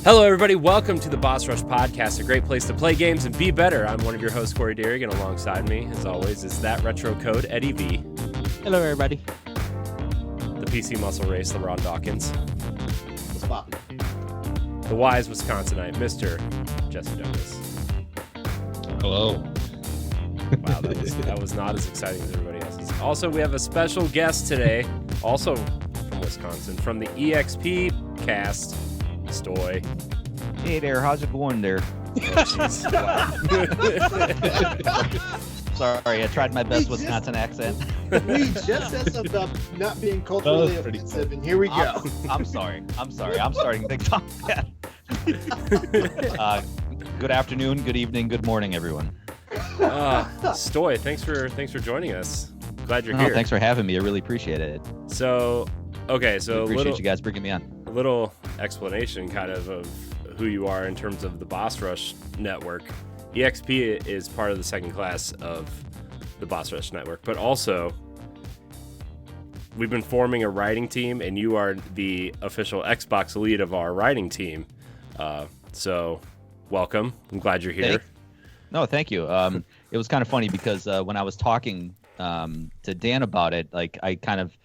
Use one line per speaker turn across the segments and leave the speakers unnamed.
Hello, everybody. Welcome to the Boss Rush Podcast, a great place to play games and be better. I'm one of your hosts, Corey Deering, and alongside me, as always, is that retro code, Eddie V.
Hello, everybody.
The PC muscle race, LeRon Dawkins.
What's poppin'?
The wise Wisconsinite, Mr. Jesse Douglas.
Hello.
Wow, that was not as exciting as everybody else's. Also, we have a special guest today, also from Wisconsin, from the EXPCast, Stoy.
Hey there, how's it going there?
Oh,
Sorry, I tried my best Wisconsin accent.
We just said something about not being culturally offensive, and here we go.
I'm sorry. I'm starting things off. Good afternoon, good evening, good morning, everyone.
Stoy, thanks for joining us. Glad you're here.
Thanks for having me. I really appreciate it.
So
Appreciate you guys bringing me on.
A little explanation kind of who you are in terms of the Boss Rush network. EXP is part of the second class of the Boss Rush network, but also we've been forming a writing team, and you are the official Xbox lead of our writing team. So welcome. I'm glad you're here.
Thank you. It was kind of funny because when I was talking to Dan about it, like I kind of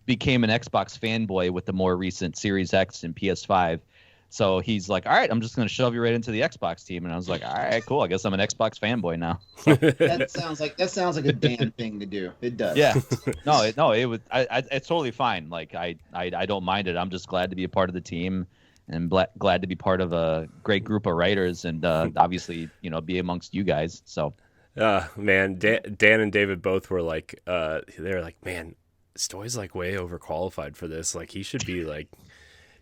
became an Xbox fanboy with the more recent Series X and PS5. So he's like, all right, I'm just going to shove you right into the Xbox team. And I was like, all right, cool. I guess I'm an Xbox fanboy now.
That sounds like a Dan thing to do. It does.
Yeah. It was. It's totally fine. Like I don't mind it. I'm just glad to be a part of the team, and glad to be part of a great group of writers, and obviously, be amongst you guys. So.
Man, Dan and David both were like, they're like, man, Stoy's like way overqualified for this. Like he should be like,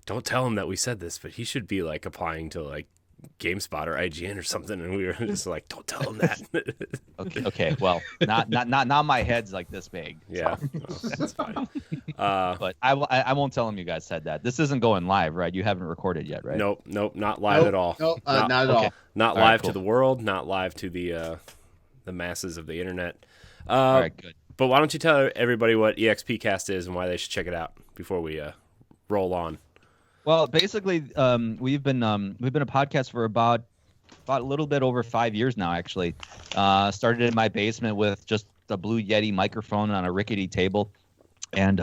don't tell him that we said this, but he should be like applying to like GameSpot or IGN or something. And we were just like, don't tell him that.
Okay. Well, not my head's like this big.
Yeah, so. That's fine.
But I won't tell him you guys said that. This isn't going live, right? You haven't recorded yet, right?
Nope, not live at all.
Nope, not at all.
Not
all
live
right, cool.
to the world. Not live to the masses of the internet.
All right, good.
But why don't you tell everybody what EXPcast is and why they should check it out before we roll on?
Well, basically, we've been a podcast for about a little bit over 5 years now. Actually, started in my basement with just a Blue Yeti microphone on a rickety table, and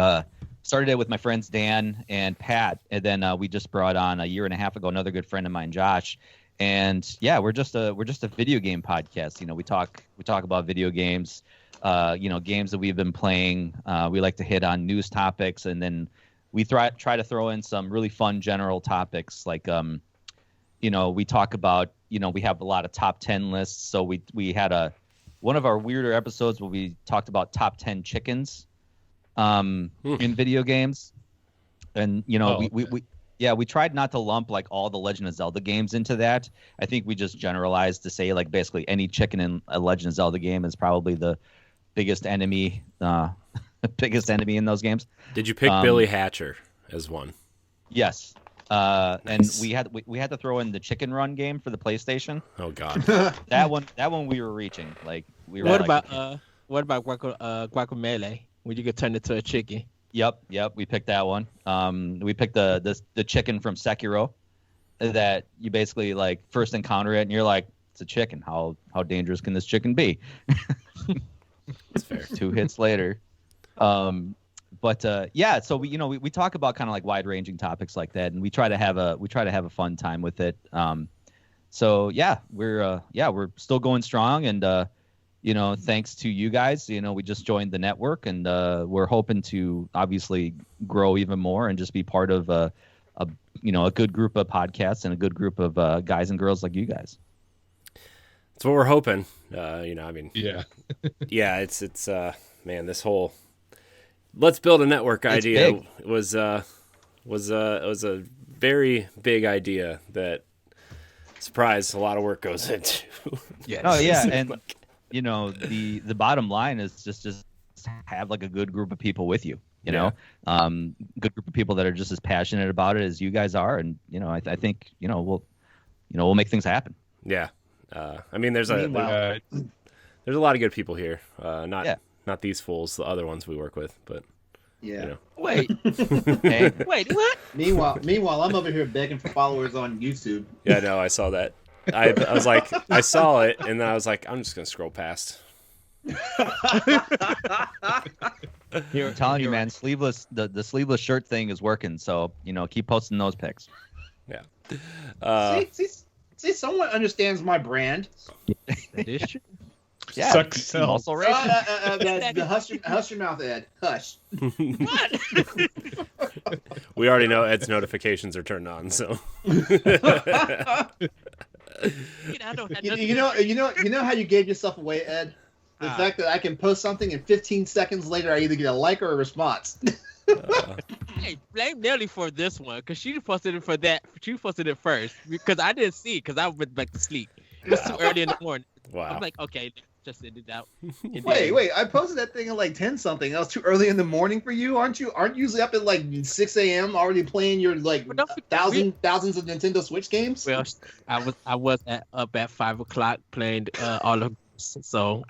started it with my friends Dan and Pat, and then we just brought on a year and a half ago another good friend of mine, Josh. And yeah, we're just a video game podcast. We talk about video games. Games that we've been playing. We like to hit on news topics, and then we try to throw in some really fun general topics. Like, we talk about, we have a lot of top 10 lists. So we had one of our weirder episodes where we talked about top 10 chickens in video games, and we tried not to lump like all the Legend of Zelda games into that. I think we just generalized to say like basically any chicken in a Legend of Zelda game is probably the biggest enemy in those games.
Did you pick Billy Hatcher as one?
Yes.
Nice.
And we had to throw in the Chicken Run game for the PlayStation.
Oh God.
that one we were reaching. Like we were.
What about guacamole? When you get turned into a chicken?
Yep. We picked that one. We picked the chicken from Sekiro, that you basically like first encounter it and you're like, it's a chicken. How dangerous can this chicken be?
That's fair.
2 hits later. So we talk about kind of like wide-ranging topics like that, and we try to have a fun time with it. We're still going strong, and thanks to you guys, we just joined the network, and we're hoping to obviously grow even more and just be part of a good group of podcasts and a good group of guys and girls like you guys.
That's what we're hoping.
Yeah.
Yeah, it's man, this whole let's build a network idea was a very big idea that, surprise, a lot of work goes into.
Yeah. Oh yeah, and the bottom line is just have like a good group of people with you. Good group of people that are just as passionate about it as you guys are, and I think we'll make things happen.
Yeah. There's a lot of good people here. Not these fools, the other ones we work with, but
Yeah.
You know?
Wait,
Hey,
wait, what?
Meanwhile, I'm over here begging for followers on YouTube.
Yeah, no, I saw that. I was like, I saw it, and then I was like, I'm just gonna scroll past.
I'm telling you, man, sleeveless the sleeveless shirt thing is working. So keep posting those pics.
Yeah.
See, someone understands my brand.
That is true.
Yeah,
Sucks self.
muscle race.
Hush your mouth, Ed. Hush.
We already know Ed's notifications are turned on, so.
I don't have
You know how you gave yourself away, Ed? The fact that I can post something and 15 seconds later I either get a like or a response.
Hey, blame Nelly for this one, because she posted it for that. She posted it first, because I didn't see it, because I went back to sleep. It was too early in the morning.
Wow.
I'm like, okay, just send it out.
Wait, I posted that thing at like 10 something. That was too early in the morning for you, aren't you? Aren't you usually up at like 6 a.m. already playing your like
But don't forget,
thousands of Nintendo Switch games?
Well, I was up at 5 o'clock playing all of. So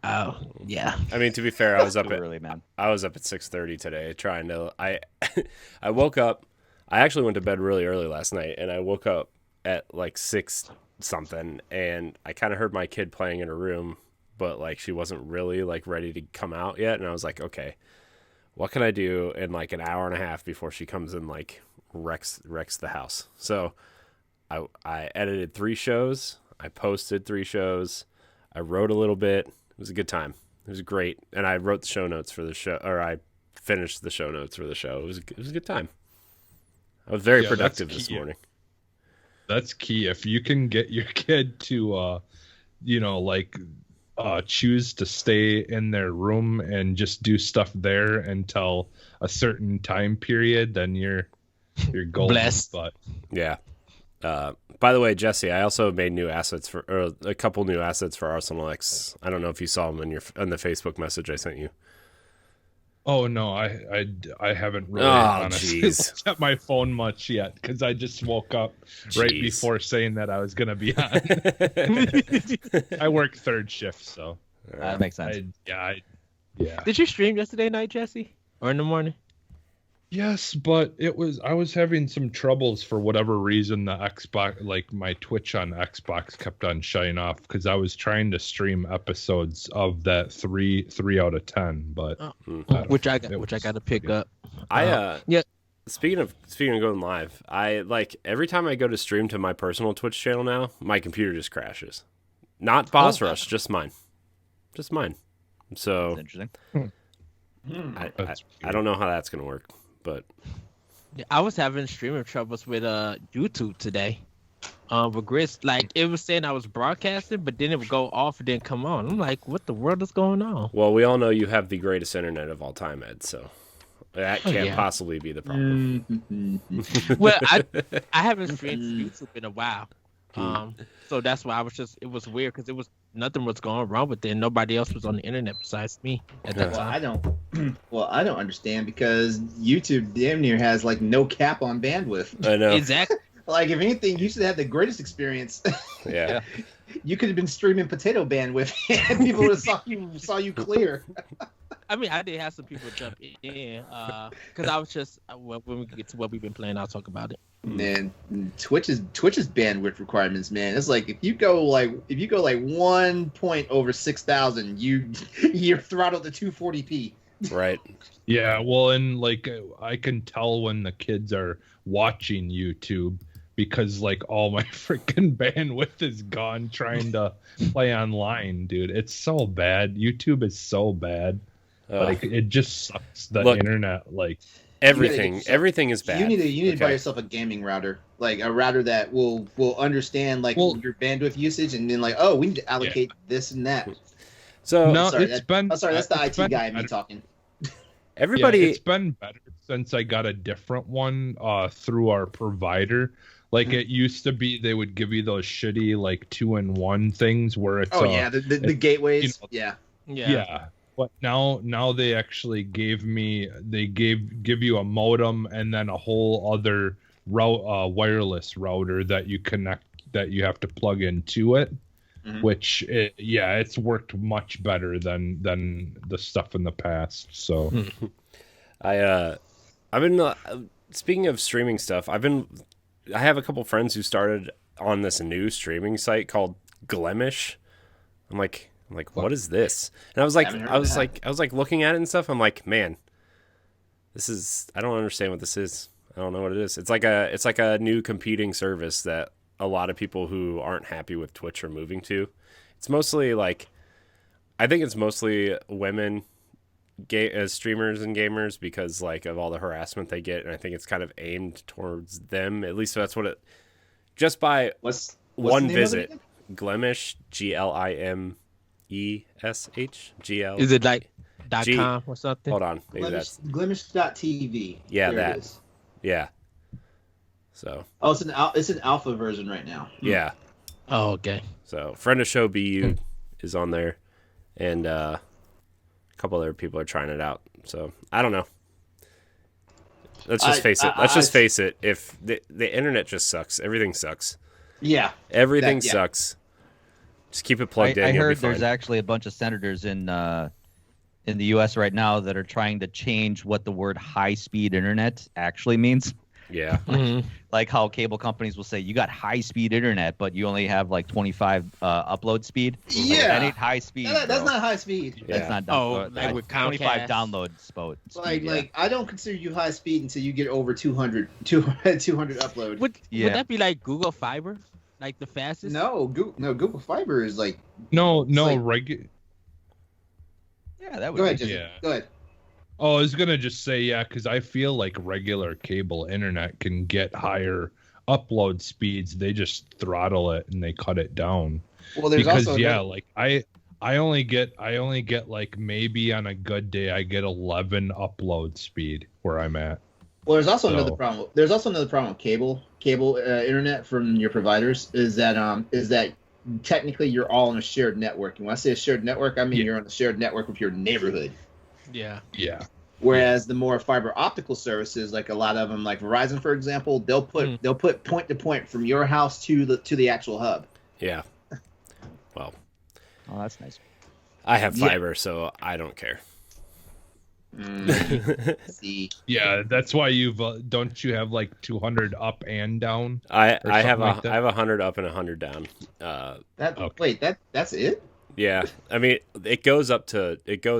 yeah.
I mean, to be fair, I was up
Too
at
early, man.
I was up at 6:30 today trying to. I woke up. I actually went to bed really early last night, and I woke up at like 6 something, and I kind of heard my kid playing in her room, but like she wasn't really like ready to come out yet, and I was like, okay, what can I do in like an hour and a half before she comes and like wrecks the house? So I edited 3 shows. I posted 3 shows. I wrote a little bit. It was a good time. It was great, and I wrote the show notes for the show, or I finished the show notes for the show. It was a good time. I was very productive this morning.
That's key. If you can get your kid to, choose to stay in their room and just do stuff there until a certain time period, then you're golden.
Blessed.
But
Yeah. By the way, Jesse, I also made a couple new assets for Arsenal X. I don't know if you saw them on the Facebook message I sent you.
oh no, I haven't really
Oh,
honestly
jeez.
looked at my phone much yet because I just woke up right
Jeez.
before saying that I was gonna be on. I work third shift, so
That makes sense.
yeah.
Did you stream yesterday night, Jesse, or in the morning?
Yes, but I was having some troubles for whatever reason. The Xbox, like my Twitch on Xbox, kept on shutting off because I was trying to stream episodes of that 3 out of 10, but
Which I got to pick up. Yeah.
Speaking of going live, I like every time I go to stream to my personal Twitch channel now, my computer just crashes. Not Boss Rush, just mine. So
That's interesting.
I don't know how that's gonna work, but
I was having streaming troubles with YouTube today. With Gris, like it was saying I was broadcasting, but then it would go off and then come on. I'm like, what the world is going on?
well, we all know you have the greatest internet of all time, Ed. So that can't
yeah.
possibly be the problem.
Well, I haven't streamed YouTube in a while. So that's why it was weird because nothing was going wrong with it. Nobody else was on the internet besides me at that time.
I don't understand because YouTube damn near has like no cap on bandwidth.
I know.
Exactly.
Like if anything, you should have the greatest experience.
Yeah.
You could have been streaming potato bandwidth and people would have saw you clear.
I mean, I did have some people jump in because I was just when we get to what we've been playing, I'll talk about it.
Man, Twitch's bandwidth requirements, man. It's like if you go like 1 point over 6,000, you're throttled to 240p.
Right.
Yeah, well, and like I can tell when the kids are watching YouTube because like all my freaking bandwidth is gone trying to play online, dude. It's so bad. YouTube is so bad. Like it just sucks. The internet, like
everything is bad.
You need to buy yourself a gaming router, like a router that will understand like your bandwidth usage, and then like, oh, we need to allocate this and that.
So
that's the IT guy in me talking.
Everybody,
it's been better since I got a different one through our provider. Like it used to be, they would give you those shitty like 2-in-1 things where it's
the gateways,
yeah. But now they actually give you a modem and then a whole other wireless router that you connect, that you have to plug into it. Mm-hmm. Which it's worked much better than the stuff in the past. So
I've been speaking of streaming stuff. I have a couple friends who started on this new streaming site called Glemish. I'm like, what is this? And I was like looking at it and stuff. I'm like, man, I don't understand what this is. I don't know what it is. It's like a new competing service that a lot of people who aren't happy with Twitch are moving to. It's mostly I think it's mostly women as streamers and gamers because of all the harassment they get, and I think it's kind of aimed towards them. At least that's what it. Just by
What's
one
the name of it
visit,
again?
Glemish, GLIMESH, GL.
Is it like
G-
.com or something?
Hold on, maybe that's
Glemish.tv.
Yeah,
There
that.
it is.
yeah. So
Oh, it's an alpha version right now.
yeah,
Oh, okay.
so friend of show BU is on there, and a couple other people are trying it out. So I don't know. Let's just face it. Let's just face it. If the internet just sucks, everything sucks.
Yeah.
Everything
Yeah.
sucks. Just keep it plugged in.
I
You'll be
heard
fine.
there's actually a bunch of senators in the U.S. right now that are trying to change what the word high-speed internet actually means.
Yeah.
Mhm.
Like how cable companies will say you got high-speed internet, but you only have 25 upload speed. Like,
Yeah.
that ain't high speed.
That's
bro.
not high speed.
Yeah.
That's not
Oh, like with
25
Comcast.
download speed.
Like,
yeah.
like I don't consider you high speed until you get over 200 upload.
Would
Yeah.
that be like Google Fiber, like the fastest?
No, Google Fiber is like.
No,
like-
regular.
Yeah, that would
Go ahead,
be.
Jesse.
Yeah.
Go ahead.
Oh, I was gonna just say yeah, because I feel like regular cable internet can get higher upload speeds. They just throttle it and they cut it down.
Well, there's
Because
also
yeah, like I only get like maybe on a good day I get 11 upload speed where I'm at.
Well, there's also
So-
another problem. There's also another problem with cable internet from your providers is that technically you're all on a shared network. And when I say a shared network, I mean
Yeah.
you're on a shared network with your neighborhood.
Yeah.
Yeah.
Whereas the more fiber optical services, like a lot of them, like Verizon, for example, they'll put point to point from your house to the actual hub.
Yeah. Well,
Oh, that's nice.
I have
Yeah.
fiber, so I don't care.
See,
Yeah, that's why you've don't you have like 200 up and down?
I
Or
have
something like that?
I have 100 up and 100 down.
wait, that's it?
Yeah. I mean, it goes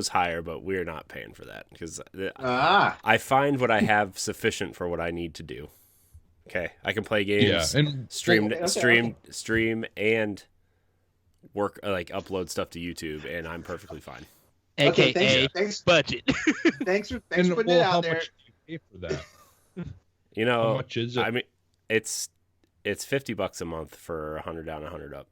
higher, but we're not paying for that because I find what I have sufficient for what I need to do. Okay, I can play games,
Yeah, and
stream, and work upload stuff to YouTube, and I'm perfectly fine.
Okay,
AKA
thanks.
budget.
Thanks for
and
putting it
how
out there.
much do you pay for that?
You
How
know,
much is it?
I mean, it's $50 a month for 100 down, 100 up.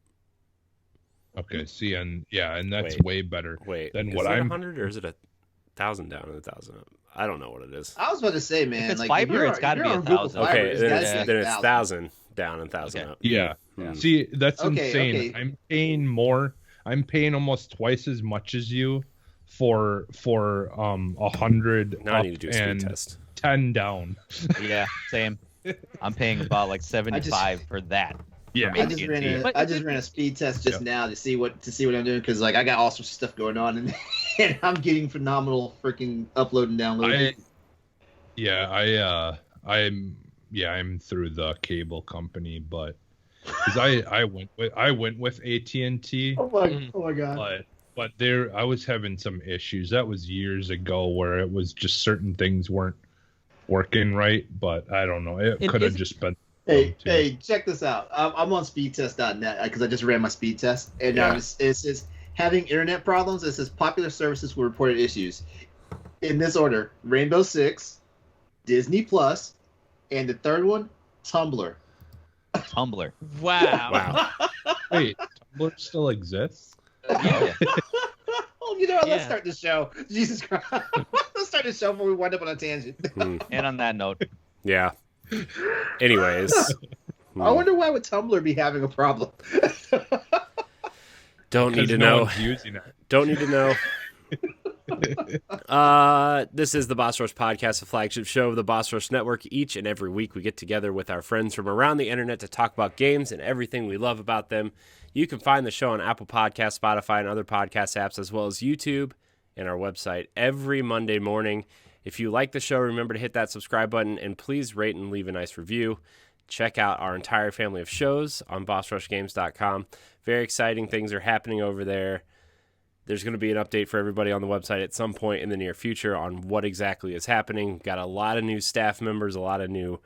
Okay, see, and that's
Wait.
way better
Wait,
than
is
what
it
I'm.
100 or is it 1,000 down and 1,000 up? I don't know what it is.
I was about to say, man,
If it's
like
fiber,
you're-
it's gotta
if you're
be
on Google
1,000.
Fiber,
Okay,
it's
then
gotta
it's,
be like
then it's
1,000.
1,000 down and 1,000
Okay.
up.
Yeah.
Hmm.
See, that's
Okay,
insane.
okay.
I'm paying more. I'm paying almost twice as much as you for 100
Now I
up
need to do a speed
and
test.
10 down.
Yeah, same. I'm paying about 75 for that.
Yeah.
I just ran
But
a speed test just now to see what I'm doing because I got all sorts of stuff going on and I'm getting phenomenal freaking upload and download.
I'm through the cable company, but because I went with AT&T,
oh my god!
but I was having some issues. That was years ago where it was just certain things weren't working right. But I don't know. It
It
could have
is-
just been.
Hey,
too.
hey, check this out. I'm on speedtest.net because I just ran my speed test, and
Yeah.
it says having internet problems. It says popular services will report issues in this order: Rainbow Six, Disney Plus, and the third one, Tumblr.
Tumblr.
Wow.
Wow.
Wait, Tumblr still exists?
Yeah.
Oh, you know what? Let's
Yeah.
start the show. Jesus Christ. Let's start the show before we wind up on a tangent.
Hmm.
And on that note,
Yeah. Anyways.
I wonder why would Tumblr be having a problem?
Don't need
Because
to
no
know.
one's using it.
Don't need to know. This is the Boss Rush Podcast, the flagship show of the Boss Rush Network. Each and every week, we get together with our friends from around the internet to talk about games and everything we love about them. You can find the show on Apple Podcasts, Spotify, and other podcast apps, as well as YouTube and our website every Monday morning. If you like the show, remember to hit that subscribe button and please rate and leave a nice review. Check out our entire family of shows on bossrushgames.com. Very exciting things are happening over there. There's going to be an update for everybody on the website at some point in the near future on what exactly is happening. Got a lot of new staff members, a lot of new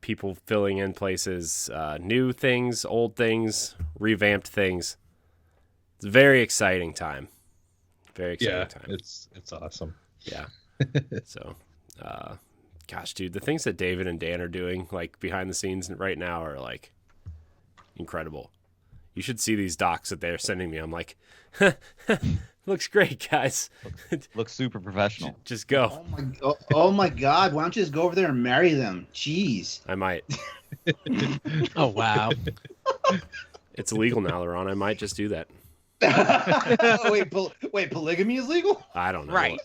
people filling in places, new things, old things, revamped things. It's a very exciting time. Very exciting time.
It's awesome.
Yeah. So, gosh, dude, the things that David and Dan are doing, like behind the scenes right now, are like incredible. You should see these docs that they're sending me. I'm like, looks great, guys.
Looks super professional.
Just go.
Oh my God! Why don't you just go over there and marry them? Jeez.
I might.
Oh wow.
It's illegal now, LeRon. I might just do that.
Wait, polygamy is legal?
I don't know.
Right.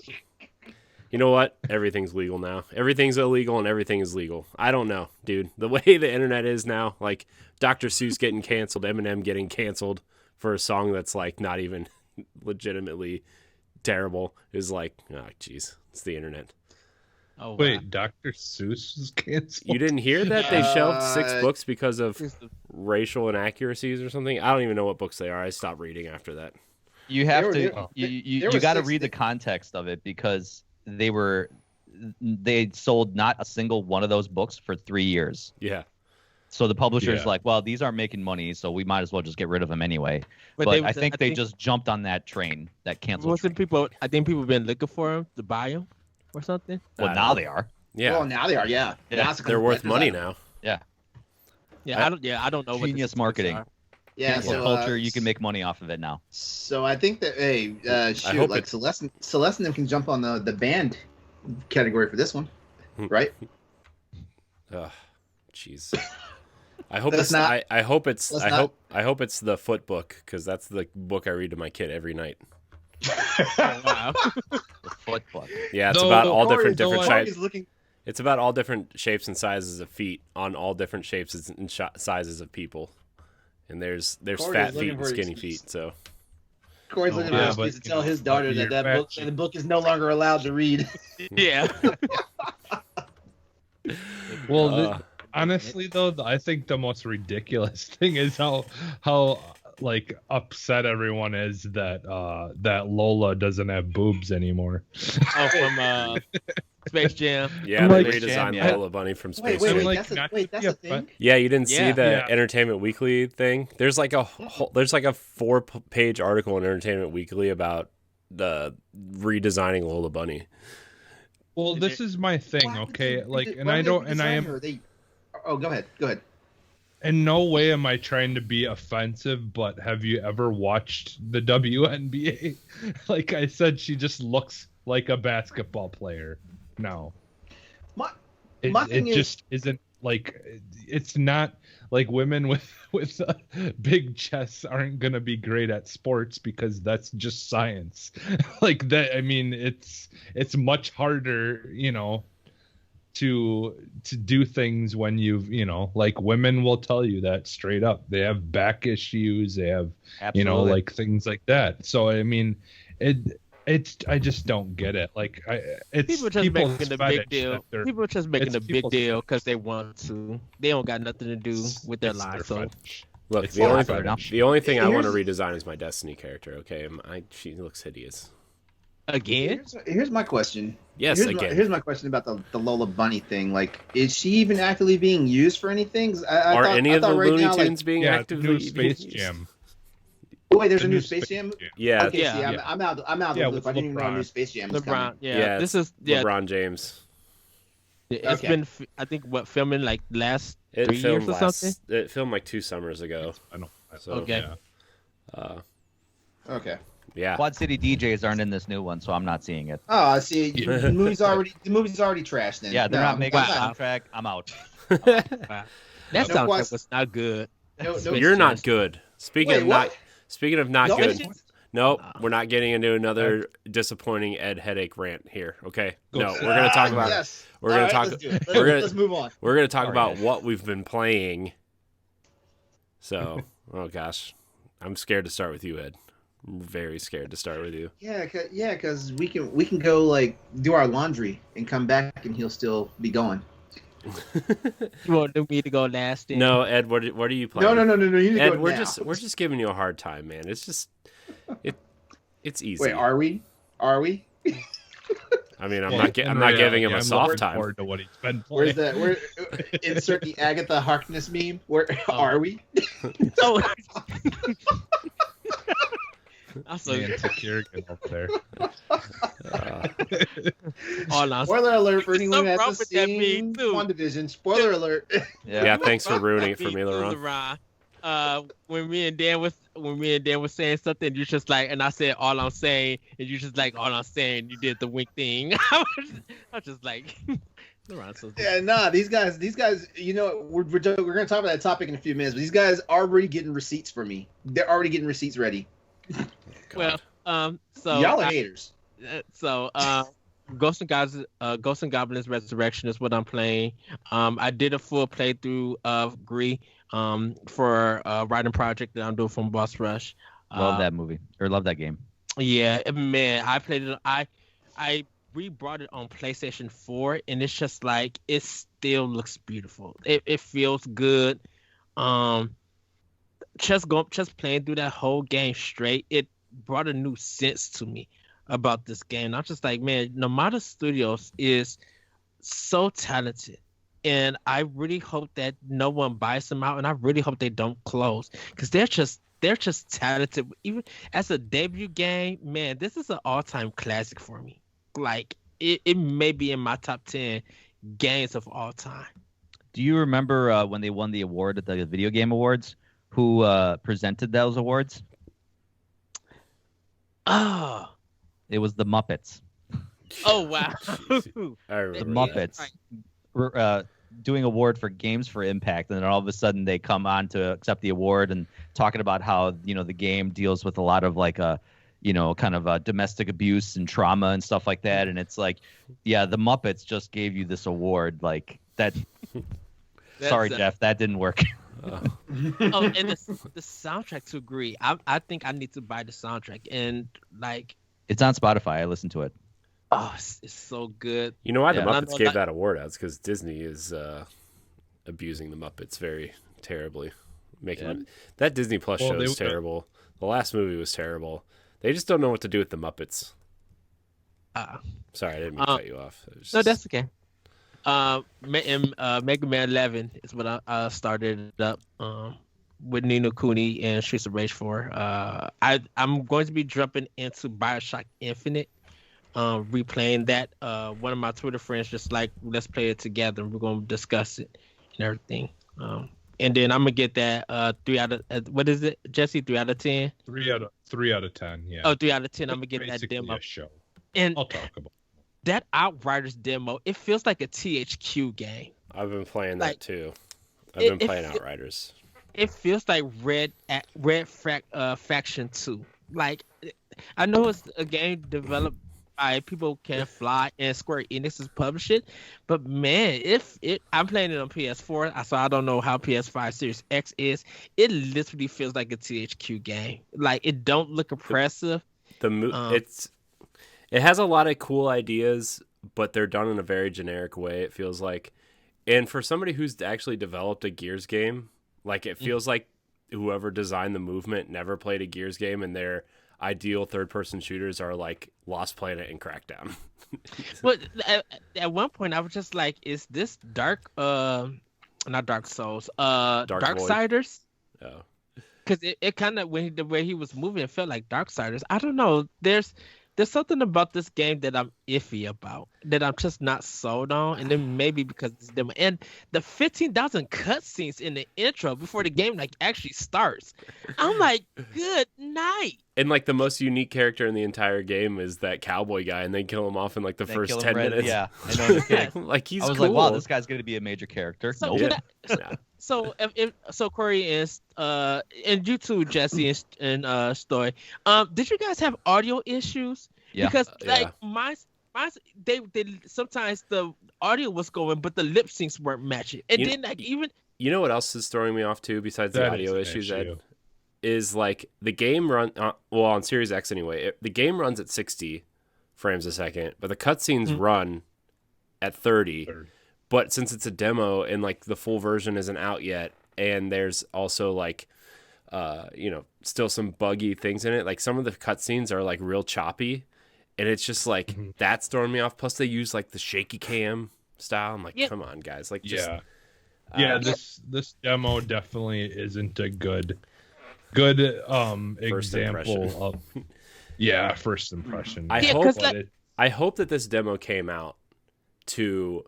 You know what? Everything's legal now. Everything's illegal and everything is legal. I don't know, dude. The way the internet is now, like Dr. Seuss getting canceled, Eminem getting canceled for a song that's like not even legitimately terrible is like, oh, jeez, it's the internet.
Oh wow.
Wait, Dr. Seuss was canceled?
You didn't hear that they shelved 6 books because of racial inaccuracies or something? I don't even know what books they are. I stopped reading after that.
You have
There
to.
were-
You
there
got to
were
read the context of it because they sold not a single one of those books for 3 years.
Yeah.
So the publisher's
Yeah.
like, well, these aren't making money, so we might as well just get rid of them anyway. But
they-
I think they just jumped on that train, that canceled
wasn't
train.
people. I think people have been looking for them to buy them or something.
Well,
I
now
don't
they are.
Yeah.
Well, now they are. Yeah.
Yeah,
Now it's a
They're worth
collector's
money
item.
now.
Yeah, I don't know what the
Genius
statistics
marketing.
are.
Yeah.
Cancel
So
culture, you can make money off of it now.
So I think that shoot,
hope
like Celeste and them can jump on the band category for this one,
Hmm.
right?
Ugh, jeez. I hope
That's
it's
not-
I hope it's
that's
I
not-
hope it's the foot book because that's the book I read to my kid every night.
Oh, wow.
The foot book.
Yeah, it's
No,
about all
Corey-
different
Corey's
shapes.
looking.
It's about all different shapes and sizes of feet on all different shapes and sizes of people. And there's
Corey
fat
is
feet
looking
and
for
skinny
excuse.
feet. So
Corey's
Oh,
looking
yeah,
for
but,
excuse to tell his daughter
you're
that
fat
book
chick.
the book is no longer allowed to read.
Yeah.
Well,
Uh,
honestly, though, I think the most ridiculous thing is how like upset everyone is that that Lola doesn't have boobs anymore.
Oh, from Space Jam.
yeah,
I'm
they
like,
redesigned
yeah.
Lola Bunny from Space
Wait,
Jam.
like,
that's
not
a
to be a
thing.
Yeah, you didn't see
Yeah.
the
Yeah.
Entertainment Weekly thing. There's like a there's like a 4-page article in Entertainment Weekly about the redesigning Lola Bunny.
Well, this is my thing,
Why would
okay?
they-
Like,
why
and I
would they
don't, and I
redesign
am
her? Oh, go ahead. Go ahead.
in no way am I trying to be offensive, but have you ever watched the WNBA? Like I said, she just looks like a basketball player now.
My
It,
My thing
it
is-
just isn't like it's not like women with big chests aren't gonna be great at sports because that's just science. Like that, I mean, it's much harder, you know, to do things when like women will tell you that straight up. They have back issues, they have
Absolutely.
like things like that. So I mean, it's I just don't get it. Like it's
People just
people's
making a
fetish
big deal.
that they're-
People just making
it's
a big
people's-
deal because they want to. They don't got nothing to do with their
it's
lives.
their
So
fetish.
Look,
It's
the
not
only,
fair enough.
the only thing I want to
Here's-
redesign is my Destiny character. Okay, she looks hideous.
again,
Here's my question.
Yes,
Here's my question about the Lola Bunny thing. Like, is she even actively being used for anything? 'Cause
Are any of the
right
Looney
now,
Tunes being
Yeah,
actively
new
being
Space
used?
Jam.
Wait, there's
The
a new Space Jam.
Yeah,
Okay,
Yeah.
see,
Yeah.
I'm out. I'm out
Yeah,
of the loop.
with
I didn't even know a new
LeBron.
Space Jam was
LeBron.
coming.
Yeah, this
it's
is yeah.
LeBron James.
It's
Okay.
been I think filming like last
It
3 years
filmed
or something.
It filmed like 2 summers ago.
I know.
So
Okay.
Yeah.
Okay.
yeah,
Quad City DJs aren't in this new one, so I'm not seeing it.
Oh, I see.
Yeah.
The movie's already trashed. Then
Yeah, they're
No,
not making a
Wow.
soundtrack. I'm out.
Wow. That
No
soundtrack
quest-
was not good.
No,
Space
you're
Jam.
not good. Speaking
Wait,
of
what?
not speaking of not
No,
good.
it's-
Nope, we're not getting into another disappointing Ed headache rant here. Okay, no, we're gonna talk about
Yes.
we're
All
gonna
right,
talk
Let's do it.
we're gonna-
Let's move on.
we're gonna talk
All
about
right.
what we've been playing. So, oh gosh, I'm scared to start with you, Ed. I'm very scared to start with you.
Yeah, because we can go like do our laundry and come back and he'll still be going.
You want me to go last? Then?
No, Ed, what are you
No,
playing?
no. You need to
Ed,
go
we're
now.
just giving you a hard time, man. It's just it's easy.
Wait, are we? Are we?
I mean, I'm
Well,
not giving him a
I'm
soft
looking
time.
forward to what he's been playing.
Where's that? Where insert the Agatha Harkness meme? Where are we?
Oh. Also,
Man, took your good up there.
all I'm
Spoiler alert for
There's
anyone
something
that
wrong
hasn't
with that
seen
meme, too.
WandaVision. Spoiler alert.
Yeah, thanks for ruining it for me, LeRon.
When me and Dan was saying something, you just like, and I said all I'm saying, and you just like all I'm saying. You did the wink thing. I was just like, LeRon, so
Yeah, nah. These guys. You know, we're gonna talk about that topic in a few minutes. But these guys are already getting receipts for me. They're already getting receipts ready.
well, so
Y'all are haters.
Ghosts and Goblins Resurrection is what I'm playing. I did a full playthrough of Gree for a writing project that I'm doing from Boss Rush.
Love that movie or love that game.
Yeah, man, I played it. I re-brought it on PlayStation 4, and it's just like it still looks beautiful. It feels good. Just playing through that whole game straight, it brought a new sense to me about this game. I'm just like, man, Nomada Studios is so talented, and I really hope that no one buys them out, and I really hope they don't close because they're just talented. Even as a debut game, man, this is an all-time classic for me. Like it may be in my top 10 games of all time.
Do you remember when they won the award at the Video Game Awards? Who presented those awards?
Oh,
It was the Muppets.
oh wow.
I
The
remember that.
Muppets were doing award for Games for Impact, and then all of a sudden they come on to accept the award and talking about how the game deals with a lot of like kind of domestic abuse and trauma and stuff like that, and it's like, yeah, the Muppets just gave you this award, like that. Sorry, Jeff, that didn't work.
Oh, and the soundtrack to Agree. I think I need to buy the soundtrack, and like,
It's on Spotify. I listened to it.
oh, it's so good.
You know why the
Yeah.
Muppets gave that award out? It's because Disney is abusing the Muppets very terribly. That Disney Plus show is terrible. The last movie was terrible. They just don't know what to do with the Muppets. Sorry, I didn't mean to cut you off.
No, that's okay. Mega Man 11 is what I started it up with Ni no Kuni and Streets of Rage 4. I'm going to be jumping into BioShock Infinite, replaying that. One of my Twitter friends just like, let's play it together, and we're going to discuss it and everything. And then I'm gonna get that 3 out of what is it, Jesse? 3 out of 10.
3 out of 10. Yeah.
Oh, 3 out of 10. I'm gonna get that
Basically
demo.
a show.
And
I'll talk about.
that Outriders demo, it feels like a THQ game.
I've been playing
Like,
that too. I've been playing Outriders.
It feels like Red Faction 2. Like, I know it's a game developed by People Can Fly and Square Enix is publishing, but man, I'm playing it on PS4, so I don't know how PS5 Series X is. It literally feels like a THQ game. Like, it don't look impressive.
It has a lot of cool ideas, but they're done in a very generic way, it feels like. And for somebody who's actually developed a Gears game, like, it feels like whoever designed the movement never played a Gears game, and their ideal third-person shooters are like Lost Planet and Crackdown.
But at one point, I was just like, "Is this not Dark Souls, Darksiders?"
Oh,
Because it kind of the way he was moving, it felt like Darksiders. I don't know. There's something about this game that I'm iffy about, that I'm just not sold on, and then maybe because it's them and the 15,000 cutscenes in the intro before the game like actually starts. I'm like, good night.
and like the most unique character in the entire game is that cowboy guy, and they kill him off in like the first 10 minutes.
Yeah, I know. They're kidding.
Like, he's
I was
cool.
like, wow, this guy's gonna be a major character.
So
Nope.
so Corey and you too, Jesse and Stoy. Did you guys have audio issues?
Yeah.
Because like
Yeah.
mine they sometimes the audio was going, but the lip syncs weren't matching. And then like even
You know what else is throwing me off too, besides the
That
audio
is an
issues,
issue.
Ed? is like the game run well on Series X anyway. The game runs at 60 frames a second, but the cutscenes run at 30. But since it's a demo and like the full version isn't out yet, and there's also like still some buggy things in it, like some of the cutscenes are like real choppy, and it's just like that's throwing me off. Plus they use like the shaky cam style. I'm like, come on guys, like just
this demo definitely isn't a good example of first impression.
I hope that this demo came out to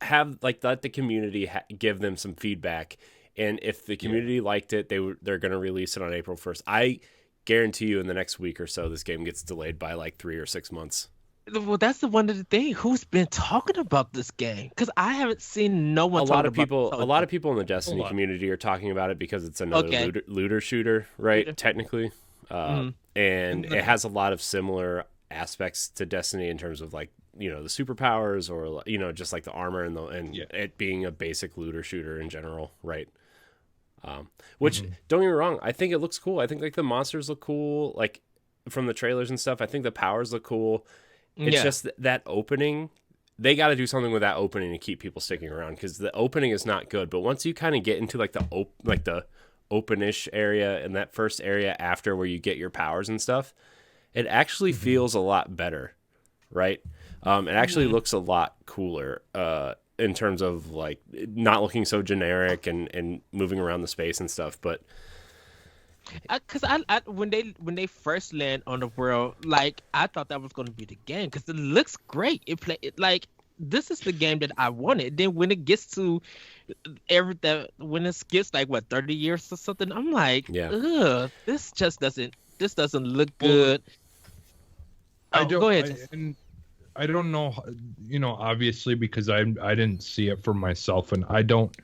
have like let the community give them some feedback, and if the community liked it, they're going to release it on April 1st. I guarantee you in the next week or so this game gets delayed by like 3 or 6 months.
Well, that's the one of the things. Who's been talking about this game? Because I haven't seen no one.
A lot of people in the Destiny community are talking about it because it's another looter shooter, right? Technically, and it has a lot of similar aspects to Destiny in terms of like the superpowers or just like the armor and it being a basic looter shooter in general, right? Which don't get me wrong, I think it looks cool. I think like the monsters look cool, like from the trailers and stuff. I think the powers look cool. It's just that opening. They got to do something with that opening to keep people sticking around, because the opening is not good. But once you kind of get into like the open-ish area and that first area after where you get your powers and stuff, it actually feels a lot better, right? It actually looks a lot cooler in terms of like not looking so generic and moving around the space and stuff. But
because when they first land on the world, like I thought that was going to be the game because it looks great. Like this is the game that I wanted. Then when it gets to when it gets like 30 years or something, I'm like, ugh, this doesn't look good. Go ahead.
I don't know, obviously because I didn't see it for myself, and I don't,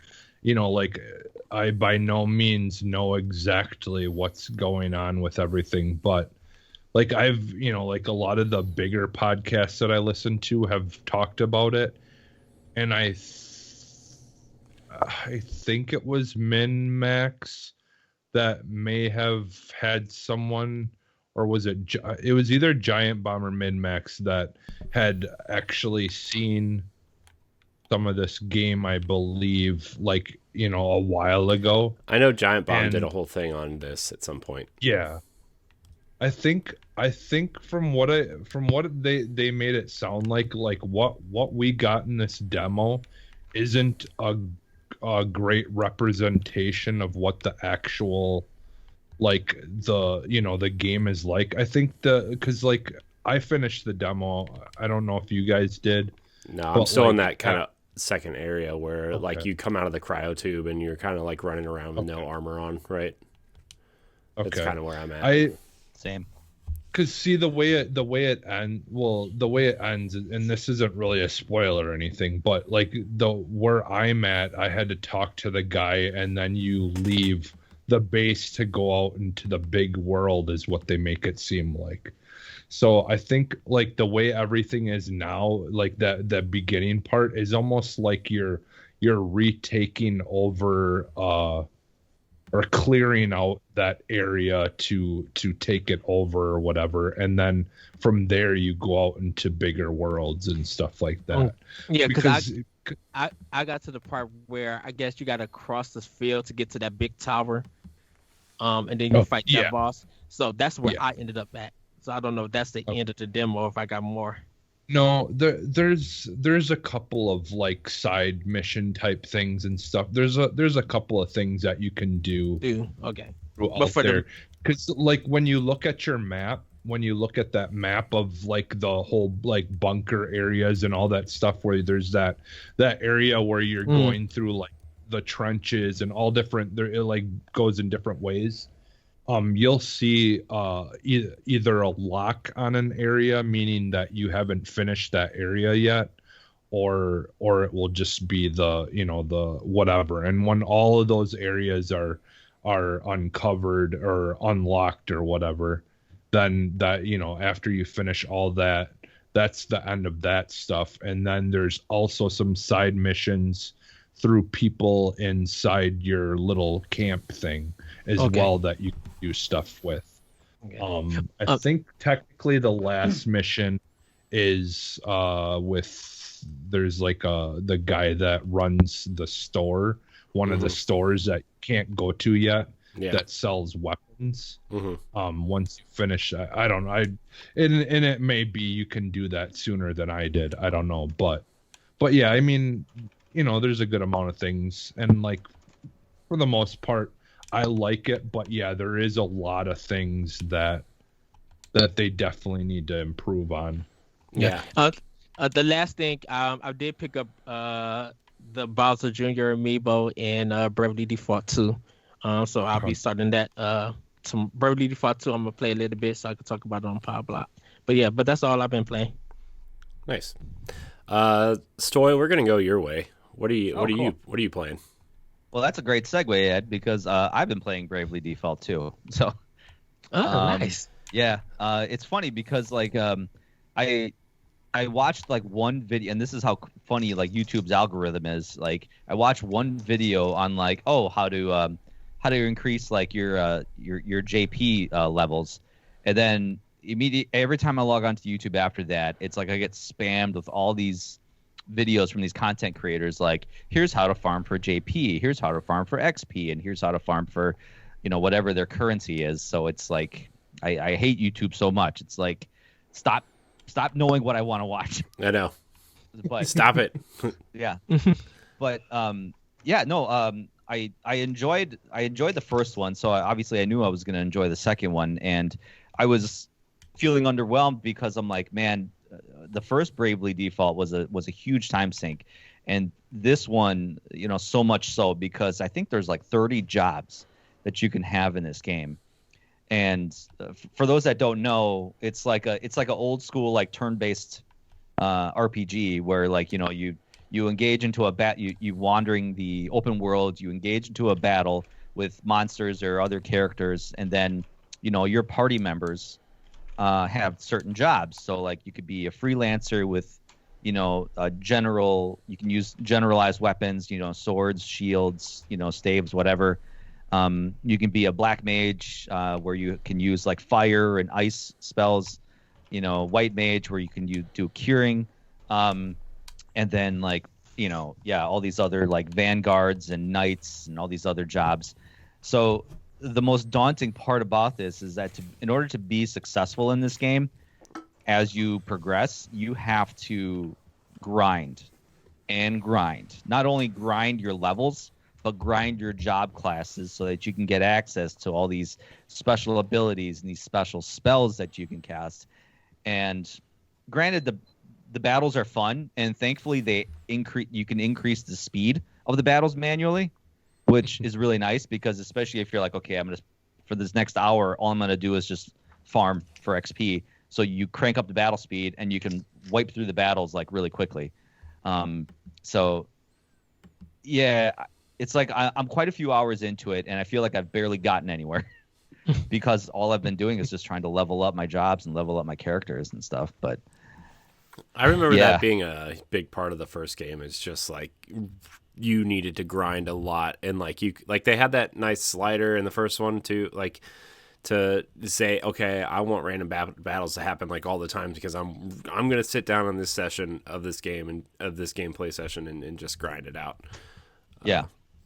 I by no means know exactly what's going on with everything, but like I've, like a lot of the bigger podcasts that I listen to have talked about it, and I think it was MinMax that may have had someone, or was it was either Giant Bomb or MinMax that had actually seen some of this game, I believe, like, a while ago.
I know Giant Bomb did a whole thing on this at some point.
Yeah. I think from what they made it sound like what we got in this demo isn't a great representation of what the actual like the game is like. I think because like I finished the demo. I don't know if you guys did.
No, I'm still in that kind of second area where like you come out of the cryo tube and you're kind of like running around with no armor on, right?
Okay,
that's kind of where I'm at.
Same.
Because see the way it ends, and this isn't really a spoiler or anything, but like where I'm at, I had to talk to the guy, and then you leave the base to go out into the big world is what they make it seem like. So I think like the way everything is now, like that beginning part is almost like you're retaking over or clearing out that area to take it over or whatever, and then from there you go out into bigger worlds and stuff like that.
Yeah, because I got to the part where I guess you got to cross this field to get to that big tower, and then you fight that boss. So that's where I ended up at. So I don't know if that's the end of the demo or if I got more.
No, there's a couple of like side mission type things and stuff. There's a couple of things that you can do.
Okay.
But for there, because like when you look at your map, when you look at that map of like the whole like bunker areas and all that stuff, where there's that area where you're going through like the trenches and all different, it like goes in different ways. You'll see either a lock on an area, meaning that you haven't finished that area yet, or it will just be the whatever. And when all of those areas are uncovered or unlocked or whatever, then that after you finish all that, that's the end of that stuff. And then there's also some side missions through people inside your little camp thing as well that you can do stuff with.
Okay.
I think technically the last mission is with there's like the guy that runs the store, one of the stores that you can't go to yet that sells weapons. Once you finish, I don't know, and it may be you can do that sooner than I did. I don't know, but yeah, I mean, you know, there's a good amount of things, and like for the most part, I like it. But yeah, there is a lot of things that they definitely need to improve on.
Yeah. The last thing, I did pick up the Bowser Jr. amiibo in Bravely Default 2. So I'll be starting that. Some Bravely Default 2. I'm gonna play a little bit so I can talk about it on Power Block. But yeah, that's all I've been playing.
Nice. Stoy, we're gonna go your way. What are you playing?
Well, that's a great segue, Ed, because I've been playing Bravely Default too. So,
nice.
Yeah, it's funny because like I watched like one video, and this is how funny like YouTube's algorithm is. Like I watched one video on like how to increase like your JP levels, and then every time I log onto YouTube after that, it's like I get spammed with all these videos from these content creators like, here's how to farm for JP, here's how to farm for XP, and here's how to farm for, you know, whatever their currency is. So it's like I hate YouTube so much. It's like stop knowing what I want to watch.
I know.
But
stop it.
Yeah. But I enjoyed the first one, so obviously I knew I was going to enjoy the second one, and I was feeling underwhelmed because I'm like, man, the first Bravely Default was a huge time sink, and this one, you know, so much so because I think there's like 30 jobs that you can have in this game. And for those that don't know, it's like a old school like turn-based RPG where like, you know, you engage into you wandering the open world, you engage into a battle with monsters or other characters, and then, you know, your party members have certain jobs. So like you could be a freelancer with, you know, you can use generalized weapons, you know, swords, shields, you know, staves, whatever. You can be a black mage where you can use like fire and ice spells, you know, white mage where you can do curing, and then like, you know, all these other like vanguards and knights and all these other jobs. So the most daunting part about this is that in order to be successful in this game, as you progress, you have to grind and grind. Not only grind your levels, but grind your job classes so that you can get access to all these special abilities and these special spells that you can cast. And granted, the battles are fun, and thankfully you can increase the speed of the battles manually, which is really nice because especially if you're like, okay, for this next hour, all I'm gonna do is just farm for XP. So you crank up the battle speed and you can wipe through the battles like really quickly. So yeah. It's like I'm quite a few hours into it, and I feel like I've barely gotten anywhere because all I've been doing is just trying to level up my jobs and level up my characters and stuff. But
I remember that being a big part of the first game. It's just like you needed to grind a lot, and like they had that nice slider in the first one too, like to say, okay, I want random battles to happen like all the time because I'm gonna sit down on this session of this game and of this gameplay session and just grind it out.
Yeah.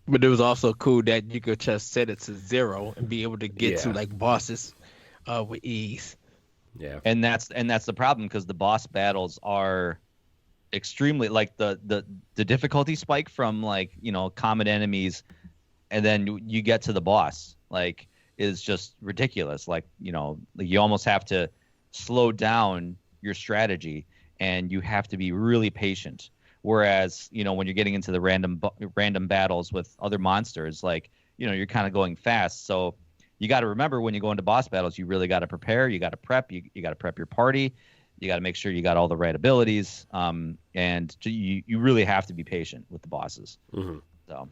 But it was also cool that you could just set it to 0 and be able to get to like bosses with ease.
Yeah.
And that's the problem because the boss battles are extremely like the difficulty spike from like, you know, common enemies, and then you get to the boss like is just ridiculous. Like, you know, like you almost have to slow down your strategy and you have to be really patient. Whereas, you know, when you're getting into the random battles with other monsters, like, you know, you're kind of going fast. So you got to remember when you go into boss battles, you really got to prepare. You got to prep. You got to prep your party. You got to make sure you got all the right abilities. And you really have to be patient with the bosses.
Mm-hmm.
So,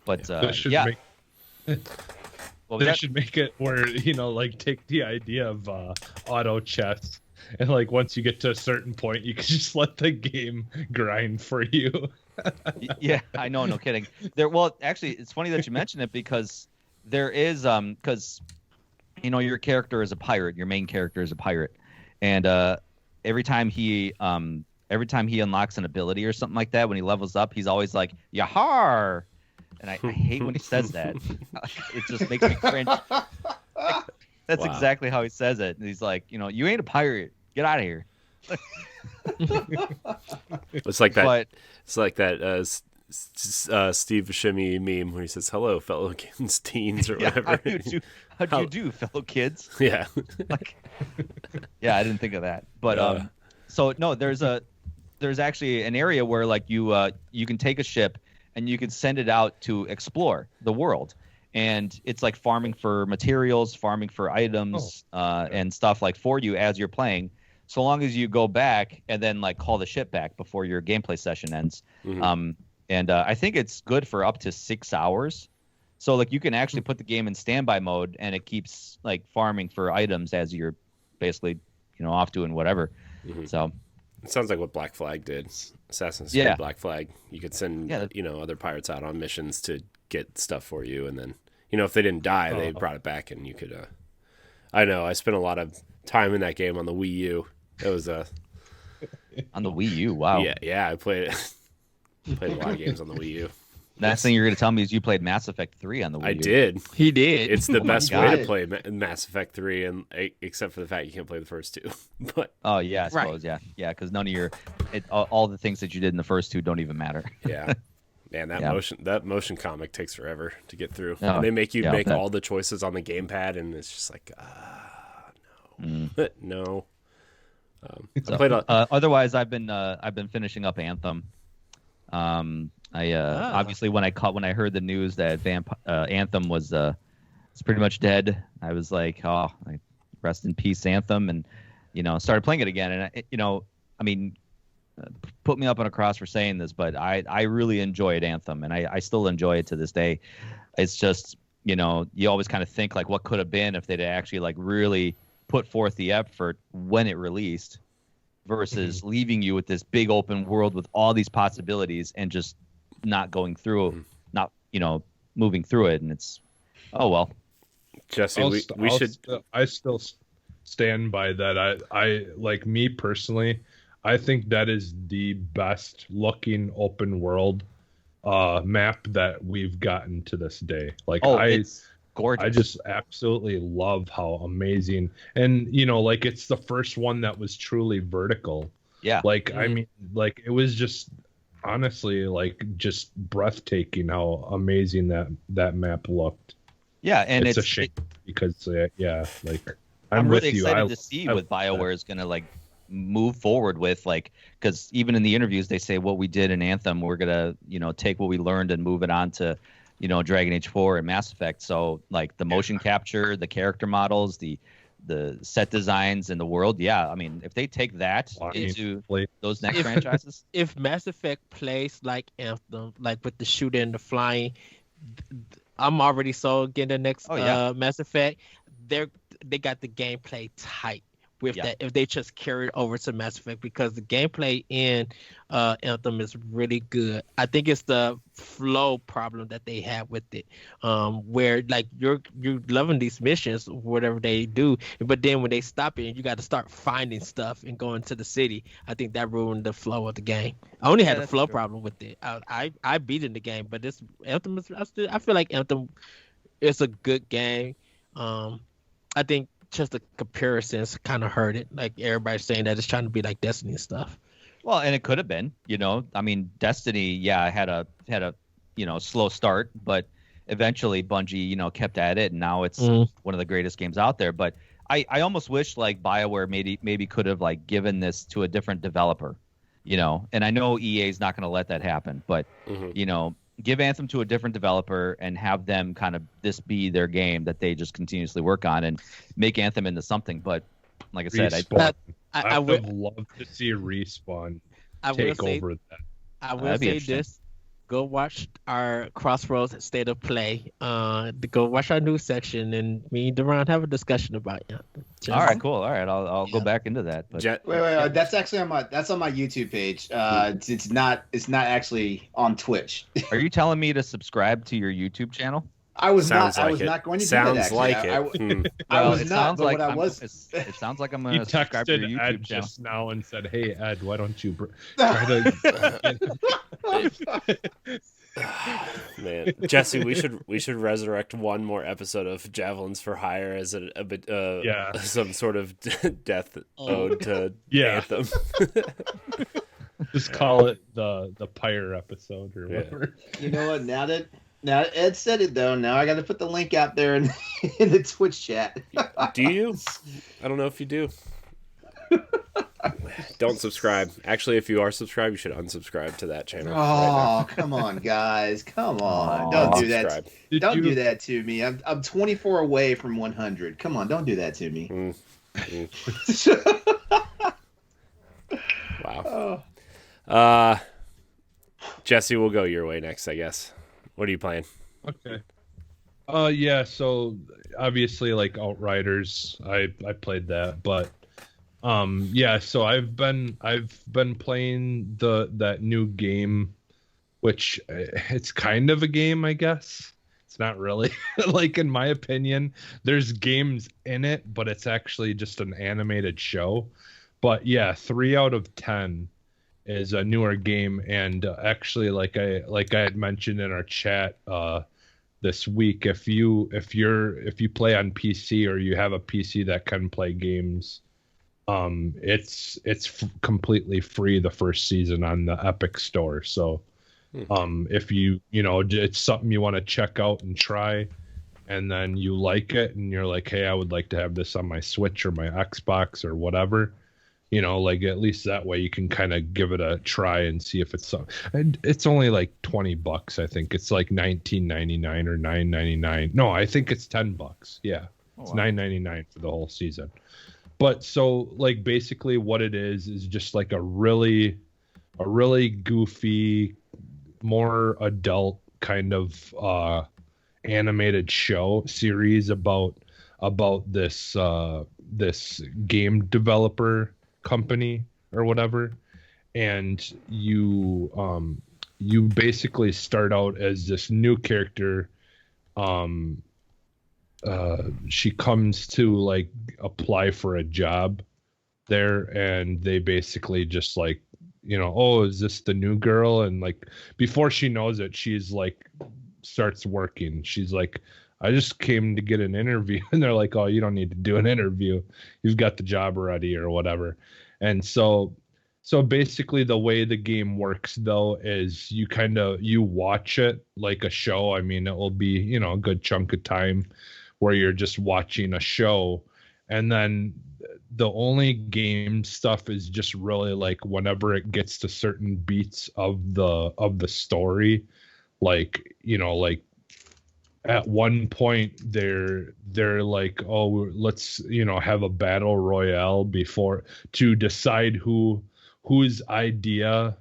but
That should make it where, you know, like take the idea of auto chess. And like once you get to a certain point, you can just let the game grind for you.
Yeah, I know, no kidding. Well, actually, it's funny that you mention it because there is because your character is a pirate. Your main character is a pirate, and every time he unlocks an ability or something like that, when he levels up, he's always like "Yahar," and I hate when he says that. It just makes me cringe. That's
Wow.
exactly how he says it. And he's like, you ain't a pirate. Get out of here.
It's like that.
But
It's like that Steve Buscemi meme where he says, "Hello, fellow teens," or
yeah,
whatever.
how do you do, fellow kids?
Yeah.
Like, yeah, I didn't think of that. But so no, there's actually an area where like you can take a ship and you can send it out to explore the world. And it's like farming for materials, farming for items, and stuff like for you as you're playing. So long as you go back and then like call the ship back before your gameplay session ends.
Mm-hmm.
And I think it's good for up to 6 hours. So like you can actually put the game in standby mode and it keeps like farming for items as you're basically off doing whatever.
Mm-hmm.
So
It sounds like what Black Flag did. Assassin's Creed
Yeah.
Black Flag. You could send other pirates out on missions to get stuff for you, and then if they didn't die, they brought it back, and you could. I know I spent a lot of time in that game on the Wii U. It was
on the Wii U, wow.
Yeah, I played it. Played a lot of games on the Wii U.
Last thing you're going to tell me is you played Mass Effect 3 on the Wii U.
I did.
He did.
It's the
Oh my
best way to
God.
play Mass Effect 3, and except for the fact you can't play the first two. But
Oh yeah, I
Right.
suppose yeah, because none of all the things that you did in the first two don't even matter.
yeah, man,
Yeah.
that motion comic takes forever to get through.
Oh,
And they make you
yeah,
make
that-
all the choices on the gamepad, and it's just like, no, no. I
So,
played a,
otherwise, I've been finishing up Anthem. Obviously when I heard the news that Anthem was it's pretty much dead, I was like, rest in peace, Anthem, and started playing it again, and put me up on a cross for saying this, but I really enjoyed Anthem, and I still enjoy it to this day. It's just you always kind of think like what could have been if they'd actually like really put forth the effort when it released versus leaving you with this big open world with all these possibilities and just not going through, not moving through it, and it's well.
Jesse, we should.
I still stand by that. I like me personally. I think that is the best looking open world map that we've gotten to this day. Like
It's gorgeous.
I just absolutely love how amazing, and like it's the first one that was truly vertical.
Yeah.
Like I mean, like it was just honestly like just breathtaking how amazing that map looked.
Yeah, and
it's a shame because like
I'm really
with you.
excited to see what BioWare is gonna like move forward with, like, because even in the interviews they say what we did in Anthem, we're gonna take what we learned and move it on to Dragon Age 4 and Mass Effect. So like the motion capture, the character models, the set designs in the world. Yeah, I mean if they take that into those next franchises.
If Mass Effect plays like Anthem, like with the shooting and the flying, I'm already sold. Getting the next Mass Effect, they got the gameplay tight with that. If they just carry it over to Mass Effect, because the gameplay in Anthem is really good. I think it's the flow problem that they have with it, where like you're loving these missions, whatever they do, but then when they stop it, you got to start finding stuff and going to the city. I think that ruined the flow of the game. I only had a flow problem with it. I beat in the game, but this Anthem is. I feel like Anthem is a good game. I think just the comparisons kind of hurt it. Like everybody's saying that it's trying to be like Destiny and stuff.
Well, and it could have been, I mean, Destiny, had a slow start, but eventually Bungie, kept at it, and now it's one of the greatest games out there. But I almost wish like BioWare maybe could have like given this to a different developer, and I know EA is not going to let that happen, but give Anthem to a different developer and have them kind of this be their game that they just continuously work on and make Anthem into something. But like I said,
I would love to see Respawn take over that.
I will say this: go watch our Crossroads State of Play. Go watch our news section, and me and Deron have a discussion about Anthem.
All right, cool. All right, I'll go back into that. But
Wait. That's actually on my YouTube page. It's not actually on Twitch.
are you telling me to subscribe to your YouTube channel?
I was
Sounds
not.
like
I was
it.
not going to
Sounds
do that. Actually.
like it.
I
Well,
was
it
not.
sounds
But
like
what I was.
it sounds like I'm
He
going to subscribe to your
texted
YouTube
Ed
channel.
just now and said, "Hey Ed, why don't you try to?"
Man, Jesse, we should resurrect one more episode of Javelins for Hire as a bit some sort of death ode to Anthem.
Just call it the Pyre episode or whatever.
You know what? Now that Ed said it though, now I got to put the link out there in the Twitch chat.
Do you? I don't know if you do. Don't subscribe. Actually, if you are subscribed, you should unsubscribe to that channel.
Oh, come on, guys. Come on. Don't do that. Don't do that to me. I'm 24 away from 100. Come on, don't do that to me.
Wow. Jesse, we'll go your way next, I guess. What are you playing?
Okay. Yeah, so obviously like Outriders, I played that, but yeah, so I've been playing that new game, which it's kind of a game, I guess. It's not really. Like, in my opinion, there's games in it, but it's actually just an animated show. But yeah, 3 out of 10 is a newer game, and actually, like I had mentioned in our chat this week, if you play on PC or you have a PC that can play games, it's completely free the first season on the Epic Store. So if you it's something you want to check out and try, and then you like it and you're like, hey, I would like to have this on my Switch or my Xbox or whatever, like at least that way you can kind of give it a try and see if it's something. And it's only like $20. I think it's like $19.99 or $9.99. No, I think it's $10. Yeah. It's $9.99 for the whole season. But so like basically what it is just like a really goofy, more adult kind of animated show series about this game developer company or whatever, and you basically start out as this new character. She comes to like apply for a job there, and they basically just like, oh, is this the new girl? And like before she knows it, she's like starts working. She's like, I just came to get an interview. And they're like, oh, you don't need to do an interview, you've got the job already or whatever. And so basically the way the game works though is you watch it like a show. I mean, it will be a good chunk of time where you're just watching a show, and then the only game stuff is just really like whenever it gets to certain beats of the story, like like at one point they're like, oh, let's have a battle royale before to decide whose idea,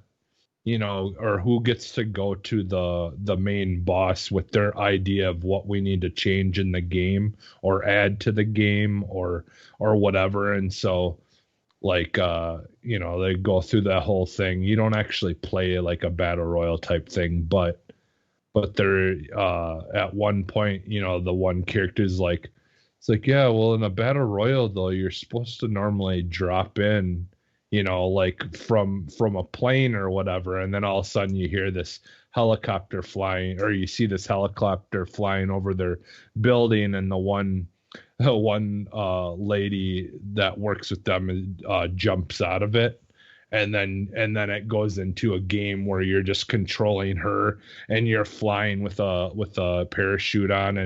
or who gets to go to the main boss with their idea of what we need to change in the game or add to the game or whatever. And so like they go through that whole thing. You don't actually play like a battle royale type thing, but they're at one point, the one character is like, it's like, yeah, well, in a battle royale though, you're supposed to normally drop in, like from a plane or whatever, and then all of a sudden you hear this helicopter flying, or you see this helicopter flying over their building, and the one lady that works with them jumps out of it. And then it goes into a game where you're just controlling her, and you're flying with a parachute on,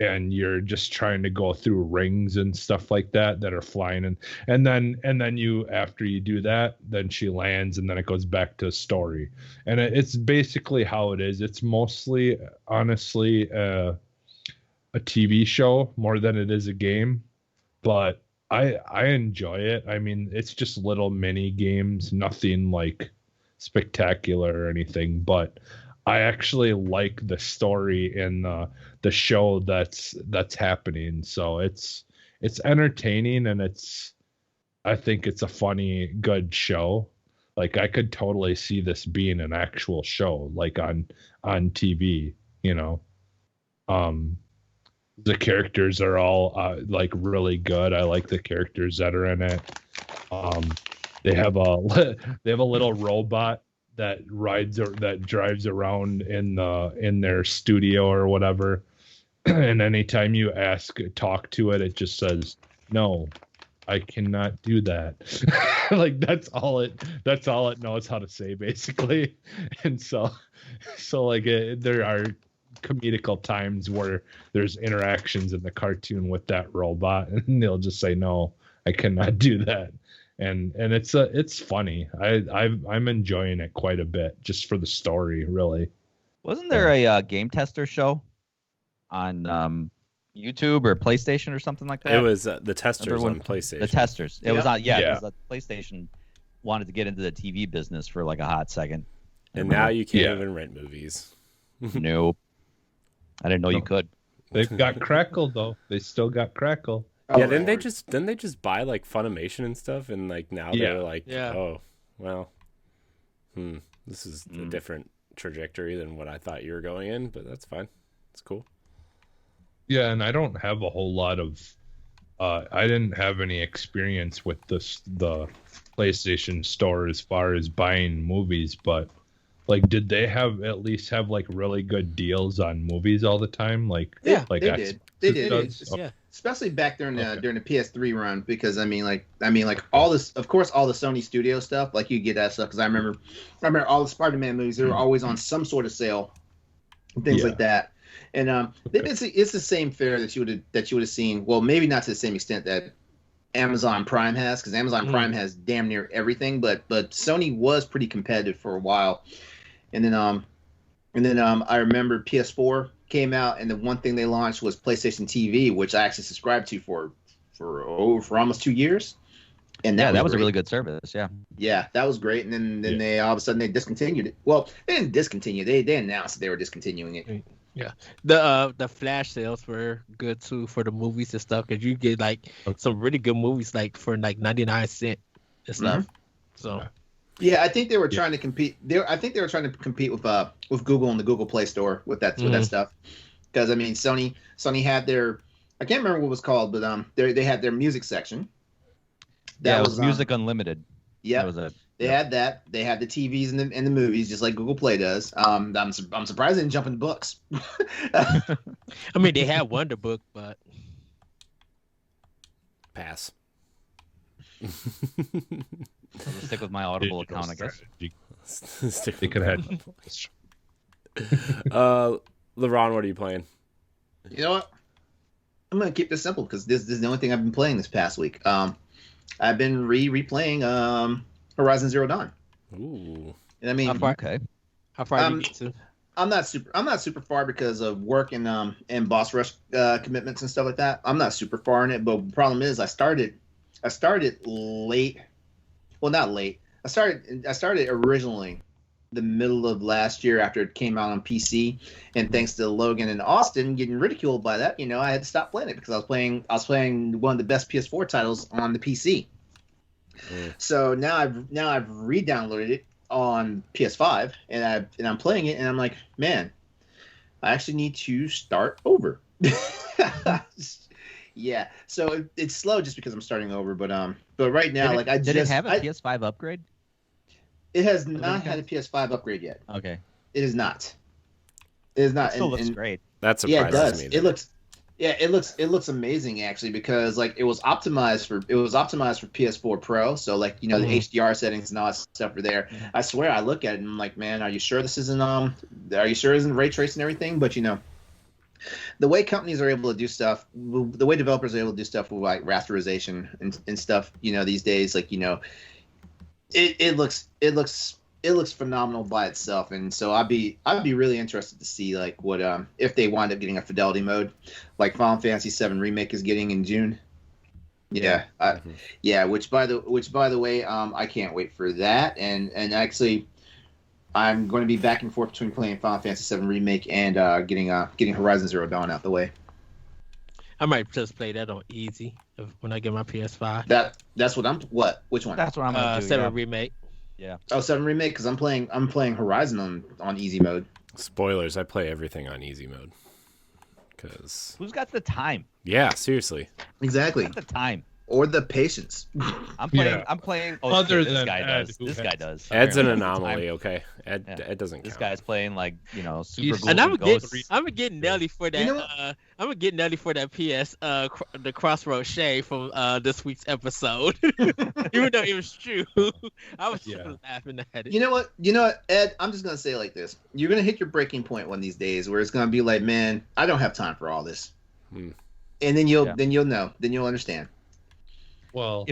and you're just trying to go through rings and stuff like that are flying, and then you, after you do that, then she lands, and then it goes back to a story, and it's basically how it is. It's mostly, honestly, a TV show more than it is a game, but I enjoy it. I mean, it's just little mini games, nothing like spectacular or anything, but I actually like the story in the show that's happening. So it's it's entertaining, and I think it's a funny, good show. Like I could totally see this being an actual show, like on TV. You know, the characters are all like really good. I like the characters that are in it. They have a little robot that drives around in their studio or whatever, and anytime you talk to it, it just says, "No, I cannot do that." Like that's all it knows how to say, basically. And so like there are comedical times where there's interactions in the cartoon with that robot, and they'll just say, "No, I cannot do that." And it's funny. I'm enjoying it quite a bit just for the story, really.
Wasn't there a game tester show on YouTube or PlayStation or something like that?
It was the testers on PlayStation.
The testers. It was on
Yeah.
because PlayStation wanted to get into the TV business for like a hot second.
And now you can't even rent movies.
Nope. I didn't know you could.
They've got Crackle though. They still got Crackle.
Yeah, didn't they just buy like Funimation and stuff, and like now they're like,
Yeah.
oh, well, this is a different trajectory than what I thought you were going in, but that's fine. It's cool.
Yeah, and I don't have a whole lot of I didn't have any experience with the PlayStation Store as far as buying movies, but like, did they at least have like really good deals on movies all the time? Like,
Yeah,
like
they did. They did.
does?
Yeah.
Especially back during the PS3 run, because I mean like all this, of course, all the Sony Studio stuff, like you get that stuff, because I remember all the Spider-Man movies, they were always on some sort of sale, and things like that. And it's the same fare that you would have seen. Well, maybe not to the same extent that Amazon Prime has, because Amazon Prime has damn near everything, but Sony was pretty competitive for a while. And then I remember PS4 came out, and the one thing they launched was PlayStation TV, which I actually subscribed to for almost 2 years. And
that was a really good service.
Yeah, that was great. And then they all of a sudden they discontinued it. Well, they didn't discontinue. They announced that they were discontinuing it.
Yeah, the flash sales were good too for the movies and stuff, because you get like some really good movies like for like 99 cents and stuff. So
yeah, I think they were trying to compete. I think they were trying to compete with Google and the Google Play Store with that stuff. Because I mean, Sony had their, I can't remember what it was called, but they had their music section.
That was Music Unlimited.
Yeah,
that was it.
They had that. They had the TVs and the movies, just like Google Play does. I'm surprised they didn't jump into books.
I mean, they had Wonder Book, but
Pass.
I'll stick with my Audible account, I guess.
Stick
They could have.
LeRon, what are you playing?
You know what? I'm gonna keep this simple, because this is the only thing I've been playing this past week. I've been replaying Horizon Zero Dawn.
Ooh.
And I mean,
How far did you get to?
I'm not super far because of work and boss rush commitments and stuff like that. I'm not super far in it, but the problem is I started late. Well, not late. I started originally the middle of last year after it came out on PC, and thanks to Logan and Austin getting ridiculed by that, I had to stop playing it, because I was playing one of the best PS4 titles on the PC. So now I've re-downloaded it on PS5, and I'm playing it, and I'm like, man, I actually need to start over. Yeah, so it's slow just because I'm starting over, but right now, did
it have a PS5 upgrade?
It has not had a PS5 upgrade yet.
Okay,
it is not. It is not.
It still looks great.
That surprises me.
It looks amazing, actually, because it was optimized for PS4 Pro, so the HDR settings and all that stuff are there. I swear, I look at it and I'm like, man, are you sure this isn't ray tracing and everything? But the way companies are able to do stuff, the way developers are able to do stuff with like rasterization and stuff, these days, it looks phenomenal by itself, and so I'd be really interested to see what if they wind up getting a fidelity mode like Final Fantasy VII Remake is getting in June. Yeah, which by the way, I can't wait for that, and actually I'm going to be back and forth between playing Final Fantasy VII Remake and getting Horizon Zero Dawn out the way.
I might just play that on easy when I get my PS5.
That's what I'm. What? Which one?
That's what I'm gonna do.
7 remake.
Oh, 7 remake because I'm playing Horizon on easy mode.
Spoilers, I play everything on easy mode. Cause
Who's got the time?
yeah, seriously.
Exactly.
Who's got the time?
Or the patience.
I'm playing.
Yeah.
I'm playing. Oh,
Other
this
than
guy
Ed,
does.
who
This
has-
guy does.
Ed's an
Apparently.
anomaly, okay? Ed
Yeah.
doesn't
This
count.
guy's playing like super
He's-
ghouls
And I'm
and
gonna
ghosts.
get Nelly for that.
You know what?
I'm gonna get Nelly for that PS the Crossroad Shade from this week's episode. Even though it was true, I was just
Yeah.
laughing at it.
You know what, Ed? I'm just gonna say it like this: you're gonna hit your breaking point one of these days where it's gonna be like, man, I don't have time for all this,
Hmm.
and then you'll
Yeah.
know, then you'll understand.
Well,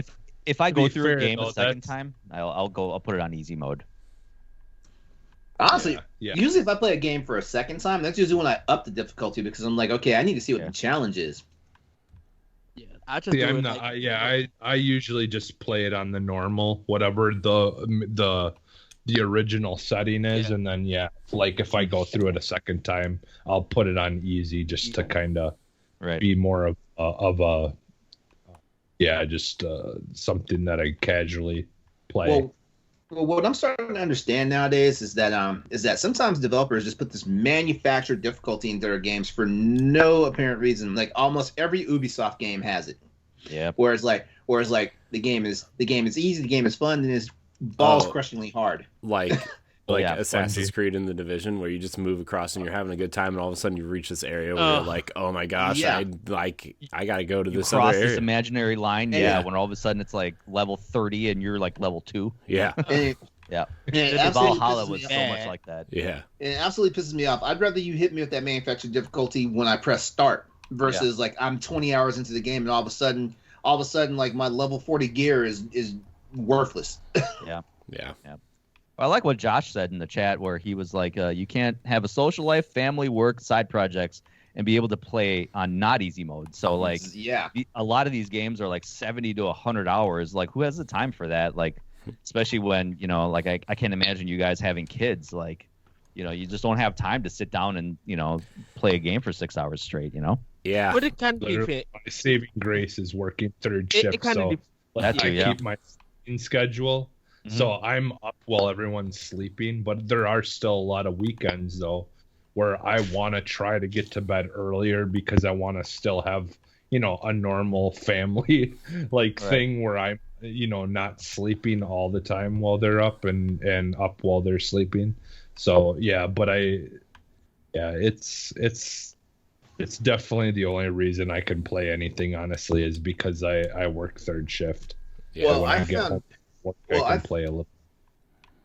If I
To
go
be
through
fair,
a game
though,
a second
that's-
time, I'll put it on easy mode.
Honestly,
yeah.
usually if I play a game for a second time, that's usually when I up the difficulty because I'm like, okay, I need to see what
Yeah.
the challenge is.
Yeah, I just
See,
do
I'm
it
not.
like,
I usually just play it on the normal, whatever the original setting is,
Yeah.
and then like if I go through it a second time, I'll put it on easy just to kind of
Right.
be more of a just something that I casually play.
Well, what I'm starting to understand nowadays is that sometimes developers just put this manufactured difficulty into their games for no apparent reason. Like almost every Ubisoft game has it.
Yeah.
Whereas like the game is easy, the game is fun, and it's balls crushingly hard.
Like
Yeah,
Assassin's
Bungie.
Creed in the Division, where you just move across and you're having a good time, and all of a sudden you reach this area where you're like, "Oh my gosh,
Yeah.
I gotta go to
You
this
cross
other
this
area."
imaginary line,
Yeah.
when all of a sudden it's like level 30 and you're like level 2.
Yeah,
And
Yeah.
it
The
absolutely
Valhalla
pisses
was
me
so
off.
much
bad.
like that.
yeah,
It absolutely pisses me off. I'd rather you hit me with that manufactured difficulty when I press start versus like I'm 20 hours into the game and all of a sudden like my level 40 gear is worthless.
yeah.
I like what Josh said in the chat where he was like, you can't have a social life, family, work, side projects, and be able to play on not easy mode. So like
yeah.
a lot of these games are like 70 to 100 hours. Like who has the time for that? Like, especially when, like I can't imagine you guys having kids. Like, you just don't have time to sit down and, play a game for 6 hours straight,
Yeah.
But it kind of
Literally,
depends.
my saving grace is working third
It
shift,
kind of
so
That's
I
true, yeah.
keep my sleeping schedule.
Mhm.
So I'm up while everyone's sleeping, but there are still a lot of weekends though where I want to try to get to bed earlier because I want to still have, a normal family like
Right.
thing where I'm, not sleeping all the time while they're up and up while they're sleeping. So yeah, but it's definitely the only reason I can play anything honestly is because I work third shift.
Yeah.
Well,
When
I
get
found-
home from work,
well,
I can
I-
play a little.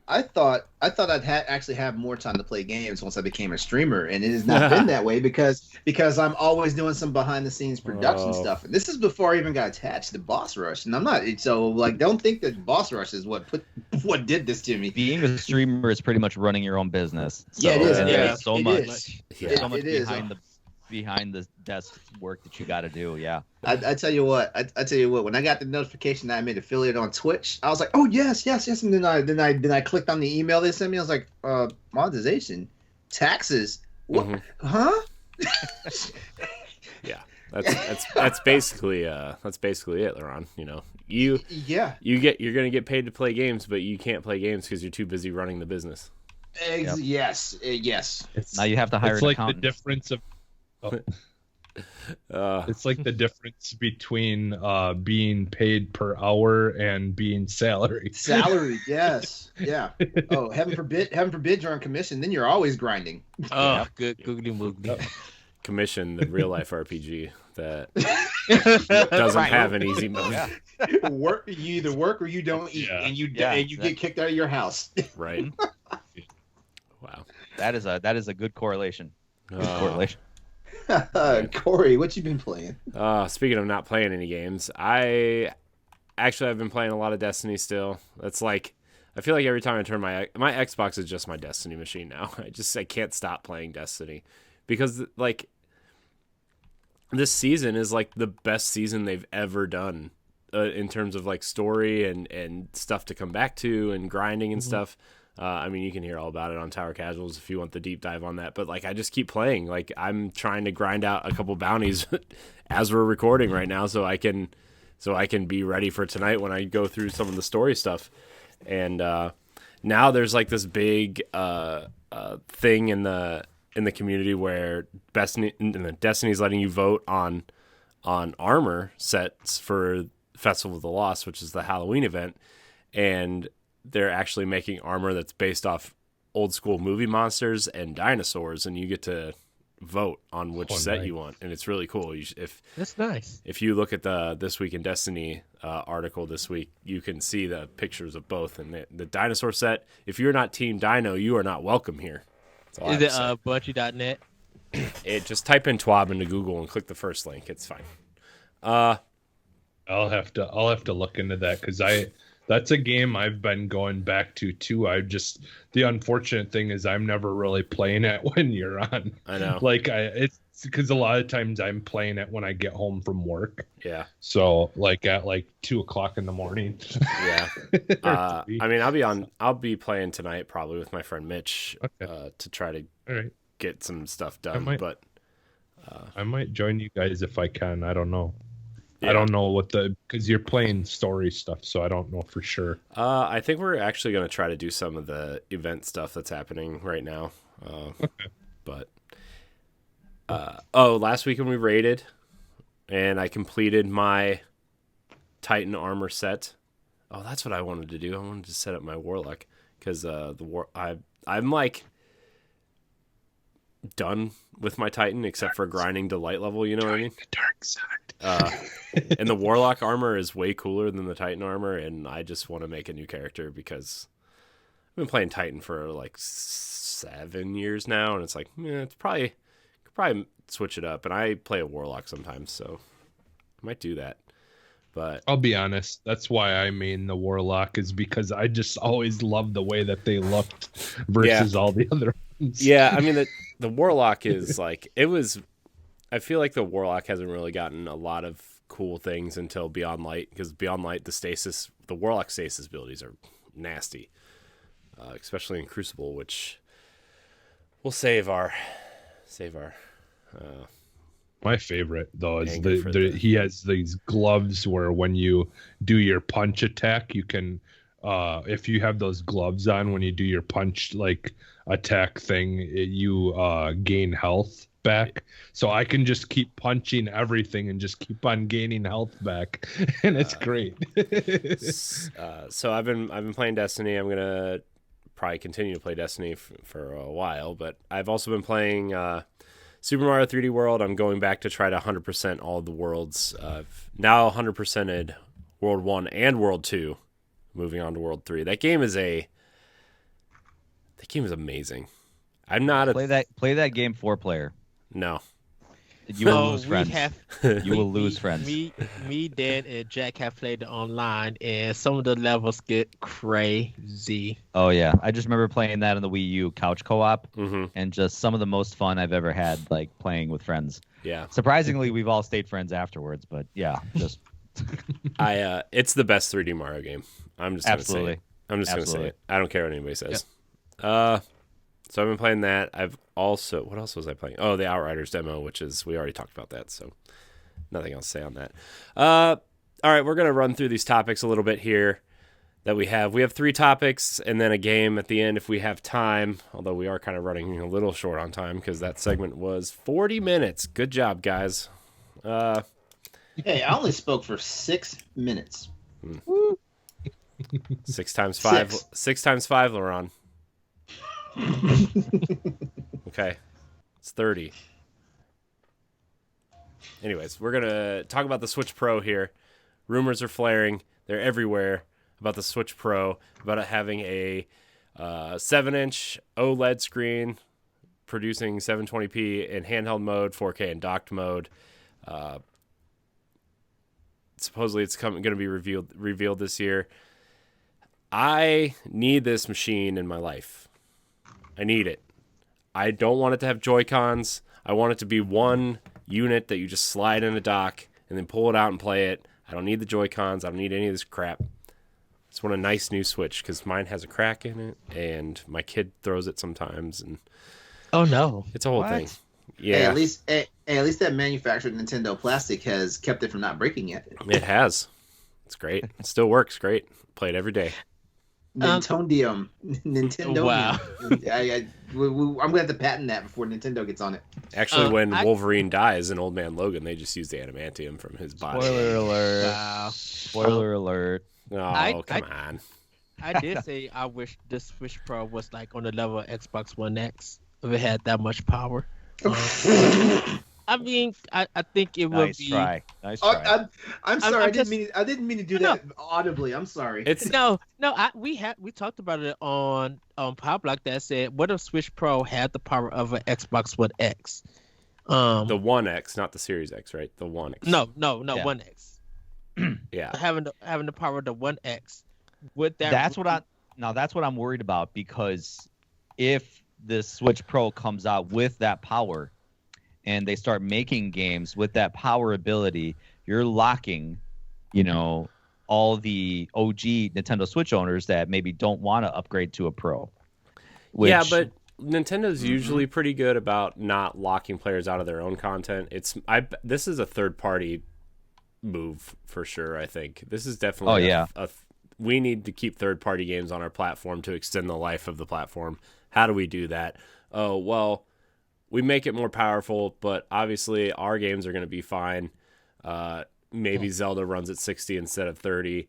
I thought I'd actually have more time to play games once I became a streamer, and it has not been that way because I'm always doing some behind the scenes production
Oh.
stuff, and this is before I even got attached to Boss Rush, and I'm not so like don't think that Boss Rush is what did this to me.
Being a streamer is pretty much running your own business. So,
Yeah, it is.
there's
Yeah,
so
it
much.
is.
Yeah.
There's so much
It is.
behind the desk work that you got to do. Yeah.
I tell you what, I tell you what. When I got the notification that I made affiliate on Twitch, I was like, oh yes, and then I clicked on the email they sent me. I was like, monetization, taxes, what?
Mhm.
Huh?
Yeah. That's basically it, LeRon.
Yeah.
You're gonna get paid to play games, but you can't play games because you're too busy running the business.
Yep.
Yes.
It's,
Now you have to hire
it's
an
like the
accountant.
difference of. It's like the difference between being paid per hour and being salaried.
Salary, yes, yeah. Oh, heaven forbid you're on commission. Then you're always grinding.
Oh, good googly moogly.
Commission, the real life RPG that doesn't have an easy mode.
Yeah.
You either work or you don't eat,
Yeah.
and you
Yeah,
get kicked out of your house.
Right. Wow.
That is a good correlation. Good
Uh,
correlation.
Corey, what you been playing?
Speaking of not playing any games, I've been playing a lot of Destiny still. That's like, I feel like every time I turn my Xbox is just my Destiny machine now. I can't stop playing Destiny because like this season is like the best season they've ever done in terms of like story and stuff to come back to and grinding and stuff. I mean, you can hear all about it on Tower Casuals if you want the deep dive on that. But like, I just keep playing. Like, I'm trying to grind out a couple bounties as we're recording right now, so I can be ready for tonight when I go through some of the story stuff. And now there's like this big thing in the community where Destiny's letting you vote on armor sets for Festival of the Lost, which is the Halloween event, and they're actually making armor that's based off old school movie monsters and dinosaurs, and you get to vote on which set you want, and it's really cool.
That's nice.
If you look at the This Week in Destiny article this week, you can see the pictures of both. And the dinosaur set, if you're not Team Dino, you are not welcome here.
Is it Bunchy.net?
Just type in TWAB into Google and click the first link. It's fine.
I'll have to look into that, because that's a game I've been going back to too. The unfortunate thing is I'm never really playing it when you're on.
I know.
Like it's because a lot of times I'm playing it when I get home from work.
Yeah.
So like at 2:00 in the morning.
Yeah. I mean, I'll be playing tonight probably with my friend Mitch to try to get some stuff done.
I might join you guys if I can. I don't know.
Yeah.
I don't know because you're playing story stuff, so I don't know for sure.
I think we're actually going to try to do some of the event stuff that's happening right now. But last weekend we raided, and I completed my Titan armor set. Oh, that's what I wanted to do. I wanted to set up my Warlock, because I'm like done with my Titan except for grinding to light level, you know what I mean?
The dark side.
And the Warlock armor is way cooler than the Titan armor, and I just want to make a new character because I've been playing Titan for like 7 years now, and it's like, it's could probably switch it up. And I play a Warlock sometimes, so I might do that. But
I'll be honest, that's why I mean the Warlock, is because I just always loved the way that they looked versus all the other ones.
Yeah, I mean the Warlock is like, I feel like the Warlock hasn't really gotten a lot of cool things until Beyond Light, because Beyond Light, the Warlock stasis abilities are nasty, especially in Crucible, which will save our.
My favorite though is he has these gloves where when you do your punch attack, you can, if you have those gloves on when you do your punch attack thing, you gain health back. So I can just keep punching everything and just keep on gaining health back, and it's great.
So I've been playing Destiny. I'm gonna probably continue to play Destiny for a while, but I've also been playing Super Mario 3D World. I'm going back to try to 100% all of the worlds. I've now 100%ed World 1 and World 2, moving on to World 3. That game is amazing. I'm not
play that game 4-player.
No.
You will lose friends. You will lose friends.
Me, Dan, and Jack have played it online, and some of the levels get crazy.
Oh yeah, I just remember playing that on the Wii U couch co-op, and just some of the most fun I've ever had, like playing with friends.
Yeah.
Surprisingly, we've all stayed friends afterwards, but yeah, just.
It's the best 3D Mario game. I'm just
Absolutely.
gonna say it. I don't care what anybody says. Yeah. So I've been playing that. What else was I playing? Oh, the Outriders demo, we already talked about that, so nothing else to say on that. All right, we're going to run through these topics a little bit here that we have. We have 3 topics and then a game at the end if we have time, although we are kind of running a little short on time because that segment was 40 minutes. Good job, guys.
Hey, I only spoke for 6 minutes.
6 times 5. 6 times 5, LeRon. Okay, it's 30. Anyways, we're gonna talk about the Switch Pro here. Rumors are flaring; they're everywhere about the Switch Pro, about it having a 7-inch OLED screen, producing 720p in handheld mode, 4K in docked mode. Supposedly, it's going to be revealed this year. I need this machine in my life. I need it. I don't want it to have Joy-Cons. I want it to be one unit that you just slide in a dock and then pull it out and play it. I don't need the Joy-Cons. I don't need any of this crap. Just want a nice new Switch because mine has a crack in it, and my kid throws it sometimes, and
Oh no.
it's a whole
What?
thing.
Hey,
Yeah,
at least that manufactured Nintendo plastic has kept it from not breaking yet.
it has. It's great. It still works great. Play it every day.
Nintendo.
Wow.
I'm gonna have to patent that before Nintendo gets on it.
Actually, when
I-
Wolverine dies in Old Man Logan, they just use the adamantium from his body.
Spoiler alert.
Wow.
Spoiler alert.
Oh, come on.
I did say I wish this Switch Pro was like on the level of Xbox One X if it had that much power. I mean, I think it would
Nice
be.
try. Nice try.
I'm sorry.
I'm
I
just-
didn't mean to do
No.
that audibly. I'm sorry.
It's
We talked about it on Power Block that said, what if Switch Pro had the power of an Xbox One X?
the One X, not the Series X, right? The One X.
No,
Yeah.
One X.
Yeah.
Having the power of the One X. Would that?
That's what I'm worried about, because if the Switch Pro comes out with that power and they start making games with that power ability, you're locking, all the OG Nintendo Switch owners that maybe don't want to upgrade to a Pro.
Yeah, but Nintendo's usually pretty good about not locking players out of their own content. This is a third party move for sure. I think this is definitely. We need to keep third party games on our platform to extend the life of the platform. How do we do that? Oh well, we make it more powerful, but obviously our games are going to be fine. Maybe Zelda runs at 60 instead of 30.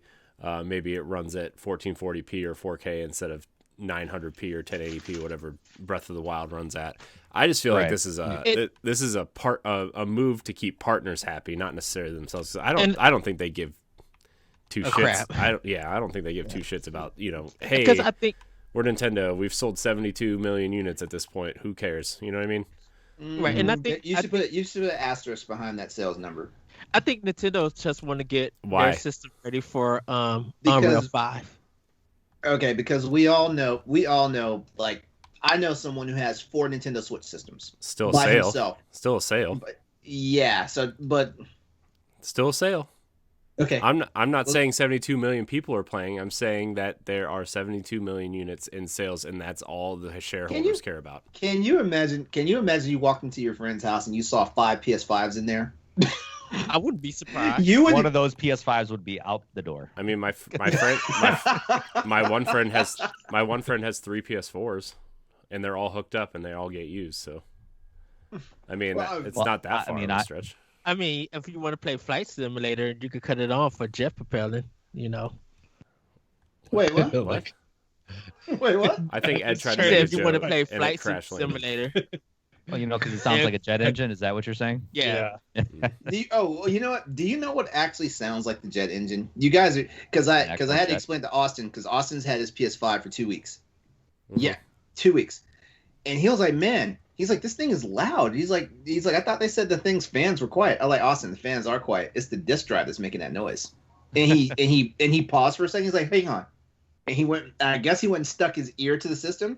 Maybe it runs at 1440p or 4K instead of 900p or 1080p, whatever Breath of the Wild runs at. I just feel like this is a move to keep partners happy, not necessarily themselves. I don't think they give two shits.
Crap.
I don't think they give two shits about, hey,
Because I think
we're Nintendo. We've sold 72 million units at this point. Who cares? You know what I mean?
Right, and I think
you should put an asterisk behind that sales number.
I think Nintendo just want to get
Why?
their system ready for Unreal 5.
Okay, because we all know, like, I know someone who has 4 Nintendo Switch systems.
Still a
by
sale.
himself.
Still a sale.
Yeah, but
Still a sale.
okay.
I'm not saying 72 million people are playing. I'm saying that there are 72 million units in sales, and that's all the shareholders care about.
Can you imagine you walked into your friend's house and you saw 5 PS5s in there?
I wouldn't be surprised.
You would.
One of those PS5s would be out the door.
I mean, my one friend has 3 PS4s, and they're all hooked up and they all get used. So, I mean, it's not that far of a stretch.
I mean, if you want to play Flight Simulator, you could cut it on for jet propelling.
Wait, what?
Like,
Wait, what?
I think Ed tried to
Say
make a
if you want to
joke,
play
and it
Flight
crash landed.
Simulator.
Well, because it sounds like a jet engine. Is that what you're saying?
Yeah.
You know what? Do you know what actually sounds like the jet engine? You guys are because I had to explain to Austin, because Austin's had his PS5 for 2 weeks.
Mhm.
Yeah, 2 weeks, and he was like, "Man," he's like, "This thing is loud." He's like, "I thought they said the thing's fans were quiet." I'm like, "Austin, the fans are quiet. It's the disk drive that's making that noise." And he paused for a second. He's like, "Hang on," and he went. I guess he went and stuck his ear to the system.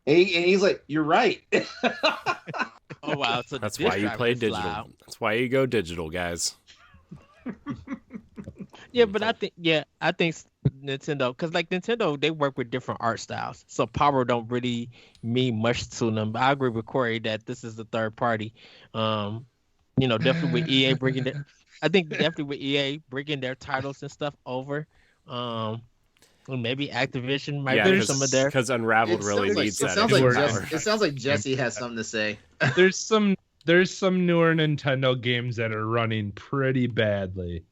And he's like, "You're right."
Oh wow! So
That's
the
why
disk
you
drive
play
is
digital.
loud.
That's why you go digital, guys.
Yeah, but I think Nintendo, because like Nintendo, they work with different art styles, so power don't really mean much to them. But I agree with Corey that this is the third party. Definitely with EA bringing their, I think definitely with EA bringing their titles and stuff over. Maybe Activision might bring some of their.
Because Unraveled really needs that.
It sounds like Jesse has something to say.
there's some newer Nintendo games that are running pretty badly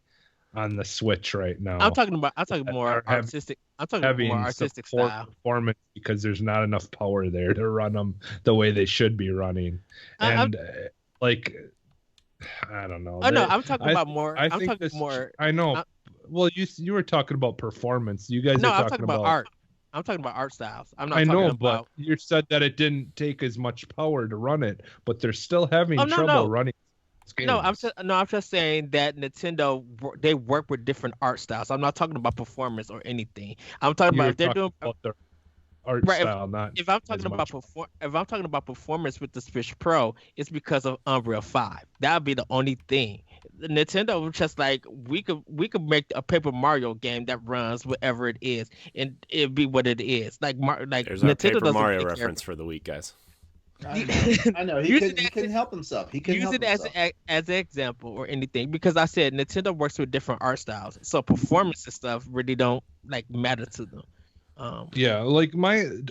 on the Switch right now.
I'm talking more artistic. I'm talking
having
more artistic
poor
style.
performance because there's not enough power there to run them the way they should be running. And I don't know.
Oh no, I'm talking about more.
I know. Well, you were talking about performance. You guys are talking about
art. I'm talking about art styles. I'm not.
I know,
talking about...
but you said that it didn't take as much power to run it, but they're still having trouble running.
No, I'm just saying that Nintendo, they work with different art styles. I'm not talking about performance or anything. I'm talking about if they're doing
about their art style,
if I'm talking about performance with the Switch Pro, it's because of Unreal 5. That would be the only thing. Nintendo was just like we could make a Paper Mario game that runs whatever it is, and it'd be what it is. Like
There's our
Nintendo
Paper
doesn't
Mario
take care
reference for the week, guys.
I know. He couldn't help himself. He couldn't
use
help
it
himself.
as an example or anything, because I said Nintendo works with different art styles, so performance and stuff really don't like matter to them.
Yeah, like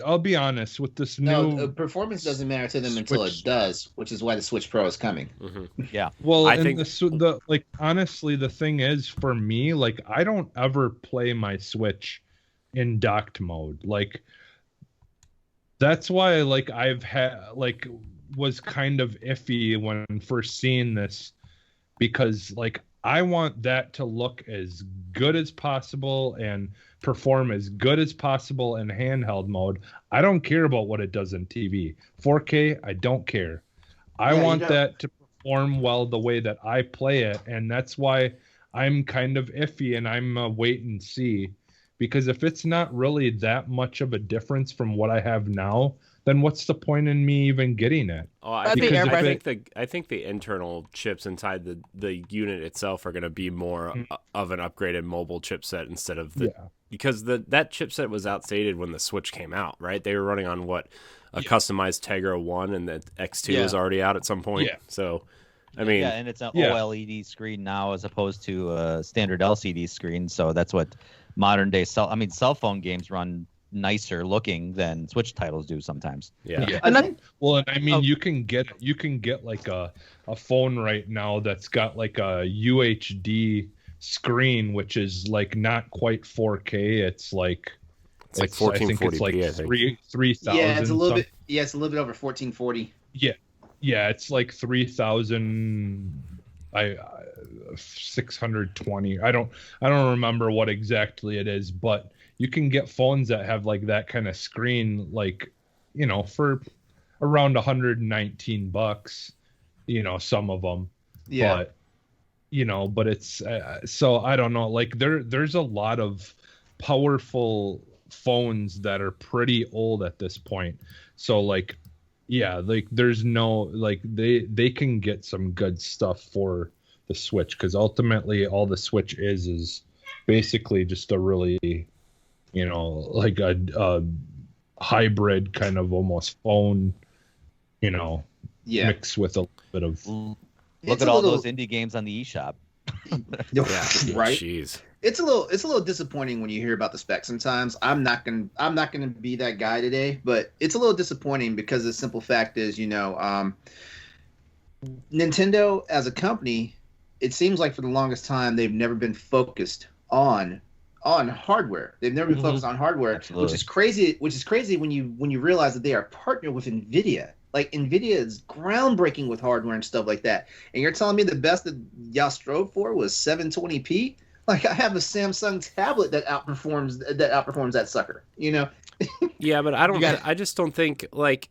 I'll be honest with this new
Performance doesn't matter to them until it
Switch.
does, which is why the Switch Pro is coming.
Yeah.
Well,
I
and
think-
the like honestly, the thing is for me, like I don't ever play my Switch in docked mode. Like that's why like I've had like was kind of iffy when first seeing this, because like I want that to look as good as possible and perform as good as possible in handheld mode. I don't care about what it does in TV. 4K, I don't care. I
Yeah, you
want
know-
that to perform well the way that I play it, and that's why I'm kind of iffy and I'm wait and see, because if it's not really that much of a difference from what I have now, then what's the point in me even getting it?
Oh,
I think everybody-
I think the internal chips inside the unit itself are going to be more of an upgraded mobile chipset instead of the because that chipset was outdated when the Switch came out, right? They were running on a customized Tegra 1, and the X2 was already out at some point.
Yeah.
So, I mean,
Yeah, and it's an
Yeah.
OLED screen now as opposed to a standard LCD screen. So that's what modern day cell phone games run nicer looking than Switch titles do sometimes.
yeah.
I think
Well, and I mean,
Oh.
you can get like a phone right now that's got like a UHD screen, which is like not quite 4K. It's like
It's like
I think it's
1440p,
like
I think.
3,000.
yeah, it's a little bit. Yeah, it's a little bit over 1440.
Yeah, it's like 3,000. 620. I don't remember what exactly it is, but you can get phones that have like that kind of screen, like, you know, for around $119, you know, some of them.
Yeah.
But, you know, but it's so I don't know, like there's a lot of powerful phones that are pretty old at this point. So like, yeah, like there's no, like they can get some good stuff for the Switch, because ultimately all the Switch is basically just a really, you know, like a hybrid kind of almost phone, you know,
Yeah.
mixed with a little bit of
Look
It's
at
a
all
little-
those indie games on the eShop.
Yeah.
Right.
Jeez.
It's a little disappointing when you hear about the specs sometimes. I'm not gonna be that guy today, but it's a little disappointing because the simple fact is, you know, Nintendo as a company, it seems like for the longest time they've never been focused on hardware. They've never been focused on hardware,
Absolutely.
which is crazy. Which is crazy when you realize that they are partnered with Nvidia. Like Nvidia is groundbreaking with hardware and stuff like that. And you're telling me the best that y'all strove for was 720p? Like I have a Samsung tablet that outperforms that sucker. You know?
Yeah, but I just don't think, like,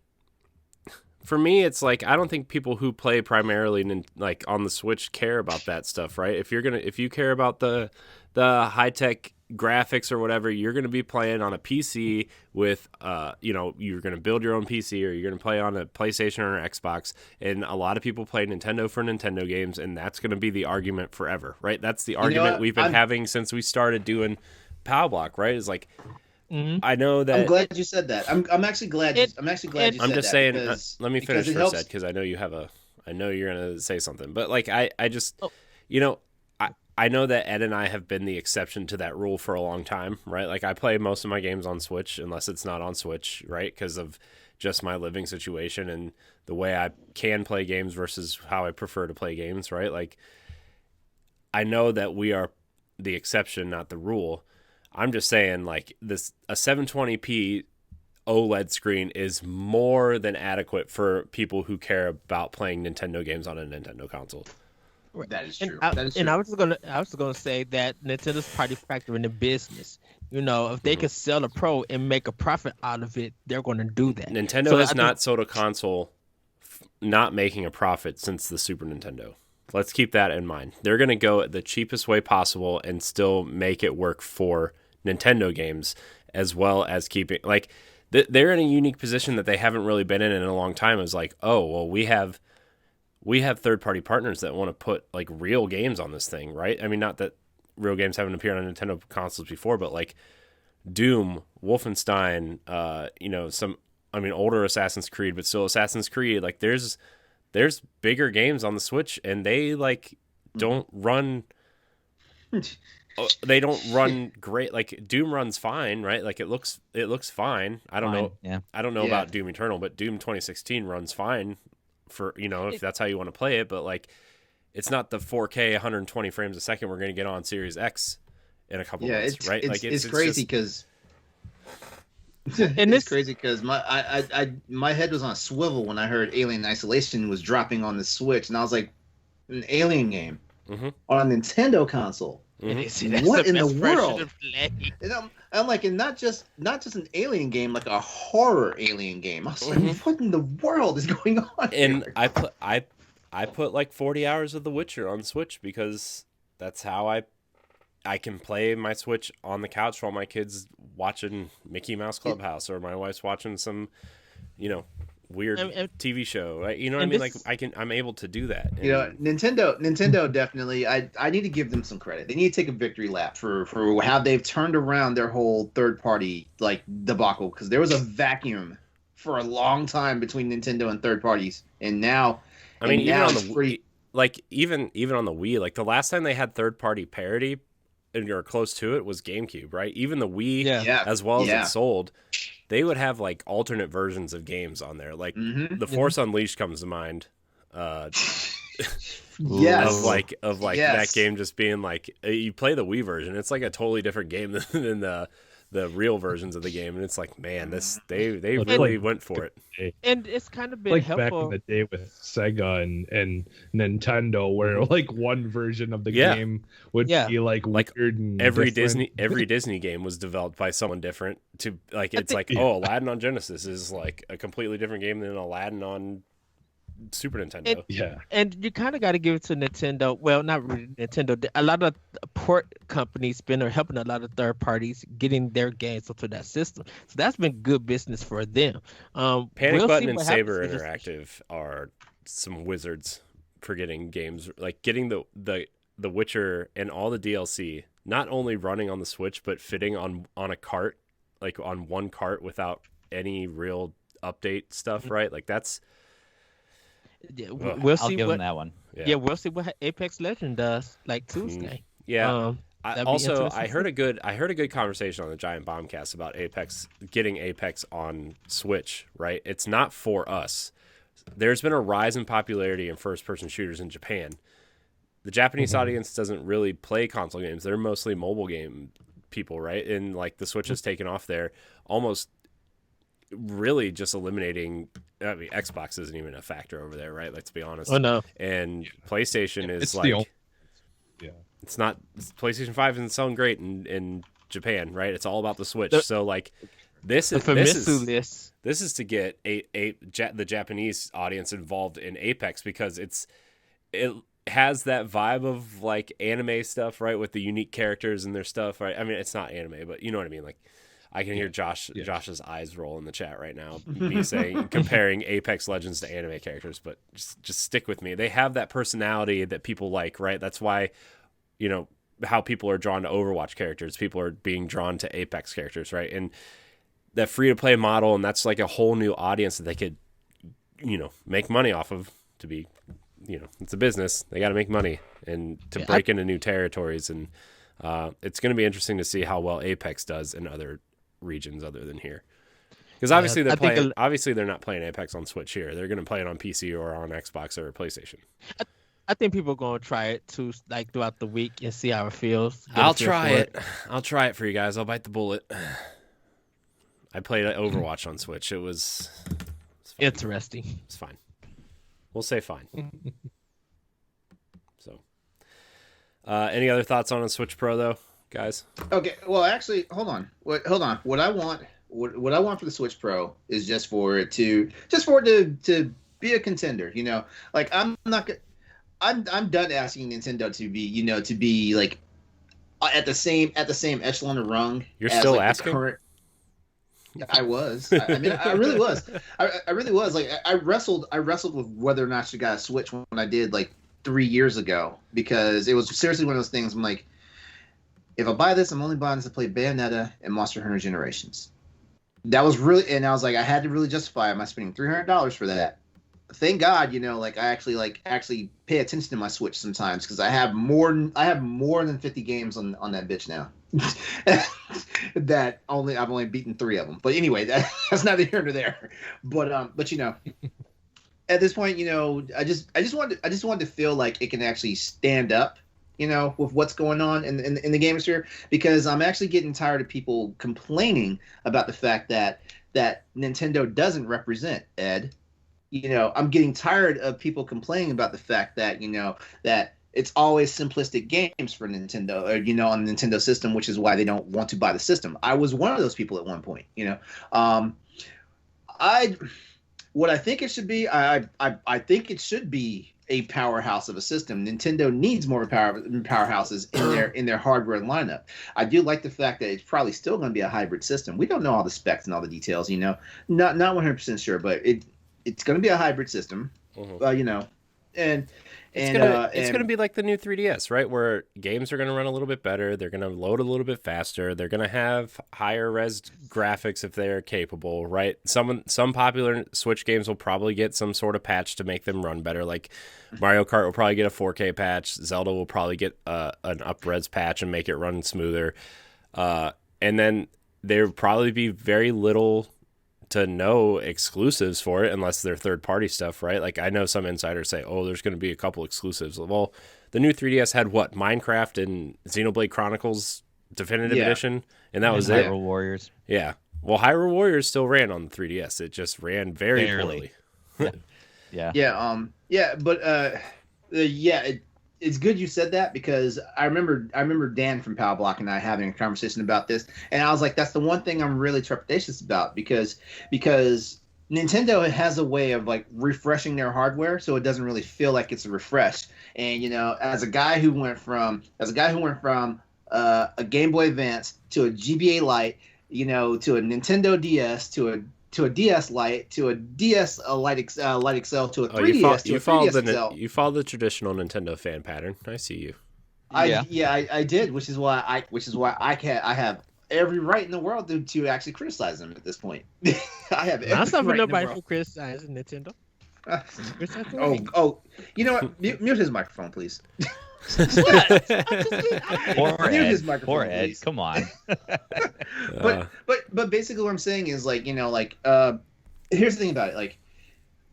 for me, it's like I don't think people who play primarily like on the Switch care about that stuff, right? If you care about the high tech graphics or whatever, you're gonna be playing on a PC with you know, you're gonna build your own PC, or you're gonna play on a PlayStation or an Xbox. And a lot of people play Nintendo for Nintendo games, and that's gonna be the argument forever, right? That's the argument
what?
we've been having since we started doing Pow Block, right? Is like,
Mhm.
I know that.
I'm glad you said that. I'm actually glad. I'm actually glad you said
I'm
that.
just saying.
because-
Let me
because
finish
it
for a
helps-
sec, because I know you have I know you're gonna say something, but like I just,
Oh.
you know, I know that Ed and I have been the exception to that rule for a long time, right? Like I play most of my games on Switch, unless it's not on Switch, right? Because of just my living situation and the way I can play games versus how I prefer to play games, right? Like I know that we are the exception, not the rule. I'm just saying, like, a 720p OLED screen is more than adequate for people who care about playing Nintendo games on a Nintendo console.
That is
And
true.
I,
That is
and
true.
I was just gonna say that Nintendo's probably factoring the business. You know, if
Mm-hmm.
they can sell a Pro and make a profit out of it, they're going to do that.
Nintendo
So I
has
think-
not sold a console not making a profit since the Super Nintendo. Let's keep that in mind. They're going to go the cheapest way possible and still make it work for Nintendo games, as well as keeping, like, they're in a unique position that they haven't really been in a long time. It's like, oh, well, we have we have third-party partners that want to put like real games on this thing, right? I mean, not that real games haven't appeared on Nintendo consoles before, but like Doom, Wolfenstein, older Assassin's Creed, but still Assassin's Creed. Like there's bigger games on the Switch, and they like don't run. They don't run great. Like Doom runs fine, right? Like it looks fine. I don't know.
Yeah.
I don't know about Doom Eternal, but Doom 2016 runs fine for if that's how you want to play it. But like, it's not the 4K 120 frames a second we're going to get on Series X in a couple months, right?
It's crazy because.
And
it's crazy because my head was on a swivel when I heard Alien Isolation was dropping on the Switch, and I was like, an Alien game on a Nintendo console. What in the world? And I'm like, and not just an Alien game, like a horror Alien game. I was like, what in the world is going on?
And
here?
I put like 40 hours of The Witcher on Switch because that's how I can play my Switch on the couch while my kid's watching Mickey Mouse Clubhouse or my wife's watching some, weird TV show. Right? You know what I mean? Like I'm able to do that. And,
Nintendo definitely. I need to give them some credit. They need to take a victory lap for how they've turned around their whole third party like debacle, because there was a vacuum for a long time between Nintendo and third parties, and now.
I mean, even on the Wii, like even on the Wii, like the last time they had third party parity, and you're close to it, was GameCube, right? Even the Wii, as well as it sold, they would have like alternate versions of games on there. Like the Force Unleashed comes to mind.
Yes.
Of that game just being like, you play the Wii version, it's like a totally different game than the real versions of the game, and it's like, man, they really went for it.
And it's kind of been
like
helpful.
back in the day with Sega and Nintendo, where like one version of the game would be like weird and
every
different.
every Disney game was developed by someone different. To like, it's Aladdin on Genesis is like a completely different game than Aladdin on Super Nintendo.
And you kind of got to give it to Nintendo. Well, not really Nintendo. A lot of port companies been helping a lot of third parties getting their games into that system. So that's been good business for them.
Panic Button and Saber Interactive are some wizards for getting games, like getting the Witcher and all the DLC not only running on the Switch but fitting on a cart, like on one cart without any real update stuff, right? Like that's.
Yeah, we'll see.
I'll give them that one.
Yeah, we'll see what Apex Legend does like Tuesday.
I heard a good conversation on the Giant Bombcast about getting Apex on Switch. Right, it's not for us. There's been a rise in popularity in first-person shooters in Japan. The Japanese audience doesn't really play console games; they're mostly mobile game people, right? And like the Switch has taken off there, almost really just eliminating. I mean, Xbox isn't even a factor over there, right? Let's be honest.
Oh no.
And PlayStation is
it's
like,
it's
not. PlayStation 5 isn't selling great in Japan, right? It's all about the Switch. So like, this is to get the Japanese audience involved in Apex, because it has that vibe of like anime stuff, right? With the unique characters and their stuff, right? I mean, it's not anime, but you know what I mean, like. I can hear Josh's eyes roll in the chat right now. Me saying comparing Apex Legends to anime characters, but just stick with me. They have that personality that people like, right? That's why, how people are drawn to Overwatch characters. People are being drawn to Apex characters, right? And that free to play model, and that's like a whole new audience that they could, make money off of. To be, it's a business. They got to make money and to break into new territories, and it's going to be interesting to see how well Apex does in other regions other than here, because obviously they're not playing Apex on Switch here. They're going to play it on PC or on Xbox or PlayStation.
I think people are going to try it too, like throughout the week, and see how it feels.
I'll try it for you guys. I'll bite the bullet. I played Overwatch on Switch. It was
interesting.
It's fine. We'll say fine. So any other thoughts on a Switch Pro though, guys?
Okay, well, actually, hold on. What I want for the Switch Pro is just for it to be a contender. Like I'm done asking Nintendo to be like at the same echelon of rung.
You're still asking.
I was. I mean, I really was. I really was. Like, I wrestled with whether or not I should got a Switch when I did like 3 years ago, because it was seriously one of those things. I'm like, if I buy this, I'm only buying this to play Bayonetta and Monster Hunter Generations. That was really, and I was like, I had to really justify, am I spending $300 for that? Thank God, I actually pay attention to my Switch sometimes, because I have more than 50 games on that bitch now. I've only beaten 3 of them. But anyway, that's neither here nor there. But at this point, I just wanted to feel like it can actually stand up, with what's going on in the game sphere, because I'm actually getting tired of people complaining about the fact that Nintendo doesn't represent Ed. I'm getting tired of people complaining about the fact that, that it's always simplistic games for Nintendo, or, on the Nintendo system, which is why they don't want to buy the system. I was one of those people at one point, what I think it should be, I think it should be a powerhouse of a system. Nintendo needs more powerhouses in their hardware lineup. I do like the fact that it's probably still going to be a hybrid system. We don't know all the specs and all the details, not 100% sure, but it's going to be a hybrid system, and
it's going to be like the new 3DS, right? Where games are going to run a little bit better. They're going to load a little bit faster. They're going to have higher res graphics if they're capable, right? Some popular Switch games will probably get some sort of patch to make them run better. Like Mario Kart will probably get a 4K patch. Zelda will probably get an up-res patch and make it run smoother. And then there will probably be very little to no exclusives for it unless they're third-party stuff, right? Like, I know some insiders say, oh, there's going to be a couple exclusives. Well, the new 3DS had what? Minecraft and Xenoblade Chronicles Definitive Edition, and that was it.
Hyrule Warriors.
Yeah. Well, Hyrule Warriors still ran on the 3DS. It just ran very poorly.
It's good you said that, because I remember Dan from Power Block and I having a conversation about this, and I was like, that's the one thing I'm really trepidatious about, because Nintendo has a way of like refreshing their hardware so it doesn't really feel like it's a refresh. And as a guy who went from a Game Boy Advance to a GBA Lite, to a Nintendo DS, to a DS Lite, to a DS Lite XL, to a 3DS, to a 3DS XL.
You follow the traditional Nintendo fan pattern. I see you.
I did, which is why I have every right in the world to actually criticize them at this point. I have every
That's not for
right
nobody for criticizing Nintendo.
You know what? Mute his microphone, please.
Poor Ed. Please. Come on.
But basically what I'm saying is here's the thing about it. Like,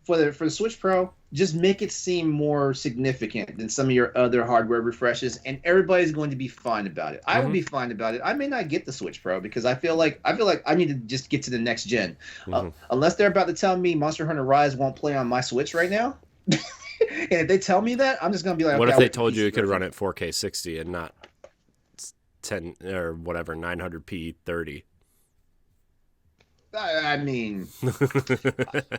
for the Switch Pro, just make it seem more significant than some of your other hardware refreshes, and everybody's going to be fine about it. I will be fine about it. I may not get the Switch Pro because I feel like I need to just get to the next gen. Unless they're about to tell me Monster Hunter Rise won't play on my Switch right now. And if they tell me that, I'm just gonna be like,
what if they told you it could run at 4K 60 and not 10 or whatever 900p 30?
I mean,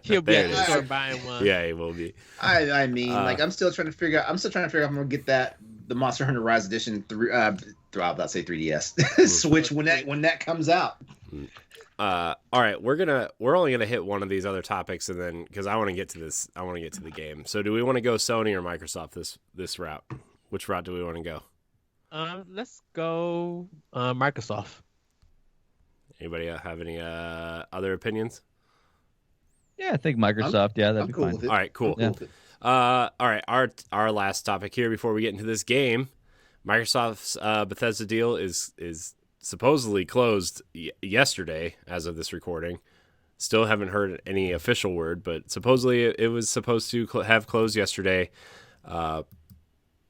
he'll be at the store buying one.
Yeah, he will be.
I mean, I'm still trying to figure out. If I'm gonna get the Monster Hunter Rise edition through. I'll about say 3DS Switch when that comes out.
All right, we're only gonna hit one of these other topics, and then because I want to get to this, I want to get to the game. So, do we want to go Sony or Microsoft this route? Which route do we want to go?
Let's go Microsoft.
Anybody have any other opinions?
Yeah, I think Microsoft. That'd be
cool
fine.
with it.
All right, cool.
Yeah.
All right, our last topic here before we get into this game, Microsoft's Bethesda deal is supposedly closed yesterday as of this recording. Still haven't heard any official word, but supposedly it was supposed to have closed yesterday.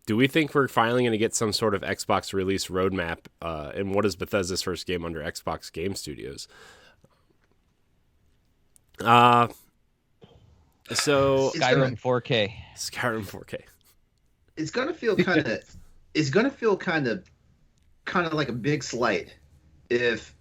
Do we think we're finally going to get some sort of Xbox release roadmap? And what is Bethesda's first game under Xbox Game Studios? So
Skyrim 4K.
Skyrim 4K.
It's gonna feel kind of. It's gonna feel kind of like a big slight if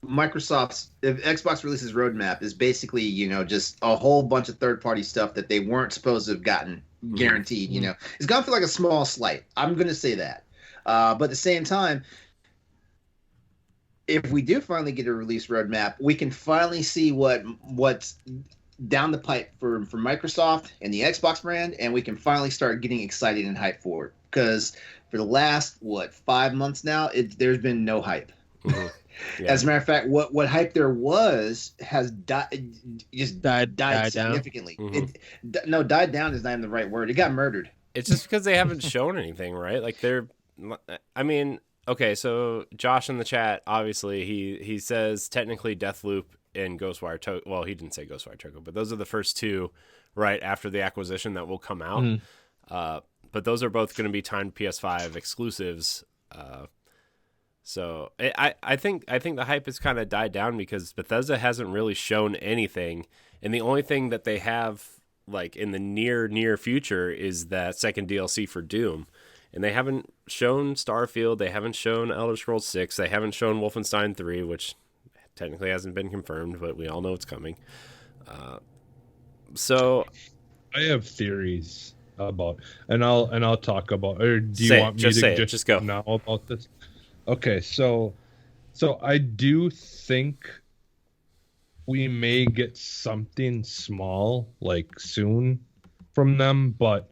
Xbox releases roadmap is basically just a whole bunch of third-party stuff that they weren't supposed to have gotten guaranteed. It's gonna feel like a small slight. I'm gonna say that, but at the same time, if we do finally get a release roadmap, we can finally see what's down the pipe for Microsoft and the Xbox brand, and we can finally start getting excited and hyped for it. Because for the last 5 months now, there's been no hype.
Mm-hmm. Yeah.
As a matter of fact, what hype there was has died
Died
significantly.
Mm-hmm.
Died down is not even the right word. It got murdered.
It's just because they haven't shown anything, right? Like I mean, okay, so Josh in the chat, obviously he says technically Deathloop and Ghostwire Tokyo. Well, he didn't say Ghostwire Tokyo, but those are the first two right after the acquisition that will come out. But those are both going to be timed PS5 exclusives. So I think the hype has kind of died down because Bethesda hasn't really shown anything, and the only thing that they have like in the near future is that second DLC for Doom, and they haven't shown Starfield, they haven't shown Elder Scrolls 6, they haven't shown Wolfenstein 3, which technically hasn't been confirmed, but we all know it's coming. So
I have theories about, and I'll talk about. Or do you want me to just go now about this? Okay, so I do think we may get something small like soon from them, but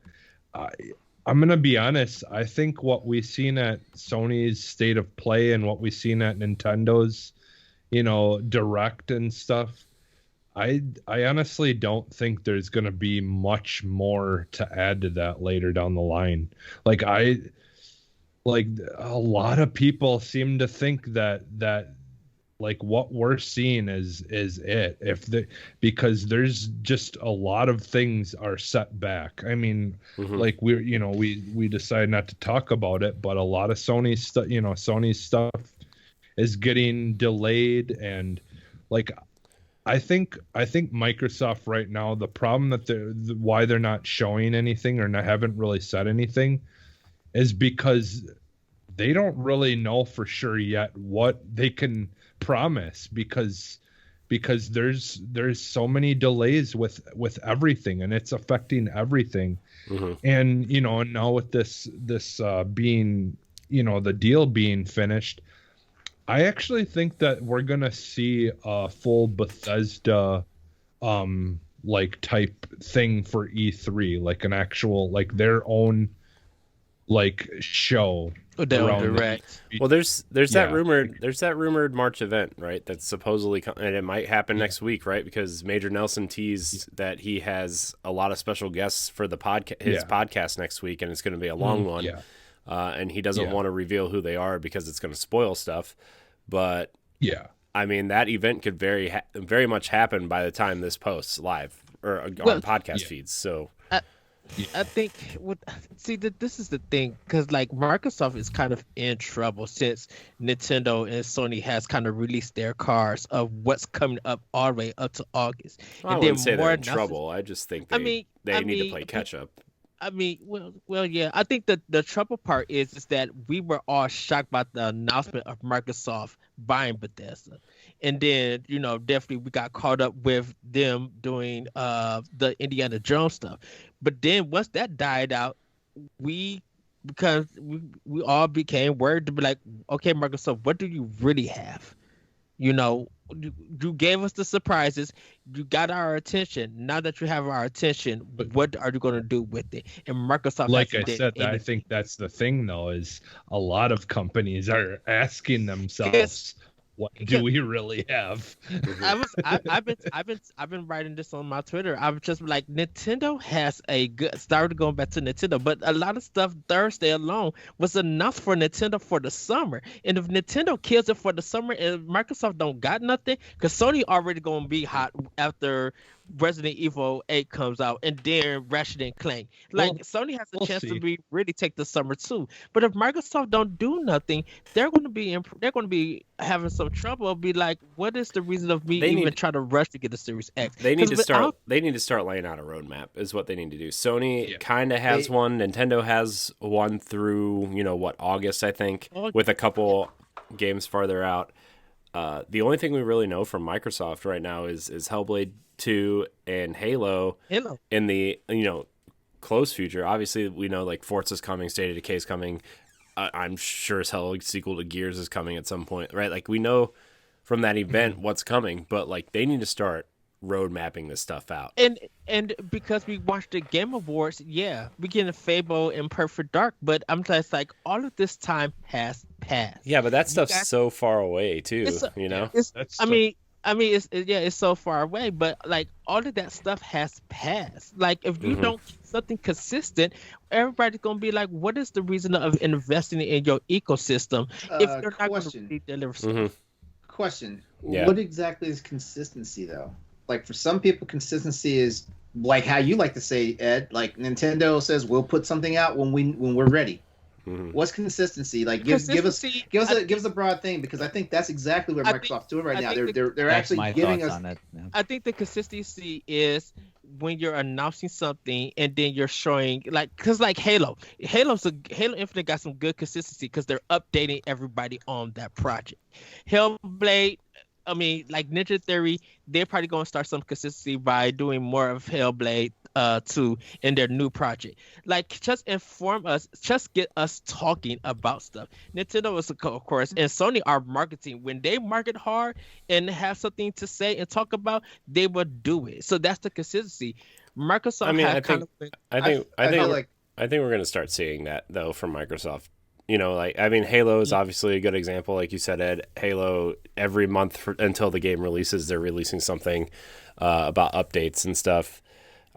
I'm gonna be honest. I think what we've seen at Sony's State of Play and what we've seen at Nintendo's, Direct and stuff, I honestly don't think there's gonna be much more to add to that later down the line. Like a lot of people seem to think that like what we're seeing is it, because there's just a lot of things are set back. I mean, like we decided not to talk about it, but a lot of Sony's stuff is getting delayed, and like I think Microsoft right now, the problem that why they're not showing anything or haven't really said anything is because they don't really know for sure yet what they can promise, because there's so many delays with everything, and it's affecting everything. And and now with this being the deal being finished, I actually think that we're gonna see a full Bethesda like type thing for E3, like an actual like their own like show.
Direct.
Well, there's that rumored March event, right? That's supposedly and it might happen next week, right? Because Major Nelson teased that he has a lot of special guests for the podcast next week, and it's going to be a long one.
Yeah.
And he doesn't want to reveal who they are because it's going to spoil stuff. But I mean, that event could very much happen by the time this posts live or on podcast feeds. So.
I think this is the thing, because like Microsoft is kind of in trouble since Nintendo and Sony has kind of released their cards of what's coming up all the way up to August.
Well, I wouldn't say they're in trouble. I just think they need to play catch up.
I mean, well, yeah. I think that the trouble part is that we were all shocked by the announcement of Microsoft buying Bethesda, and then definitely we got caught up with them doing the Indiana Jones stuff. But then once that died out, we all became worried to be like, okay, Microsoft, what do you really have? You gave us the surprises. You got our attention. Now that you have our attention, what are you going to do with it? And Microsoft,
like I said, I think that's the thing, though, is a lot of companies are asking themselves, what do we really have?
I've been writing this on my Twitter. I'm just like, Nintendo has a good started going back to Nintendo, but a lot of stuff Thursday alone was announced for Nintendo for the summer. And if Nintendo kills it for the summer and Microsoft don't got nothing, because Sony already gonna be hot after Resident Evil 8 comes out, and then Ratchet and Clank. Like, Sony has a chance to really take the summer too. But if Microsoft don't do nothing, they're going to be having some trouble. Be like, what is the reason of me trying to rush to get the Series X?
They need to start laying out a roadmap. Is what they need to do. Sony kind of has one. Nintendo has one through August, I think, with a couple games farther out. The only thing we really know from Microsoft right now is Hellblade 2 and Halo in the close future. Obviously we know like Forza's coming, State of Decay's coming. I'm sure as hell a sequel to Gears is coming at some point, right? Like we know from that event what's coming, but like they need to start road mapping this stuff out.
And because we watched the Game Awards, yeah, we getting Fable and Perfect Dark, but I'm just like all of this time has passed.
Yeah, but that stuff's so far away too, you know.
It's so far away, but like all of that stuff has passed. Like if you don't keep something consistent, everybody's gonna be like, "What is the reason of investing in your ecosystem if you're not going to really deliver stuff?"
Question:
Yeah.
What exactly is consistency, though? Like for some people, consistency is like how you like to say, Ed. Like Nintendo says, we'll put something out when we're ready. What's consistency? Like give us a broad thing, because I think that's exactly what Microsoft's doing right now. They're actually giving us.
On it, yeah.
I think the consistency is when you're announcing something and then you're showing because Halo Infinite got some good consistency because they're updating everybody on that project. Hellblade, I mean, like Ninja Theory, they're probably going to start some consistency by doing more of Hellblade 2 in their new project. Like, just inform us, just get us talking about stuff. Nintendo is, of course, and Sony are marketing. When they market hard and have something to say and talk about, they will do it. So that's the consistency. Microsoft,
I think we're going to start seeing that though from Microsoft. You know, like, I mean, Halo is obviously a good example. Like you said, Ed, Halo, every month until the game releases, they're releasing something about updates and stuff.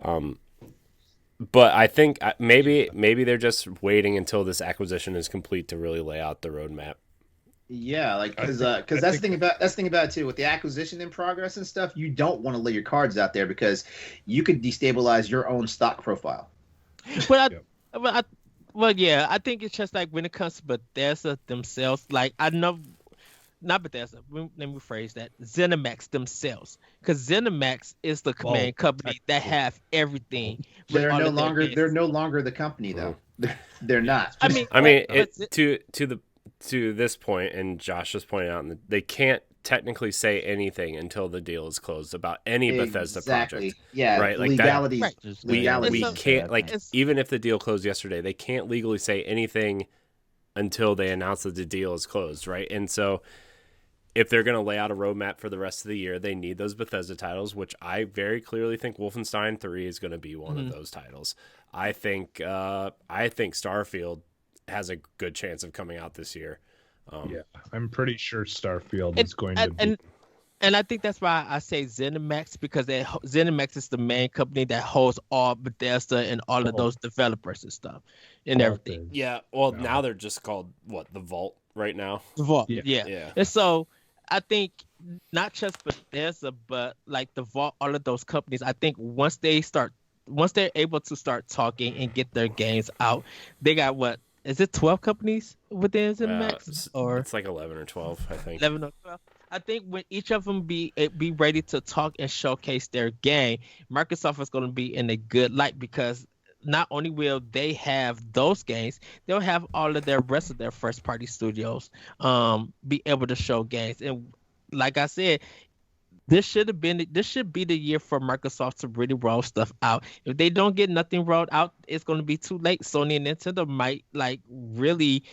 But I think maybe they're just waiting until this acquisition is complete to really lay out the roadmap.
Yeah, like because that's the thing about it too. With the acquisition in progress and stuff, you don't want to lay your cards out there because you could destabilize your own stock profile.
Well, yeah, I think it's just like when it comes to Bethesda themselves, like I know, not Bethesda, let me rephrase that, ZeniMax themselves, because ZeniMax is the command company that have everything.
They're no longer the company though. They're not.
To this point, and Josh just pointed out, they can't technically say anything until the deal is closed about any Bethesda project.
Yeah,
right. Like
legality.
That, we can't even if the deal closed yesterday, they can't legally say anything until they announce that the deal is closed, right? And so, if they're going to lay out a roadmap for the rest of the year, they need those Bethesda titles, which I very clearly think Wolfenstein 3 is going to be one of those titles. I think Starfield has a good chance of coming out this year.
Yeah, I'm pretty sure Starfield is going to be.
And I think that's why I say ZeniMax, because ZeniMax is the main company that holds all Bethesda and all of those developers and stuff and everything.
Yeah, well, now they're just called, the Vault right now?
The Vault, yeah. And so I think not just Bethesda, but like the Vault, all of those companies, I think once they're able to start talking and get their games out, they got is it 12 companies within ZeniMax? Or
it's like 11 or 12, I think.
11 or 12. I think when each of them be ready to talk and showcase their game, Microsoft is going to be in a good light, because not only will they have those games, they'll have all of their rest of their first party studios be able to show games. And like I said, this should be the year for Microsoft to really roll stuff out. If they don't get nothing rolled out, it's going to be too late. Sony and Nintendo might really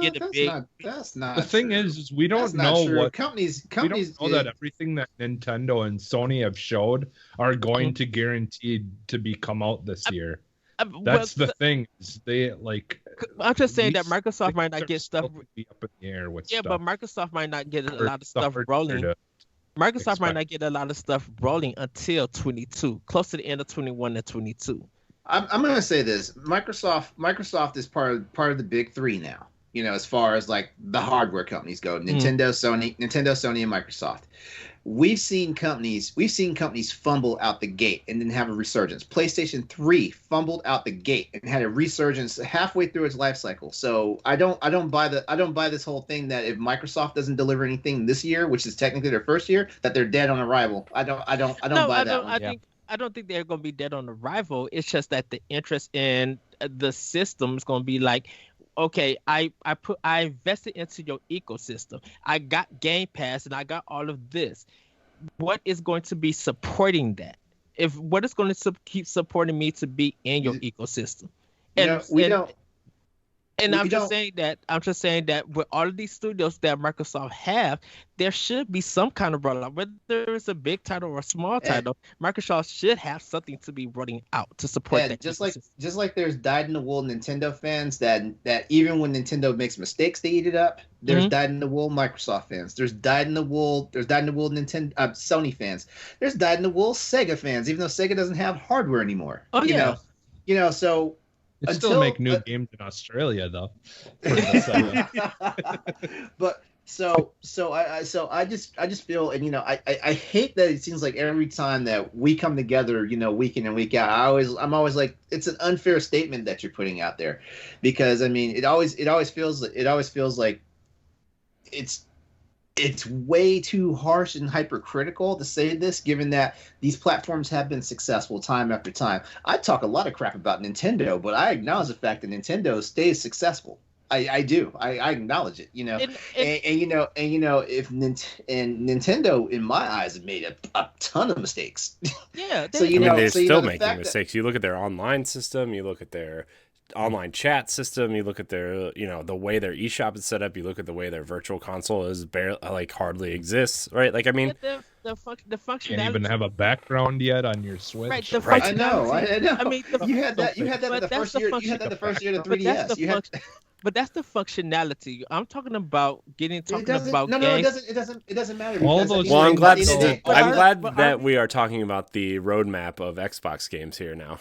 get a big.
That's not.
The thing is we don't know what
companies.
We don't know that everything that Nintendo and Sony have showed are going to guaranteed to come out this year. That's the thing. Is they like.
I'm just saying that Microsoft might not get stuff.
Be up in the air with
stuff. But Microsoft might not get a lot of stuff rolling. Microsoft might not get a lot of stuff rolling until 22, close to the end of 21 and 22.
I'm going to say this: Microsoft is part of the big three now. You know, as far as like the hardware companies go, Nintendo, Sony, and Microsoft. We've seen companies fumble out the gate and then have a resurgence. PlayStation 3 fumbled out the gate and had a resurgence halfway through its life cycle. So I don't buy this whole thing that if Microsoft doesn't deliver anything this year, which is technically their first year, that they're dead on arrival. I don't buy that one.
I don't think they're going to be dead on arrival. It's just that the interest in the system is going to be like, okay, I invested into your ecosystem. I got Game Pass and I got all of this. What is going to be supporting that? What is going to keep supporting me to be in your ecosystem? And
We
I'm just
don't-
saying that with all of these studios that Microsoft have, there should be some kind of rollout, whether it's a big title or a small
Yeah.
title. Microsoft should have something to be rolling out to support
Yeah,
that.
just
ecosystem.
like there's dyed in the wool Nintendo fans that even when Nintendo makes mistakes, they eat it up. There's
Mhm.
dyed in the wool Microsoft fans. There's dyed in the wool Nintendo Sony fans. There's dyed in the wool Sega fans, even though Sega doesn't have hardware anymore.
Oh, yeah.
So
They
Until-
still make new games in Australia though. For the Sega.
but I just feel, and I hate that it seems like every time that we come together, week in and week out, I'm always like, it's an unfair statement that you're putting out there, because I mean it always feels like it's way too harsh and hypercritical to say this, given that these platforms have been successful time after time. I talk a lot of crap about Nintendo, but I acknowledge the fact that Nintendo stays successful. I do. I acknowledge it. If Nintendo, in my eyes, have made a ton of mistakes.
Yeah,
So,
I mean, they're
so,
still
the
making
fact that-
mistakes. You look at their online system, you look at their online chat system, you look at their, the way their eShop is set up, you look at the way their virtual console is hardly exists, right? Like, I mean,
the functionality.
Can't even have a background yet on your Switch.
Right, the
Right.
I know.
I mean,
you had that. You had that
but
the
that's
first
the
year. You
function-
had that the first year of the
but that's
3DS.
the function. But that's the functionality. I'm talking about
It doesn't.
about
No,
games.
it doesn't matter.
All
because
those
at the
well,
end
I'm
of
glad
the day-
I'm glad
but
that
are
we are talking about the roadmap of Xbox games here now,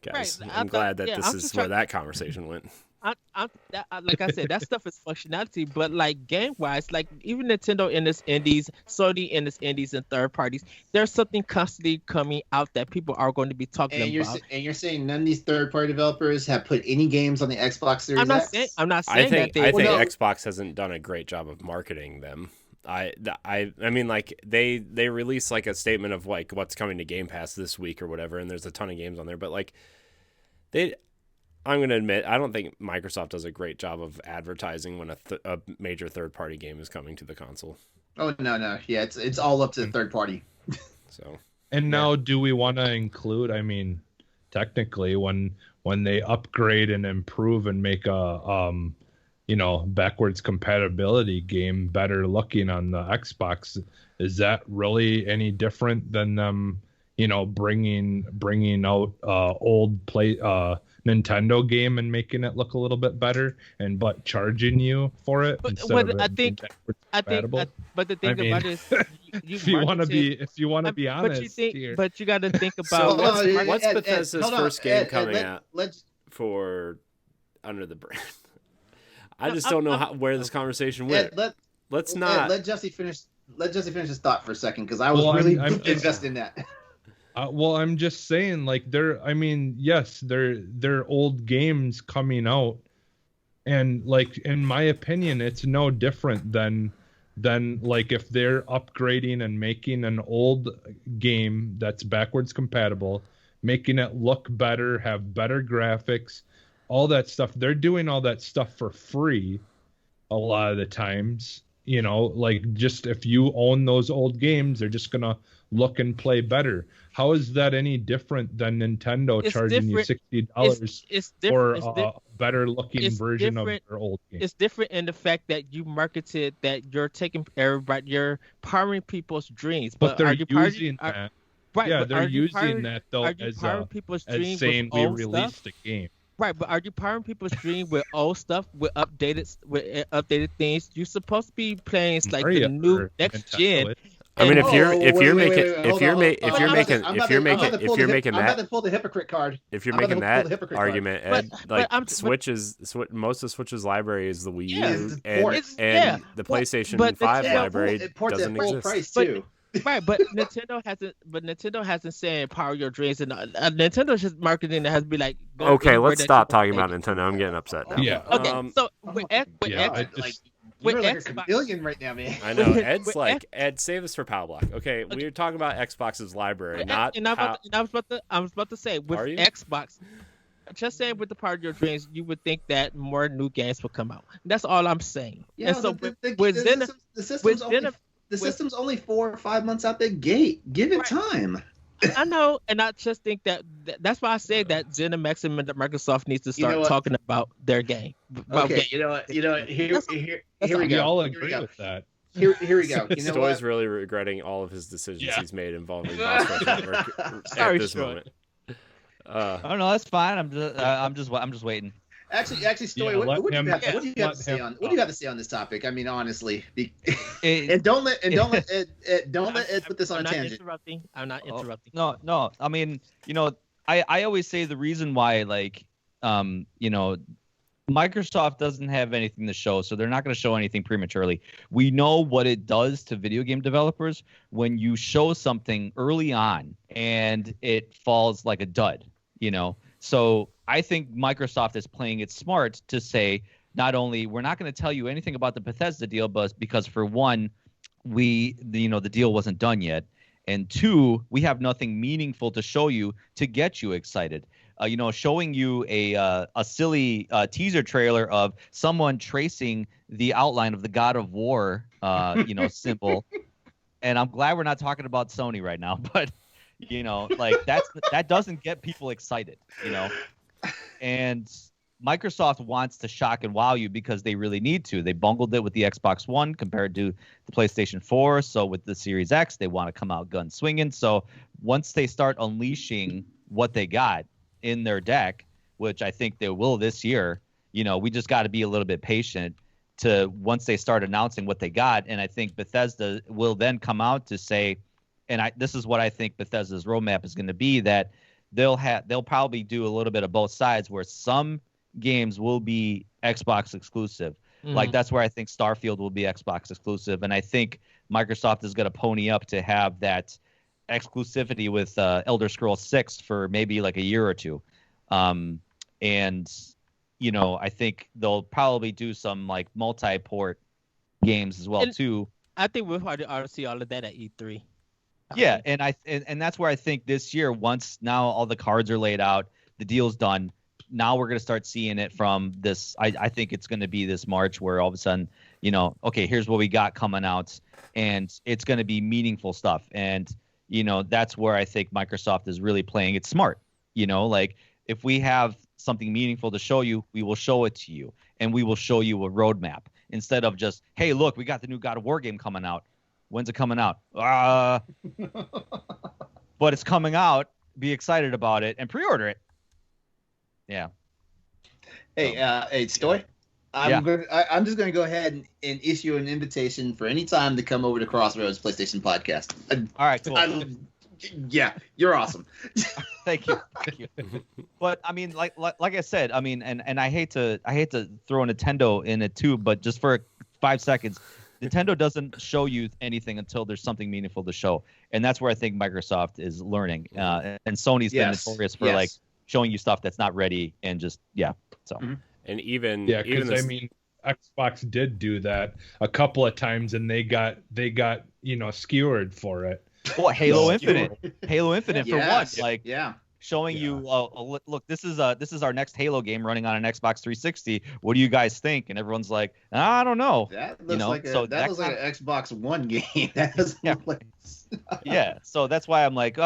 guys.
Right,
I'm glad that
yeah,
this
I'm
is
just
where
trying-
that conversation went.
Like I said, that stuff is functionality, but like game wise, like even Nintendo in its indies, Sony in its indies and third parties, there's something constantly coming out that people are going to be talking about.
And you're saying none of these third-party developers have put any games on the Xbox Series
I'm not
X?
saying
I
that
think
they
no.
Xbox hasn't done a great job of marketing them. I mean, like they release like a statement of like what's coming to Game Pass this week or whatever, and there's a ton of games on there, but like I'm going to admit, I don't think Microsoft does a great job of advertising when a major third-party game is coming to the console.
Oh no, yeah, it's all up to the third party.
So,
And now, do we want to include? I mean, technically, when they upgrade and improve and make a backwards compatibility game better looking on the Xbox, is that really any different than them? Bringing out old Nintendo game and making it look a little bit better, but charging you for it
But
instead
what
of
I
it being
think-
backwards
I think,
compatible?
but the thing
I mean,
about it is,
if you want to be honest here.
but you got to think
So
about
what's
Ed,
Bethesda's
hold on,
first game
Ed,
coming
let-
out
let's-
for Under the Brand? I just don't know where this conversation went.
Ed,
Let's
Ed,
not.
let Jesse finish. Let Jesse finish his thought for a second, because I was
Well,
really
I'm
invested in that.
Well, I'm just saying, like, yes, they're old games coming out, and like, in my opinion, it's no different than like if they're upgrading and making an old game that's backwards compatible, making it look better, have better graphics, all that stuff. They're doing all that stuff for free a lot of the times. Like, just if you own those old games, they're just gonna look and play better. How is that any different than Nintendo
It's
charging you
different.
$60
it's
for
different.
a better looking
it's
version of
different.
their old game?
It's different in the fact that you marketed that you're taking everybody, you're powering people's dreams.
But
are
they're
you powering,
using that.
right?
Yeah,
but
they're
are you
using
powering-
that though
Are you powering people's
as
dreams
saying
with
we
old
released
stuff?
a game.
Right, but are you powering people's dream with old stuff, with updated things? You're supposed to be playing like the
Mario
new
or
next
Nintendo
gen.
it.
I mean, if
Oh,
you're
wait,
making
wait, hold on,
if
hold
you're
on.
making
I'm
if
about
you're
to
making
I'm about
that
to pull the hypocrite card.
if you're
I'm about
making
to pull the
that
hypocrite card.
argument,
But-
Ed,
but
like
I'm- but-
most of Switch's library is the Wii U,
Yeah, it's
and,
ports.
and the
Well,
PlayStation
but
5
Nintendo-
library
it ports at
doesn't
full
exist.
price
But-
too.
Right, but Nintendo hasn't said power your dreams, and Nintendo's just marketing that has to be like. go
Okay,
anywhere
let's
that
stop
you
talking
want
about
to
Nintendo. I'm getting upset now.
Yeah.
take it. Okay,
Um,
so with X,
Yeah,
God,
I
like,
just-
you're
with
like a
Xbox-
chameleon right now, man.
I know
with-
Ed's
with
like Ed. Save us for Power Block. Okay, we're talking about Xbox's library, not
and I
how,
was about to say with
Are you?
Xbox. Just saying, with the power of your dreams, you would think that more new games would come out. That's all I'm saying.
Yeah,
and so
the system's only 4 or 5 months out the gate. Give it
Right.
time.
I know, and I just think that's why I said that ZeniMax and Microsoft needs to start talking about their game.
Okay, you know what? Here we
We
go.
all
Here we
agree
go.
with that.
Here we go. You know
Stoy's
what?
really regretting all of his decisions
Yeah.
he's made involving Boss Rush Network
Sorry,
at this
Stoy.
moment.
Oh no, that's fine. I'm just waiting.
Actually, Stoy,
Yeah,
what do you have
let
to say
him
on what do you have to say on this topic? I mean, honestly,
It-
and don't let Ed put this on a tangent.
I'm not interrupting.
No. I mean, I always say the reason why, Microsoft doesn't have anything to show, so they're not going to show anything prematurely. We know what it does to video game developers when you show something early on and it falls like a dud, So I think Microsoft is playing it smart to say, not only we're not going to tell you anything about the Bethesda deal, but because for one, the deal wasn't done yet, and two, we have nothing meaningful to show you to get you excited. Showing you a silly teaser trailer of someone tracing the outline of the God of War, symbol. And I'm glad we're not talking about Sony right now, but that doesn't get people excited, And Microsoft wants to shock and wow you because they really need to. They bungled it with the Xbox One compared to the PlayStation 4. So with the Series X, they want to come out gun swinging. So once they start unleashing what they got in their deck, which I think they will this year, we just got to be a little bit patient to once they start announcing what they got. And I think Bethesda will then come out to say, this is what I think Bethesda's roadmap is going to be, that they'll probably do a little bit of both sides where some games will be Xbox exclusive. Like that's where I think Starfield will be Xbox exclusive. And I think Microsoft is going to pony up to have that exclusivity with Elder Scrolls 6 for maybe like a year or two. I think they'll probably do some like multi-port games as well too.
I think we'll probably ought to see all of that at E3.
Yeah, and that's where I think this year, once now all the cards are laid out, the deal's done, now we're going to start seeing it from this. I think it's going to be this March where all of a sudden, okay, here's what we got coming out, and it's going to be meaningful stuff. And, that's where I think Microsoft is really playing it smart. Like if we have something meaningful to show you, we will show it to you, and we will show you a roadmap instead of just, hey, look, we got the new God of War game coming out. When's it coming out? But it's coming out. Be excited about it and pre-order it. Yeah.
Hey, Stoy. I'm just going to go ahead and issue an invitation for any time to come over to Crossroads PlayStation Podcast.
All right, cool.
Yeah, you're awesome.
Thank you. But I mean, like I said, I mean, and I hate to throw Nintendo in it too, but just for 5 seconds, Nintendo doesn't show you anything until there's something meaningful to show, and that's where I think Microsoft is learning. And Sony's been notorious for like showing you stuff that's not ready and just So
and even
because I mean, Xbox did do that a couple of times, and they got skewered for it.
Well, Halo Infinite for one, like showing you, look, this is our next Halo game running on an Xbox 360. What do you guys think? And everyone's like, I don't know.
That looks like an Xbox One game. That doesn't look like...
Yeah, so that's why I'm like,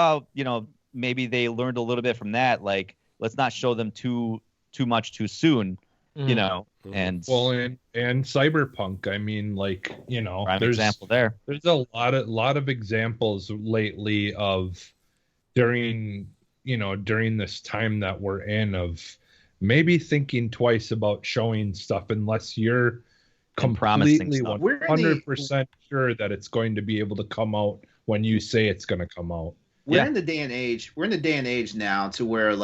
maybe they learned a little bit from that. Like, let's not show them too much too soon, And
well, and Cyberpunk. I mean, like,
there's example there.
There's a lot of examples lately of during this time that we're in of maybe thinking twice about showing stuff unless you're completely 100% sure that it's going to be able to come out when you say it's going to come out.
We're in the day and age now to where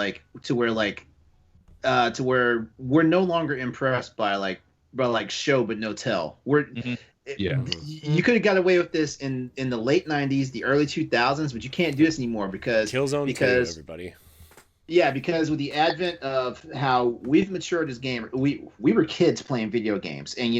we're no longer impressed by show but no tell. You could have got away with this in the late 90s, the early 2000s, but you can't do this anymore because
Killzone 2, everybody.
Yeah, because with the advent of how we've matured as gamers, we were kids playing video games, and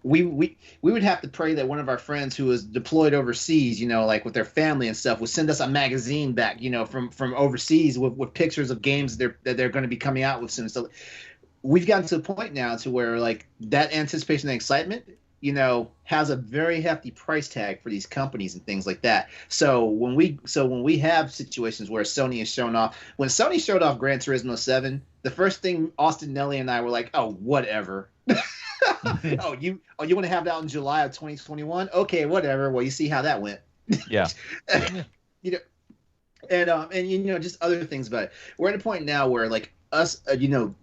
we would have to pray that one of our friends who was deployed overseas, with their family and stuff, would send us a magazine back, from overseas with pictures of games that they're going to be coming out with soon. So we've gotten to the point now to where that anticipation and excitement has a very hefty price tag for these companies and things like that. So when we have situations where Sony has shown off, when Sony showed off Gran Turismo 7, the first thing Austin, Nelly, and I were like, oh, whatever. oh, you want to have that in July of 2021? Okay, whatever. Well, you see how that went.
Yeah.
And just other things about it. We're at a point now where like us,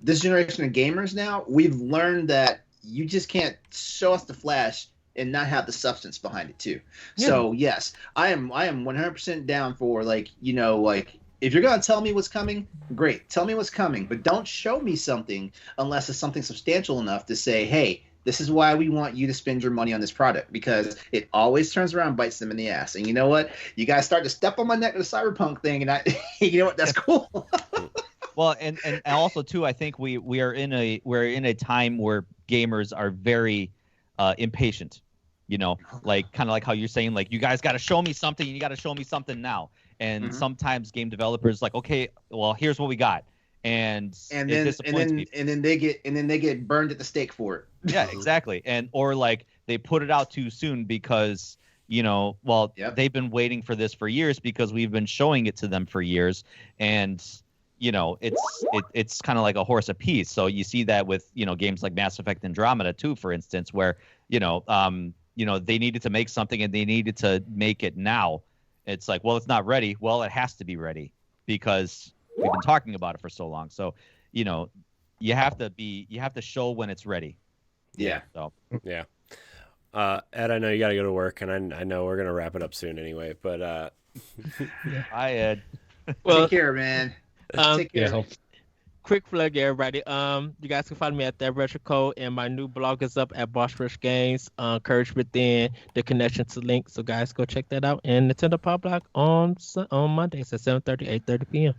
this generation of gamers now, we've learned that you just can't show us the flash and not have the substance behind it too. Yeah. So yes, I am 100% down for like if you're gonna tell me what's coming, great, tell me what's coming, but don't show me something unless it's something substantial enough to say, hey, this is why we want you to spend your money on this product, because it always turns around and bites them in the ass. And you know what? You guys start to step on my neck with the Cyberpunk thing, and you know what? That's cool.
Well, and also too, I think we're in a time where gamers are very impatient. Like kind of like how you're saying, like, you guys got to show me something. You got to show me something now. And sometimes game developers like, okay, well, here's what we got, and then
they get burned at the stake for it.
Yeah, exactly. Or like they put it out too soon because they've been waiting for this for years because we've been showing it to them for years, and it's kind of like a horse apiece. So you see that with games like Mass Effect Andromeda too, for instance, where they needed to make something and they needed to make it now. It's like, well, it's not ready. Well, it has to be ready because we've been talking about it for so long. So you have to show when it's ready.
Yeah.
So
yeah. Ed, I know you got to go to work, and I know we're gonna wrap it up soon anyway. But
hi, Ed.
Well,
take care, man. Take care.
Yeah.
Quick plug, everybody. You guys can find me at that Retro Code, and my new blog is up at Boss Rush Games. Courage Within, the connection to link. So guys, go check that out. And Nintendo Pop Block on Mondays at 7:30, 8:30 p.m.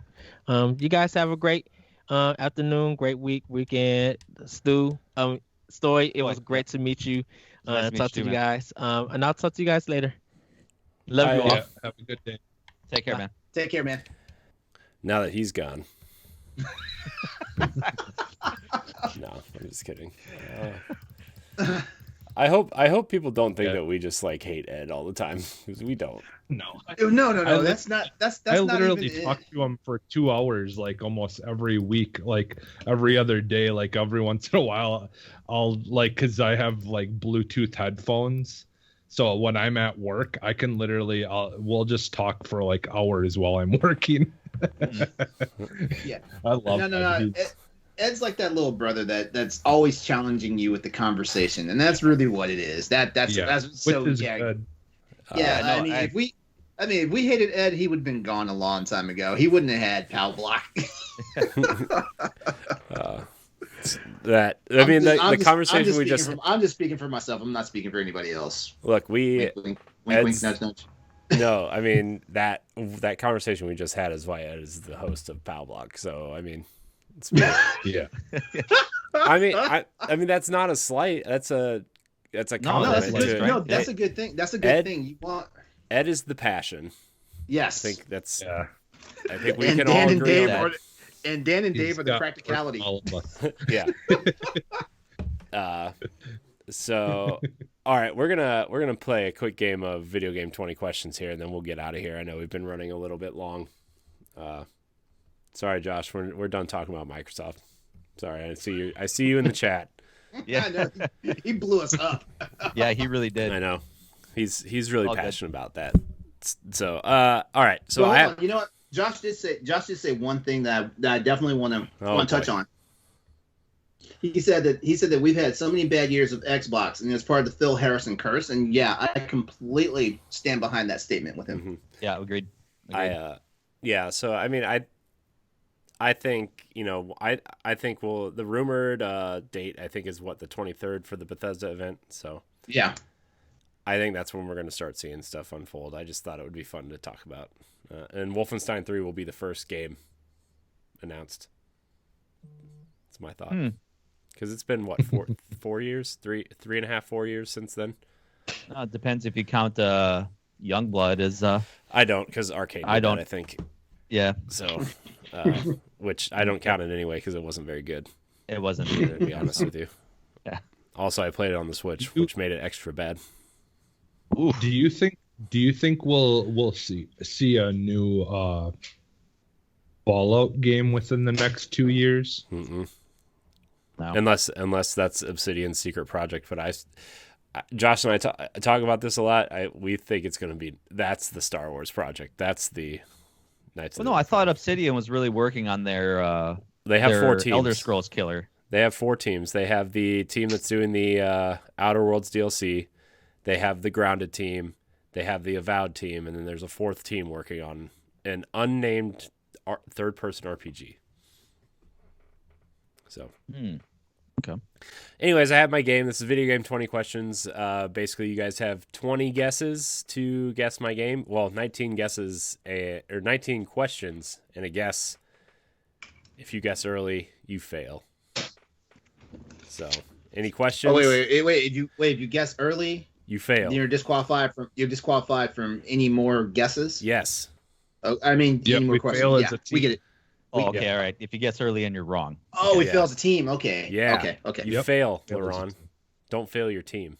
You guys have a great afternoon, great weekend. Stoy, it was great to meet you.
Nice to
talk
meet
to you
man.
guys. And I'll talk to you guys later. Love you all.
Yeah, have a good day.
Take care, man.
Take care, man.
now that he's gone. No, I'm just kidding. I hope people don't think that we just like hate Ed all the time, because we don't.
No.
No. That's not
I
not
literally
even
talk to him for 2 hours, like almost every week, like every other day, like every once in a while. I'll because I have like Bluetooth headphones, so when I'm at work, I can literally we'll just talk for like hours while I'm working.
Yeah,
I love
no. Ed's like that little brother that's always challenging you with the conversation, and that's really what it is. That's so
which is
yeah.
good.
Yeah, if we hated Ed, he would have been gone a long time ago. He wouldn't have had Pal Block.
The conversation we just.
I'm just speaking for myself. I'm not speaking for anybody else.
Look,
Wink, nudge, nudge.
No, I mean that conversation we just had is why Ed is the host of Pal Block. So I mean,
Yeah.
I mean that's not a slight. That's a compliment.
That's a good thing. That's a good thing. You want
Ed is the passion.
Yes.
I think that's.
Yeah.
I think we can all agree on that.
And Dan and Dave are the practicality.
All of us.
Yeah. So, all right, we're gonna play a quick game of video game 20 questions here, and then we'll get out of here. I know we've been running a little bit long. Sorry, Josh, we're done talking about Microsoft. Sorry, I see you in the chat.
Yeah,
he blew us up.
Yeah, he really did.
I know. He's really
All
passionate about that. So, all right. So
you know what? Josh did say one thing that I definitely want to touch on. He said that we've had so many bad years of Xbox, and it's part of the Phil Harrison curse. And yeah, I completely stand behind that statement with him.
Mm-hmm.
Yeah, agreed.
Yeah. So I mean, I think I think the rumored date I think is the 23rd for the Bethesda event. So
yeah,
I think that's when we're going to start seeing stuff unfold. I just thought it would be fun to talk about. And Wolfenstein 3 will be the first game announced. That's my thought. Because it's been, what, 4 years? 3.5, 4 years since then?
It depends if you count Youngblood as...
I don't, because Arcade did that, I think.
Yeah.
So, which I don't count it anyway because it wasn't very good.
It wasn't.
To be honest with you.
Yeah.
Also, I played it on the Switch, which made it extra bad.
Ooh.
Do you think we'll see a new Fallout game within the next 2 years?
Mm-mm.
No.
Unless that's Obsidian's secret project. But Josh and I talk about this a lot. We think it's going to be that's the Star Wars project. That's the Knights.
Well, no, I thought Obsidian was really working on their.
They have
their
4 teams.
Elder Scrolls killer.
They have 4 teams. They have the team that's doing the Outer Worlds DLC. They have the Grounded team. They have the Avowed team, and then there's a 4th team working on an unnamed third-person RPG. So.
Okay.
Anyways, I have my game. This is Video Game 20 Questions. Basically, you guys have 20 guesses to guess my game. Well, 19 guesses, or 19 questions and a guess. If you guess early, you fail. So, any questions?
Oh wait! If you guess early,
you fail.
You're disqualified from any more guesses.
Yes.
Oh, I mean,
Yep,
any more
we
questions?
fail as
Yeah,
a team.
we get it.
Oh, okay, all right. If you guess early and you're wrong.
Oh, we
Yeah.
fail as a team. Okay.
Yeah.
Okay.
You
Yep.
fail,
Fail as a
LeRon.
team.
Don't fail your team.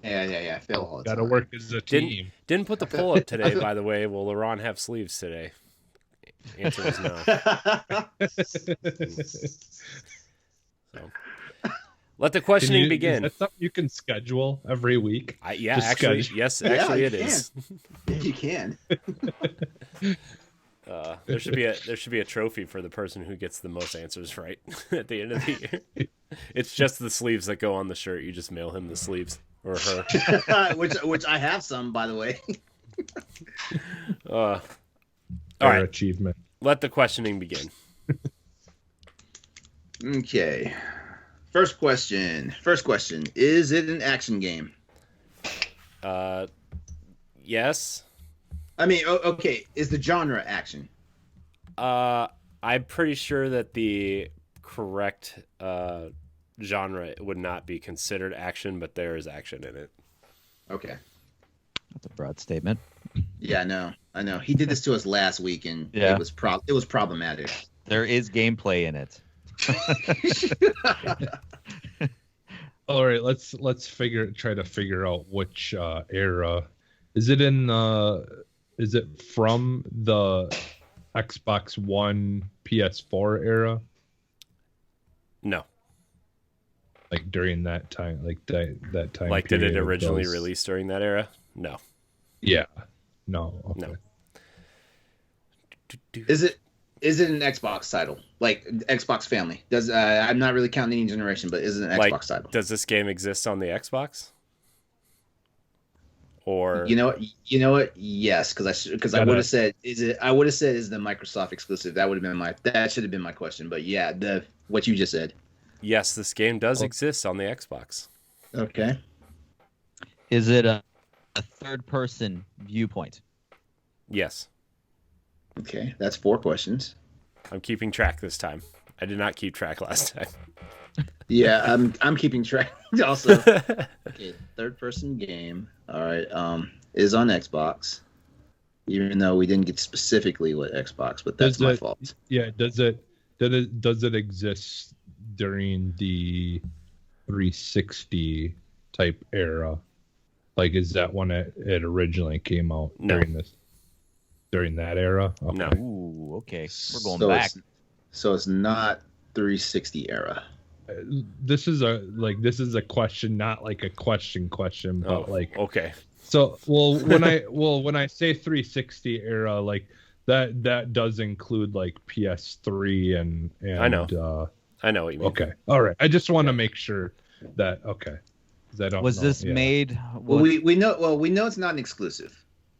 Yeah. Fail all the
Got to
time.
work as a team.
Didn't put the poll up today, by the way. Will LeRon have sleeves today? Answer is no. So. Let the questioning begin.
Is that something you can schedule every week?
Yeah,
Just
actually,
schedule.
yes,
Yeah,
actually
you
it is.
Yeah, you can.
There should be a trophy for the person who gets the most answers right at the end of the year. It's just the sleeves that go on the shirt. You just mail him the sleeves or her.
which I have some, by the way.
All
Fair
right,
achievement.
let the questioning begin.
Okay. First question. Is it an action game?
Yes.
I mean, okay. Is the genre action?
I'm pretty sure that the correct genre would not be considered action, but there is action in it.
Okay.
That's a broad statement.
Yeah, I know. He did this to us last week, and
Yeah.
it was problematic.
There is gameplay in it.
All right, let's try to figure out which era. Is it in is it from the Xbox One PS4 era?
No.
Like during that time, like that time.
Like, did it
period of
originally
those-
release during that era? No.
Yeah. No. Okay.
No.
Is it an Xbox title? Like Xbox family? Does I'm not really counting any generation, but is it an Xbox title?
Does this game exist on the Xbox? Or
You know what? Yes, because I would have said is it the Microsoft exclusive? That should have been my question. But yeah, what you just said.
yes, this game does exist on the Xbox.
Okay.
Is it a third-person viewpoint?
Yes.
Okay, that's 4 questions.
I'm keeping track this time. I did not keep track last time.
Yeah, I'm keeping track also. Okay, third person game. All right, is on Xbox. Even though we didn't get specifically what Xbox, but that's my fault.
Yeah. Does it exist during the 360 type era? Like, is that when it originally came out?
No.
During that era? Okay.
No.
Ooh, okay. We're going back.
So it's not 360 era.
This is a question, not like a question, but
okay.
So when I say 360 era, like that does include like PS3 and
I know. I know what you mean.
Okay, all right. I just want to make sure that okay. 'Cause I don't
Was
know.
this
Yeah.
made?
Well, we know it's not an exclusive,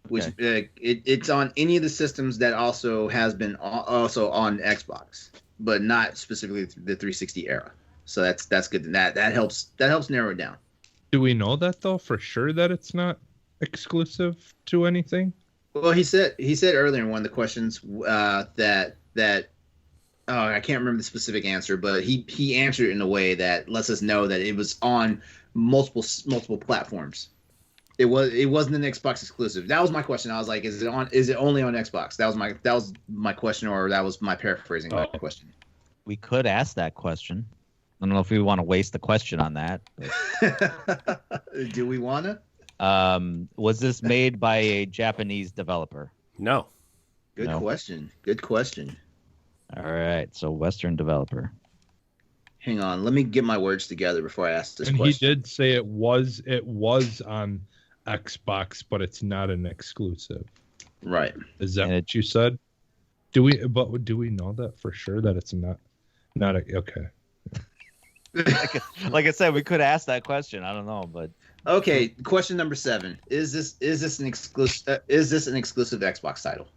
which it's on any of the systems that also has been also on Xbox, but not specifically the 360 era. So that's good. That helps narrow it down.
Do we know that though for sure that it's not exclusive to anything?
Well, he said earlier in one of the questions that I can't remember the specific answer, but he answered it in a way that lets us know that it was on multiple platforms. It wasn't an Xbox exclusive. That was my question. I was like, is it only on Xbox? That was my question, or that was my paraphrasing my question.
We could ask that question. don't know if we want to waste the question on that.
Do we wanna?
Was this made by a Japanese developer?
No.
Good question. Good question.
All right, so Western developer.
Hang on, let me get my words together before I ask this
And
question.
he did say it was on Xbox, but it's not an exclusive.
Right.
Is that
And
what you said? Do we know that for sure that it's not okay?
Like I said, we could ask that question. I don't know, but
Okay, question number 7. Is this an exclusive Xbox title?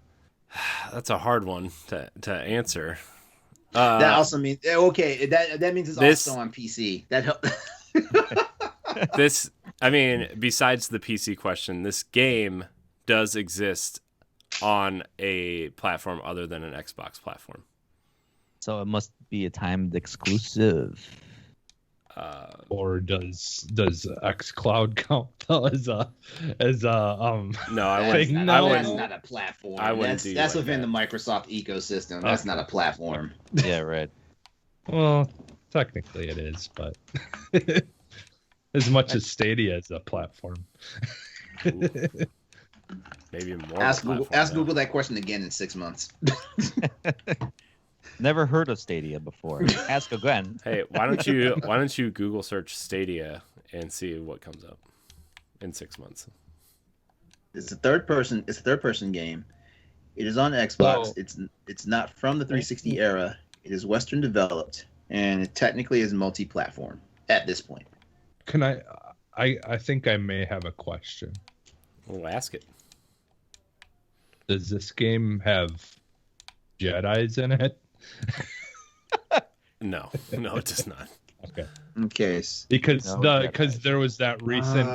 That's a hard one to answer.
That also means okay. That means it's also on PC. That
This, I mean, besides the PC question, this game does exist on a platform other than an Xbox platform.
so it must be a timed exclusive.
Or does xCloud count as a
No, I wouldn't.
thing?
I
No.
that's
wouldn't.
not a platform.
I wouldn't do
That's
like
within
that.
the Microsoft ecosystem. That's not a platform.
Yeah, right.
Well, technically it is, but as much as Stadia is a platform.
Maybe more.
Ask
of a
Google.
platform,
Ask
though.
Google that question again in 6 months.
Never heard of Stadia before. Ask again.
Hey, why don't you Google search Stadia and see what comes up in 6 months?
It's a third person. It's a third person game. It is on Xbox.
Oh.
It's not from the 360 era. It is Western developed, and it technically is multi-platform at this point.
Can I think I may have a question.
We'll ask it.
Does this game have Jedis in it?
No, it does not.
Okay.
Okay.
Because
No,
because there was that recent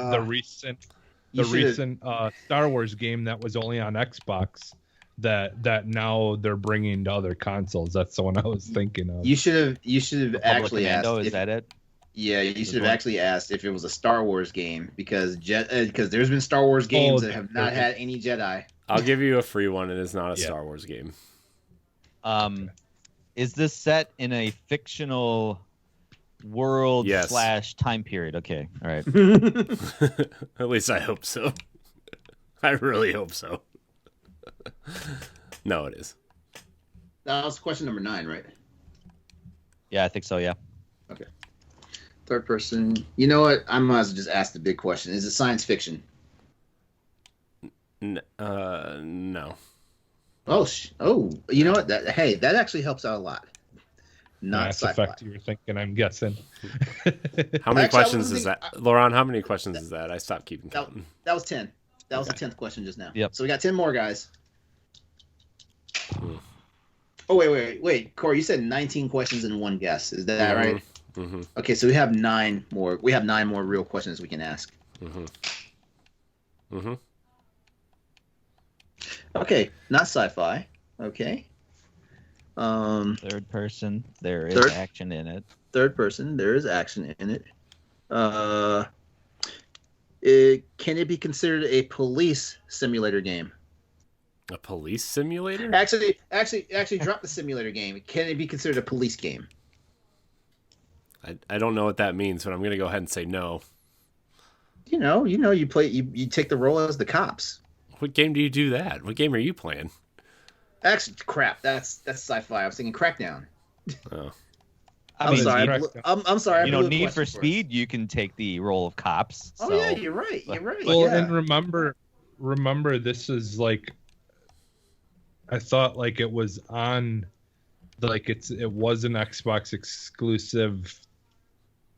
Star Wars game that was only on Xbox that now they're bringing to other consoles. That's the one I was thinking of.
You should have
Republic
actually asked.
Commando, is
if-
that it?
Yeah, you should have actually asked if it was a Star Wars game because there's been Star Wars games that have not had any Jedi.
I'll give you a free one. It is not a
Yeah.
Star Wars game.
Is this set in a fictional world
Yes.
/ time period? Okay, all right.
At least I hope so. I really hope so. No, it is.
That was question number 9, right?
Yeah, I think so. Yeah.
Okay. Third person. You know what? I might as well just ask the big question. Is it science fiction?
No.
Oh, you know what? That actually helps out a lot. Not
Mass
sci-fi.
Effect, you were thinking, I'm guessing.
How many
Actually, I
questions
wasn't
is that, LeRon? How many questions is that? I stopped keeping
That-
count.
That was 10. That was the 10th question just now.
Yep.
So we got 10 more guys.
Hmm.
Oh, wait. Corey, you said 19 questions in one guess. Is that right?
Mm-hmm.
Okay, so we have 9 more. We have 9 more real questions we can ask.
Mm-hmm. Mm-hmm.
Okay, not sci-fi. Okay.
Third person. There is
Third-
action in it.
Third person. There is action in it. Can it be considered a police simulator game?
A police simulator?
Actually, drop the simulator game. Can it be considered a police game?
I don't know what that means, but I'm gonna go ahead and say no.
You play. You take the role as the cops.
What game do you do that? What game are you playing?
Actually, crap. That's sci-fi. I was thinking Crackdown.
Oh.
I'm sorry. I'm sorry. I
You know,
blew a
Need for
question us.
Speed, you can take the role of cops.
Oh
so-
yeah, you're right. You're right.
Well,
yeah.
and remember, this is like, I thought like it was on, like it was an Xbox exclusive,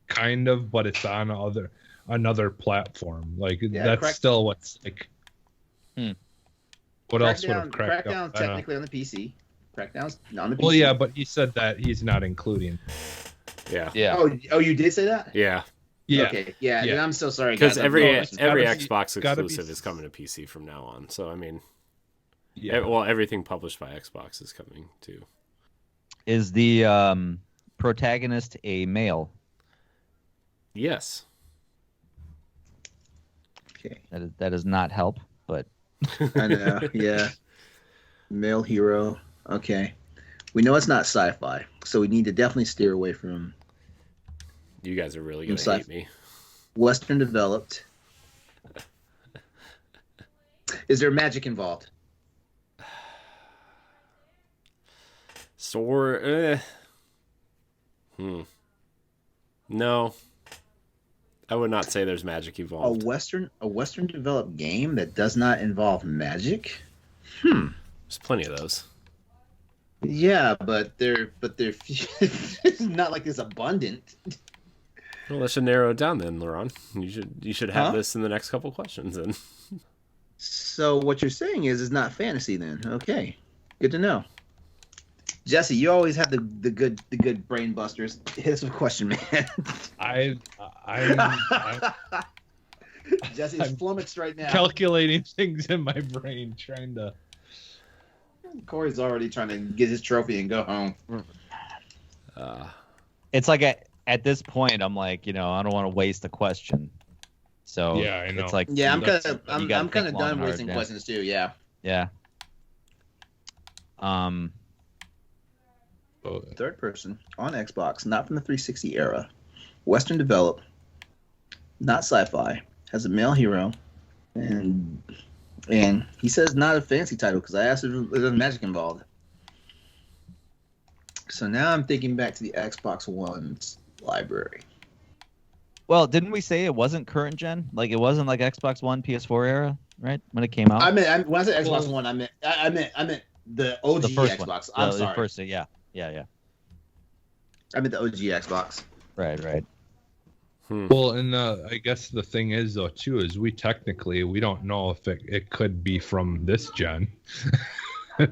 kind of, but it's on another platform. Like that's still what's like. What else would have cracked
Crackdown's
up?
technically on the PC. Crackdown's on the PC.
Well, yeah, but he said that he's not including.
Yeah.
Yeah.
Oh, you did say that?
Yeah.
Yeah.
Okay. Yeah.
Yeah.
And I'm so sorry.
Because
guys.
every
I'm-
gotta be-
Xbox
gotta be-
exclusive is coming to PC from now on. So I mean,
Yeah.
well, everything published by Xbox is coming too.
Is the protagonist a male?
Yes.
Okay.
That does not help, but
I know. Yeah. Male hero. Okay. We know it's not sci-fi, so we need to definitely steer away from
You guys are really
I'm
gonna
sorry.
hate me.
Western developed. Is there magic involved?
Sword. No, I would not say there's magic
A
involved.
Western developed game that does not involve magic?
There's plenty of those.
Yeah, but they're it's not like it's abundant.
Well, that should narrow it down then, LeRon. You should have
Huh?
this in the next couple questions then.
So what you're saying is it's not fantasy then. Okay. Good to know. Jesse, you always have the good brain busters. Hit us with a question, man.
I'm
Jesse's
I'm
flummoxed right now.
calculating things in my brain, trying to.
Corey's already trying to get his trophy and go home.
It's like at this point, I'm like, I don't want to waste a question. So
Yeah, I know.
it's like
Yeah, I'm
you gotta
kind of
think long
done
and hard,
wasting
yeah.
questions too. Yeah.
Yeah.
Third person on Xbox, not from the 360 era. Western developed, not sci-fi, has a male hero, and he says not a fancy title because I asked if there's magic involved. So now I'm thinking back to the Xbox One's library.
Well, didn't we say it wasn't current gen? Like it wasn't like Xbox One, PS4 era, right? When it came out.
When I said Xbox One, I meant the OG
the first
Xbox.
one.
I'm
The
sorry.
first, yeah.
I meant the OG Xbox.
Right.
Well, and I guess the thing is though too is we don't know if it could be from this gen,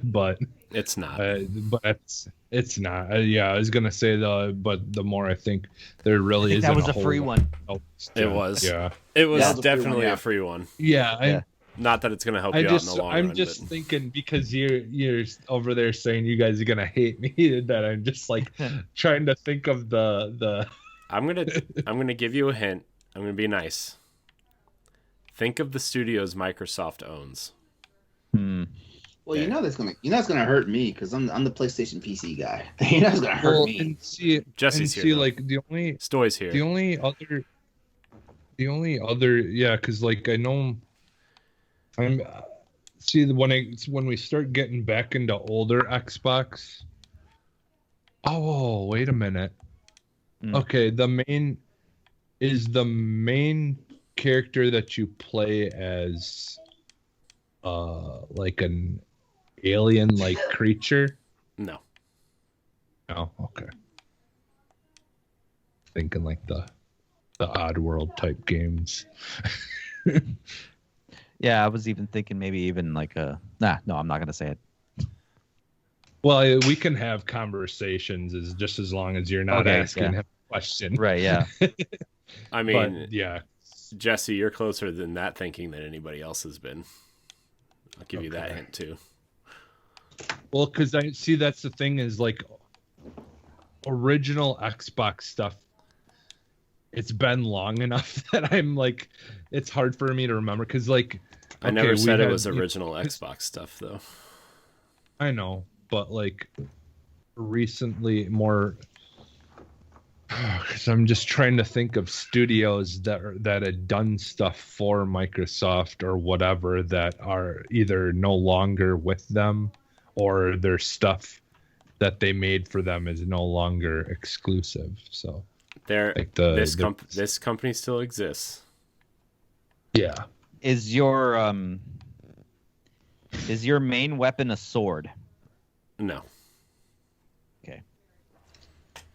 but
It's not.
it's not. Yeah, I was gonna say but the more I think there really is.
That was a free one.
It was.
Yeah.
It was
Yeah, it was a free
definitely
one, yeah.
a free one.
Yeah.
Not that it's going to help you out in the long
I'm
run.
just
but
thinking because you're over there saying you guys are gonna hate me that I'm just like trying to think of the.
I'm gonna give you a hint. I'm gonna be nice. Think of the studios Microsoft owns.
Well, you know that's gonna hurt me because I'm the PlayStation PC guy. You know it's gonna hurt me.
And see,
Jesse's
and
here,
see,
though.
like
Stoy's here.
the only other, yeah, because like I know, I'm see when we start getting back into older Xbox. Oh, wait a minute. Okay, the main character that you play as like an alien like creature?
No.
Oh, okay. Thinking like the Odd World type games.
Yeah, I was even thinking maybe even like no, I'm not gonna say it.
Well, we can have conversations as long as you're not asking him a question.
Right, yeah.
I mean,
But, yeah.
Jesse, you're closer than that thinking than anybody else has been. I'll give you that
Okay.
hint too.
Well, because I see that's the thing is like original Xbox stuff. It's been long enough that I'm like, it's hard for me to remember because like.
I never
we
said it
had-
was original Xbox stuff though.
I know, but like recently more. Because I'm just trying to think of studios that had done stuff for Microsoft or whatever that are either no longer with them or their stuff that they made for them is no longer exclusive. So like
this company still exists.
Yeah.
Is your main weapon a sword?
No.
Okay.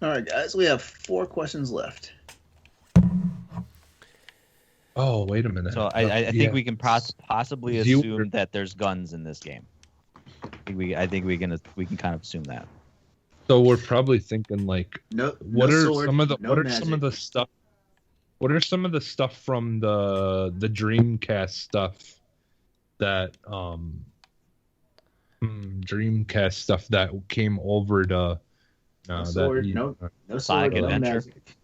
All right, guys, we have 4 questions left.
Oh, wait a minute.
So I think we can possibly
You-
assume that there's guns in this game. I think we can kind of assume that.
So we're probably thinking like, what are
sword,
some of the
no
what are
magic.
some of the stuff? What are some of the stuff from the Dreamcast stuff that Dreamcast stuff that came over to
No sword, no
Sonic
sword, no
Adventure.
magic.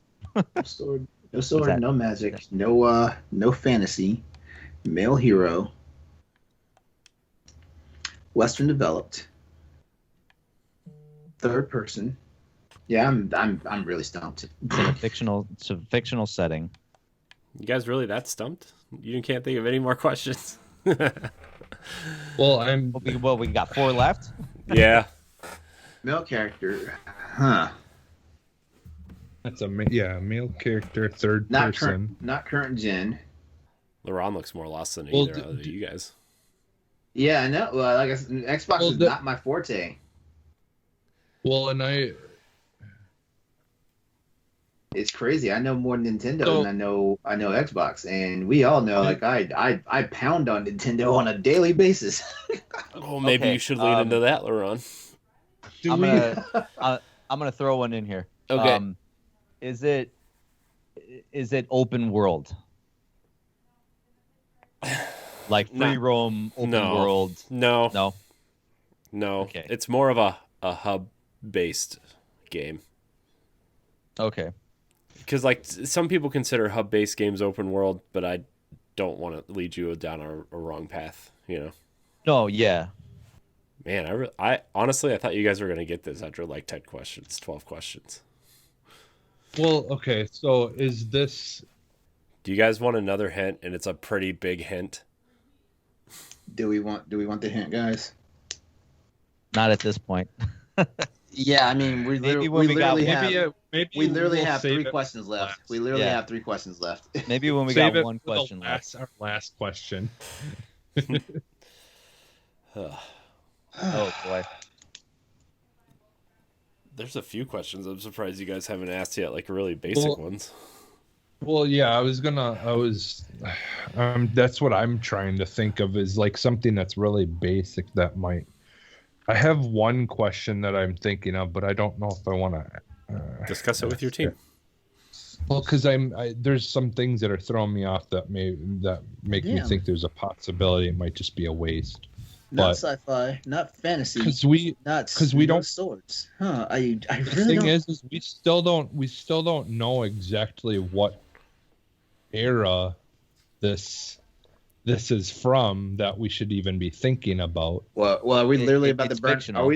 No sword,
that-
no magic, no fantasy, male hero, Western developed, third person, Yeah, I'm really stumped.
It's in a fictional setting.
You guys really that stumped? You can't think of any more questions?
Well,
We got 4 left.
Yeah.
Male character, huh?
That's a male character, third
Not
person.
not current gen.
LeRon looks more lost than
Well,
either of you guys.
Yeah, I know. Well, like I said, Xbox
Well,
is not my forte.
Well, and
It's crazy. I know more Nintendo
So-
than I know Xbox, and we all know like I pound on Nintendo on a daily basis.
Oh, maybe
Okay,
you should lean into that, LeRon.
do
I'm
we?
gonna throw one in here.
Okay.
Is it open world? Like free roam open
No.
world?
No.
No. Okay.
It's more of a hub-based game.
Okay.
Because like some people consider hub-based games open world, but I don't want to lead you down a wrong path. You know.
No. Yeah.
Man, I honestly I thought you guys were gonna get this after like 10 questions, 12 questions.
Well, okay. So is this?
Do you guys want another hint? And it's a pretty big hint.
Do we want the hint, guys?
Not at this point.
Yeah, I mean we
Maybe
literally,
when
we
we got-
literally have
Maybe
we literally
we'll
have
save
3
it
questions left.
last.
We literally
Yeah.
have 3 questions left.
Maybe when we
Save
got
it
one
for the
question left.
our last question.
Oh boy.
There's a few questions I'm surprised you guys haven't asked yet, like really basic
Well-
ones.
Well, yeah, that's what I'm trying to think of is like something that's really basic that might. I have one question that I'm thinking of, but I don't know if I want to
Discuss it with your team.
Well, because there's some things that are throwing me off that make me
Yeah.
think there's a possibility it might just be a waste.
Not
But-
sci-fi, not fantasy,
Because we
we
don't-
swords. Huh? I
the
really
thing
don't.
is we still don't know exactly what era this is from that we should even be thinking about.
Well, are we literally
It-
about to
it's
burn?
fictional.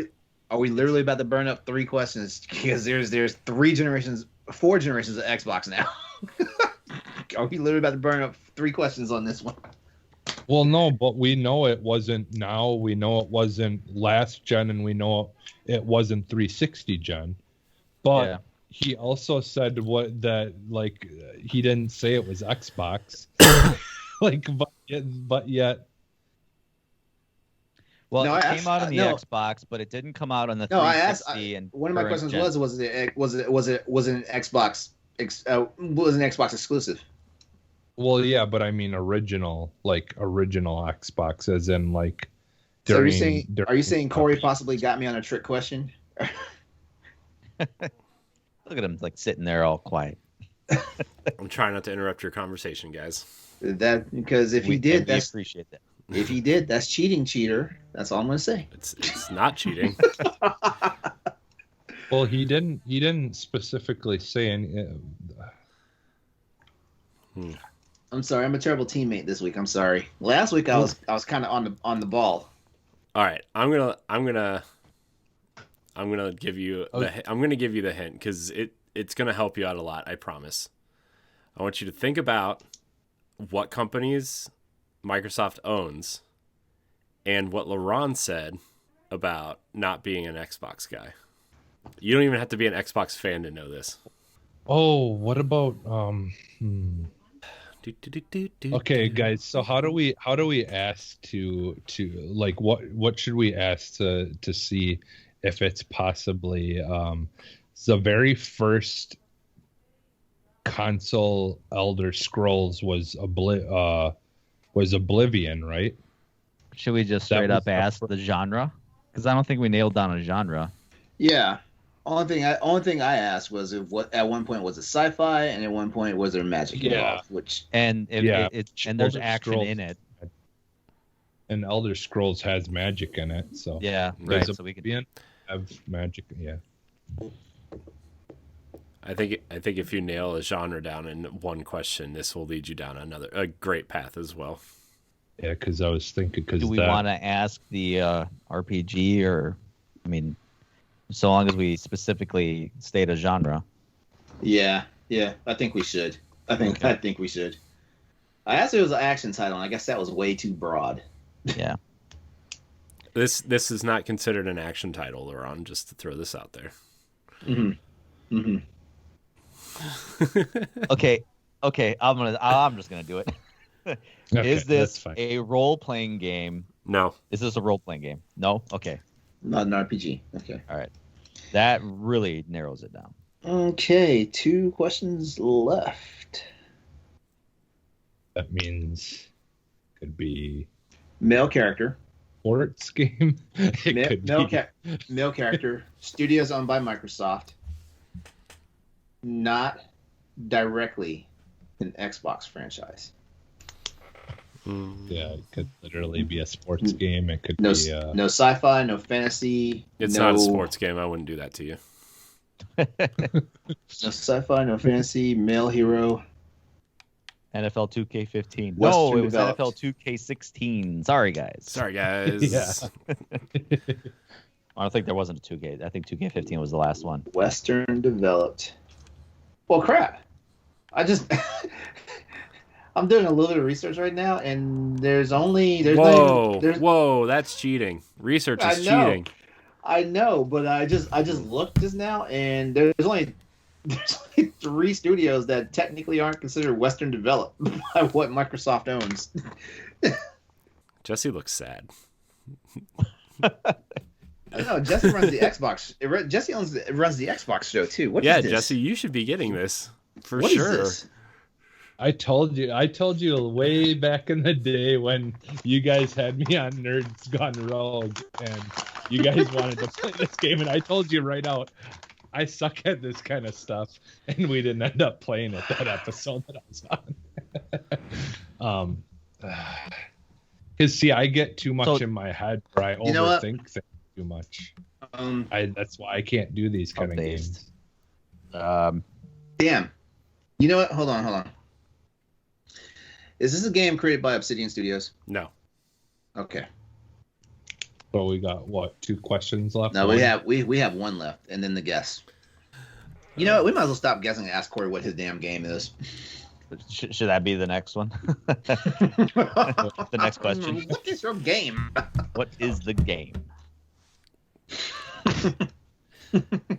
Are we literally about to burn up 3 questions? Because there's 4 generations of Xbox now. Are we literally about to burn up 3 questions on this one?
Well, no, but we know it wasn't now. We know it wasn't last gen, and we know it wasn't 360 gen. But
Yeah.
he also said he didn't say it was Xbox. But yet.
Well,
No,
it
I
came
asked-
out on the
no.
Xbox, but it didn't come out on the
No, I asked.
360 and
One of my
current
questions
gen.
was an Xbox was an Xbox exclusive?
Well, yeah, but I mean original Xbox, as in like.
So are
during
you saying Corey possibly got me on a trick question?
Look at him like sitting there all quiet.
I'm trying not to interrupt your conversation, guys.
That because if he
We
did, that's
appreciate that.
if he did, that's cheater. That's all I'm gonna say.
It's not cheating.
Well, he didn't specifically say any.
I'm sorry. I'm a terrible teammate this week. I'm sorry. Last week I was kind of on the ball.
All right, I'm gonna give you I'm gonna give you the hint because it's gonna help you out a lot. I promise. I want you to think about what companies Microsoft owns and what LeRon said about not being an Xbox guy. You don't even have to be an Xbox fan to know this.
Oh, what about Okay, guys. So how do we ask to like what should we ask to see if it's possibly the very first console Elder Scrolls was Oblivion, right?
Should we just
That
straight
was
up
the
ask the genre? Because I don't think we nailed down a genre.
Yeah. Only thing I asked was if what at one point was it sci-fi and at one point was there magic involved, which
And
Yeah.
and there's
Elder
action
Scrolls.
in it.
And Elder Scrolls has magic in it, so
Yeah,
Does
right. So we can.
Oblivion have magic? Yeah.
I think if you nail a genre down in one question, this will lead you down a great path as well.
Yeah, because I was thinking
Do we want to ask the RPG or? I mean, so long as we specifically state a genre.
Yeah, I think we should. I think we should. I asked if it was an action title, and I guess that was way too broad.
Yeah.
This is not considered an action title, LeRon, just to throw this out there.
Mm-hmm.
Okay. I'm just gonna do it.
Okay,
Is this
that's fine.
a role-playing game?
No.
Is this a role-playing game? No. Okay.
Not an RPG. Okay.
All right. That really narrows it down.
Okay, 2 questions left.
That means could be
Male character.
sports game. It could be.
Male character. Studios owned by Microsoft. Not directly an Xbox franchise.
Yeah, it could literally be a sports game. It could
No,
be
no sci-fi, no fantasy.
It's
no,
not a sports game. I wouldn't do that to you.
No sci-fi, no fantasy. Male hero.
NFL 2K15.
Western
No, it was
developed.
NFL 2K16. Sorry, guys.
Sorry, guys.
Yeah.
I don't think there wasn't a 2K. I think 2K15 was the last one.
Western developed. Well, crap. I'm doing a little bit of research right now, and there's
Whoa, that's cheating. Research is cheating.
I know, but I just looked just now, and there's only 3 studios that technically aren't considered Western developed by what Microsoft owns.
Jesse looks sad.
I know Jesse runs the Xbox. Jesse runs the Xbox show too. What is this?
Jesse, you should be getting this for
What is
sure.
this?
I told you way back in the day when you guys had me on Nerds Gone Rogue and you guys wanted to play this game, and I told you right out, I suck at this kind of stuff, and we didn't end up playing it that episode that I was on. Cause see, I get too much in my head where I overthink things too much. That's why I can't do these kind of games.
Damn. You know what? Hold on. Is this a game created by Obsidian Studios?
No.
Okay.
So we got what, 2 questions left?
No, we have 1 left, and then the guess. You know what? We might as well stop guessing and ask Corey what his damn game is.
Should that be the next one? The next question.
What is your game?
What is the game?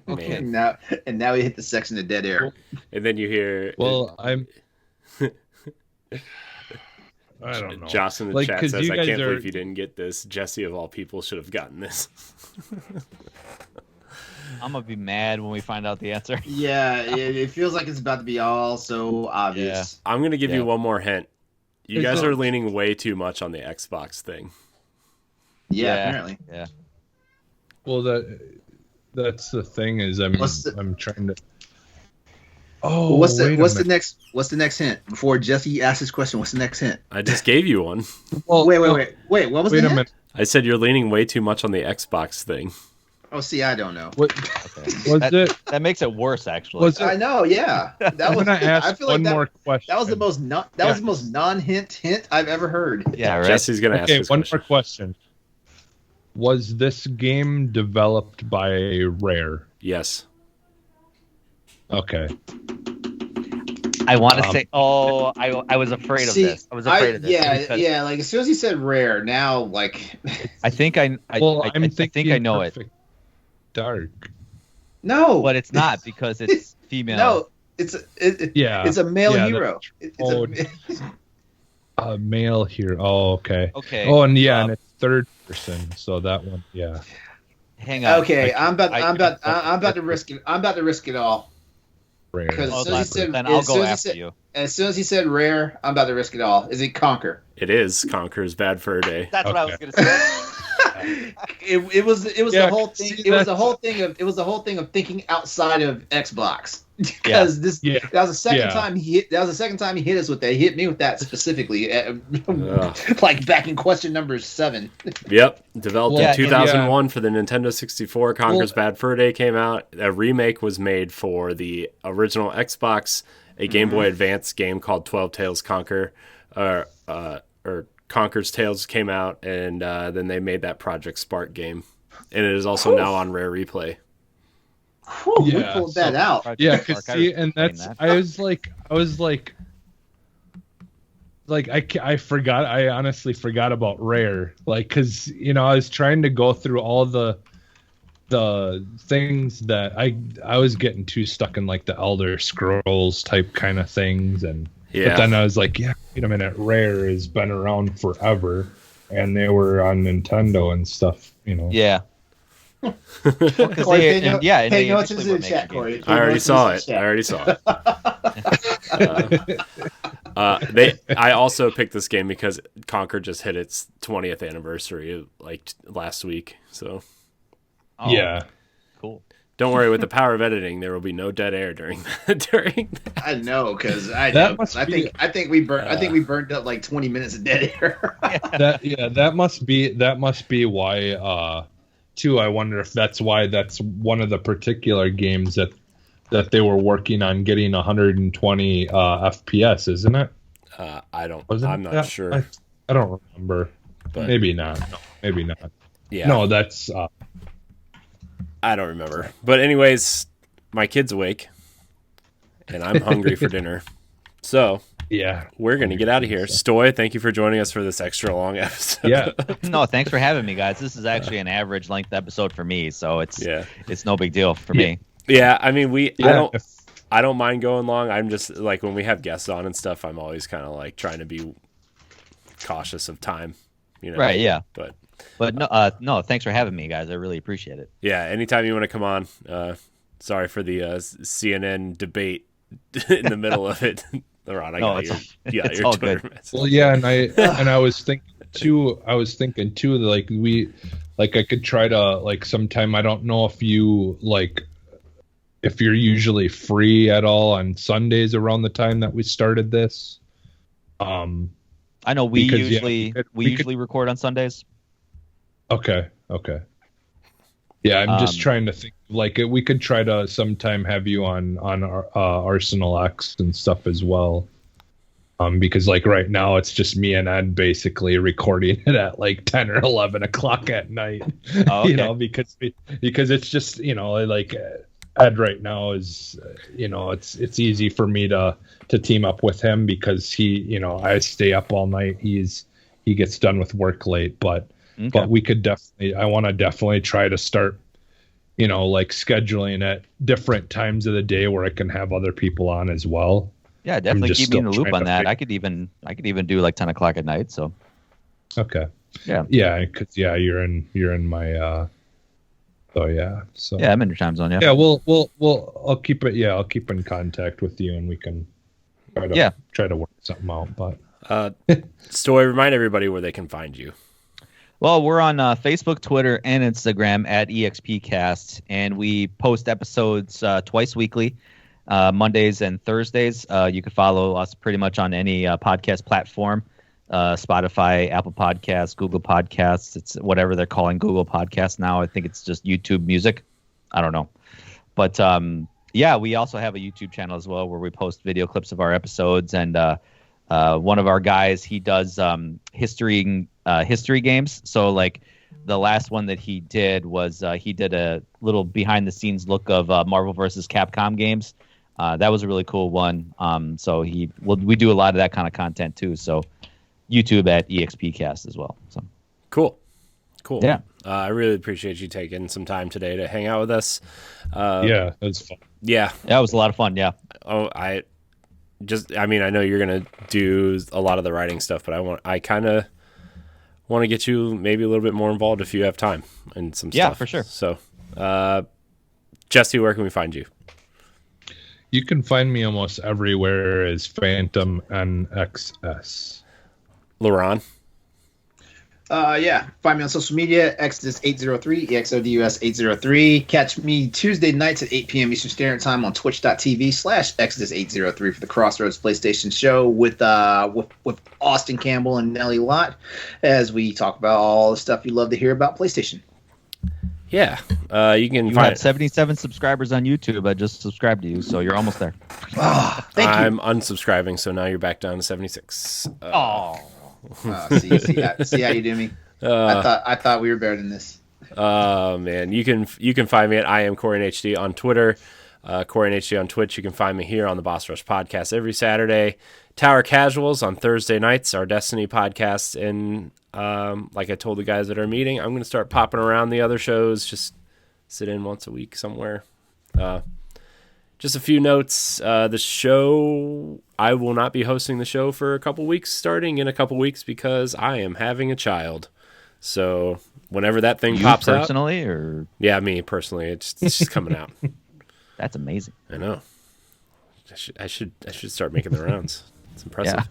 Okay. Now we hit the section of dead air.
And then you hear
I don't know.
Joss in the chat says, I can't believe you didn't get this. Jesse, of all people, should have gotten this.
I'm going to be mad when we find out the answer.
Yeah, it feels like it's about to be all so obvious.
I'm going to give you one more hint. You guys are leaning way too much on the Xbox thing.
Yeah, apparently.
Yeah.
Well, that's the thing is I'm trying to. Oh,
what's the next hint before Jesse asks his question? What's the next hint?
I just gave you one.
Well, wait. What was the hint?
Minute.
I said you're leaning way too much on the Xbox thing.
Oh, see, I don't know.
What was it?
That makes it worse, actually.
I know, yeah. That was.
I feel like
more
question.
That was the most was the most non-hint I've ever heard.
Yeah, right.
Jesse's gonna ask this
one
question.
more question. Was this game developed by Rare?
Yes.
Okay.
I want to say, I was afraid of this. I was afraid of this.
Yeah. Like as soon as he said Rare, now like.
I think I think I know it.
Dark.
No,
but it's not because it's female.
No, it's a male hero.
A male hero. Oh, okay.
Okay.
Oh, and and it's third person, so that one, yeah.
Hang on.
Okay, I'm about to risk it. I'm about to risk it all.
Rare.
Because
then I'll go after you.
As soon as he said Rare, I'm about to risk it all. Is it Conquer?
It is. Conquer's Bad Fur Day.
That's what I was gonna say.
It was the whole thing. It was the whole thing of thinking outside of Xbox. Because that was the second time he hit us with that. He hit me with that specifically, like back in question number 7.
Yep, developed in 2001 for the Nintendo 64. Conquer's Bad Fur Day came out. A remake was made for the original Xbox. A Game Boy Advance game called 12 Tales Conquer, or Conquer's Tales came out, and then they made that Project Spark game, and it is also now on Rare Replay.
Whew, we pulled that out.
Yeah, because see, and that's I forgot. I honestly forgot about Rare. Like, because I was trying to go through all the things that I was getting too stuck in, like the Elder Scrolls type kind of things, and but then I was like, yeah, wait a minute, Rare has been around forever, and they were on Nintendo and stuff.
Yeah.
Corey,
hey,
what's in the chat, Corey?
I already saw it. I also picked this game because Conquer just hit its 20th anniversary like last week. So
yeah,
cool.
Don't worry, with the power of editing, there will be no dead air during that.
I know, because I think we burned up like 20 minutes of dead air.
that must be why. Too, I wonder if that's why that's one of the particular games that they were working on getting 120 FPS, isn't it?
I'm not sure.
I don't remember, but maybe not. No, maybe not.
Yeah.
No, that's.
I don't remember. But anyways, my kid's awake, and I'm hungry for dinner. So
yeah,
we're gonna get out of here. Stoy, thank you for joining us for this extra long episode.
Yeah.
No, thanks for having me, guys. This is actually an average length episode for me, so it's no big deal for me.
Yeah, I mean I don't mind going long. I'm just like when we have guests on and stuff, I'm always kind of like trying to be cautious of time,
Right, yeah.
But
no, thanks for having me, guys. I really appreciate it.
Yeah, anytime you want to come on. Sorry for the CNN debate in the middle of it. LeRon, I got your
all
Twitter
good.
message.
Well, yeah, and I was thinking too. Like I could try to like sometime. I don't know if if you're usually free at all on Sundays around the time that we started this.
I know we usually record on Sundays.
Okay. Yeah, I'm just trying to think. Like, we could try to sometime have you on Arsenal X and stuff as well. Because like right now it's just me and Ed basically recording it at like 10 or 11 o'clock at night.
Oh, okay.
Because it's just like Ed right now is it's easy for me to team up with him because he I stay up all night. He gets done with work late, but we could I want to definitely try to start like scheduling at different times of the day where I can have other people on as well.
Yeah, definitely keep me in the loop on that. I could even do like 10 o'clock at night. So.
Okay.
Yeah.
Yeah, because you're in my. So yeah. So.
Yeah, I'm in your time zone. Yeah.
Yeah, I'll keep it. Yeah, I'll keep in contact with you, and we can try to work something out. But.
Stoy, remind everybody where they can find you.
Well, we're on Facebook, Twitter, and Instagram at EXPcast, and we post episodes twice weekly, Mondays and Thursdays. You can follow us pretty much on any podcast platform, Spotify, Apple Podcasts, Google Podcasts. It's whatever they're calling Google Podcasts now. I think it's just YouTube Music. I don't know. But, we also have a YouTube channel as well where we post video clips of our episodes, and one of our guys, he does history games. So like the last one that he did was he did a little behind the scenes look of Marvel versus Capcom games. That was a really cool one. So we do a lot of that kind of content too. So YouTube at EXPcast as well. So
cool.
Yeah.
I really appreciate you taking some time today to hang out with us.
Yeah, that's fun.
Yeah,
it was a lot of fun. Yeah.
Oh, I know you're gonna do a lot of the writing stuff, but I kind of want to get you maybe a little bit more involved if you have time and some stuff.
Yeah, for sure.
So, Jesse, where can we find you?
You can find me almost everywhere as Phantom NXS.
LeRon?
Find me on social media, Exodus803, EXODUS803. Catch me Tuesday nights at 8 p.m. Eastern Standard Time on twitch.tv/Exodus803 for the Crossroads PlayStation show with Austin Campbell and Nelly Lott as we talk about all the stuff you love to hear about PlayStation.
Yeah. You
have 77 subscribers on YouTube. I just subscribed to you, so you're almost there.
Thank you.
I'm unsubscribing, so now you're back down to 76.
See how you do me. I thought we were better than this.
Man, you can find me at I am CoreyNHD on Twitter, CoreyNHD on Twitch. You can find me here on the Boss Rush podcast every Saturday. Tower Casuals on Thursday nights, our Destiny podcast. And like I told the guys at our meeting, I'm going to start popping around the other shows, just sit in once a week somewhere. Just a few notes. The show, I will not be hosting the show for a couple weeks, starting in a couple weeks, because I am having a child. So whenever that thing pops out.
Personally, or?
Yeah, me personally. It's just coming out.
That's amazing.
I know. I should start making the rounds. It's impressive.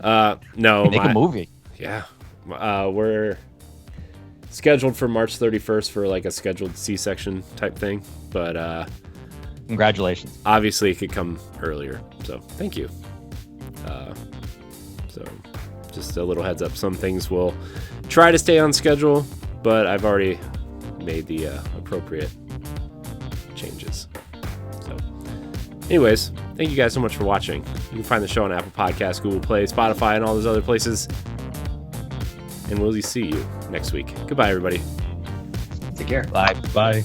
Yeah. No,
make a movie.
Yeah. We're scheduled for March 31st for like a scheduled C-section type thing, but
congratulations.
Obviously, it could come earlier, so thank you. So just a little heads up. Some things will try to stay on schedule, but I've already made the appropriate changes. So anyways, thank you guys so much for watching. You can find the show on Apple Podcasts, Google Play, Spotify, and all those other places. And we'll see you next week. Goodbye, everybody.
Take care.
Bye.
Bye.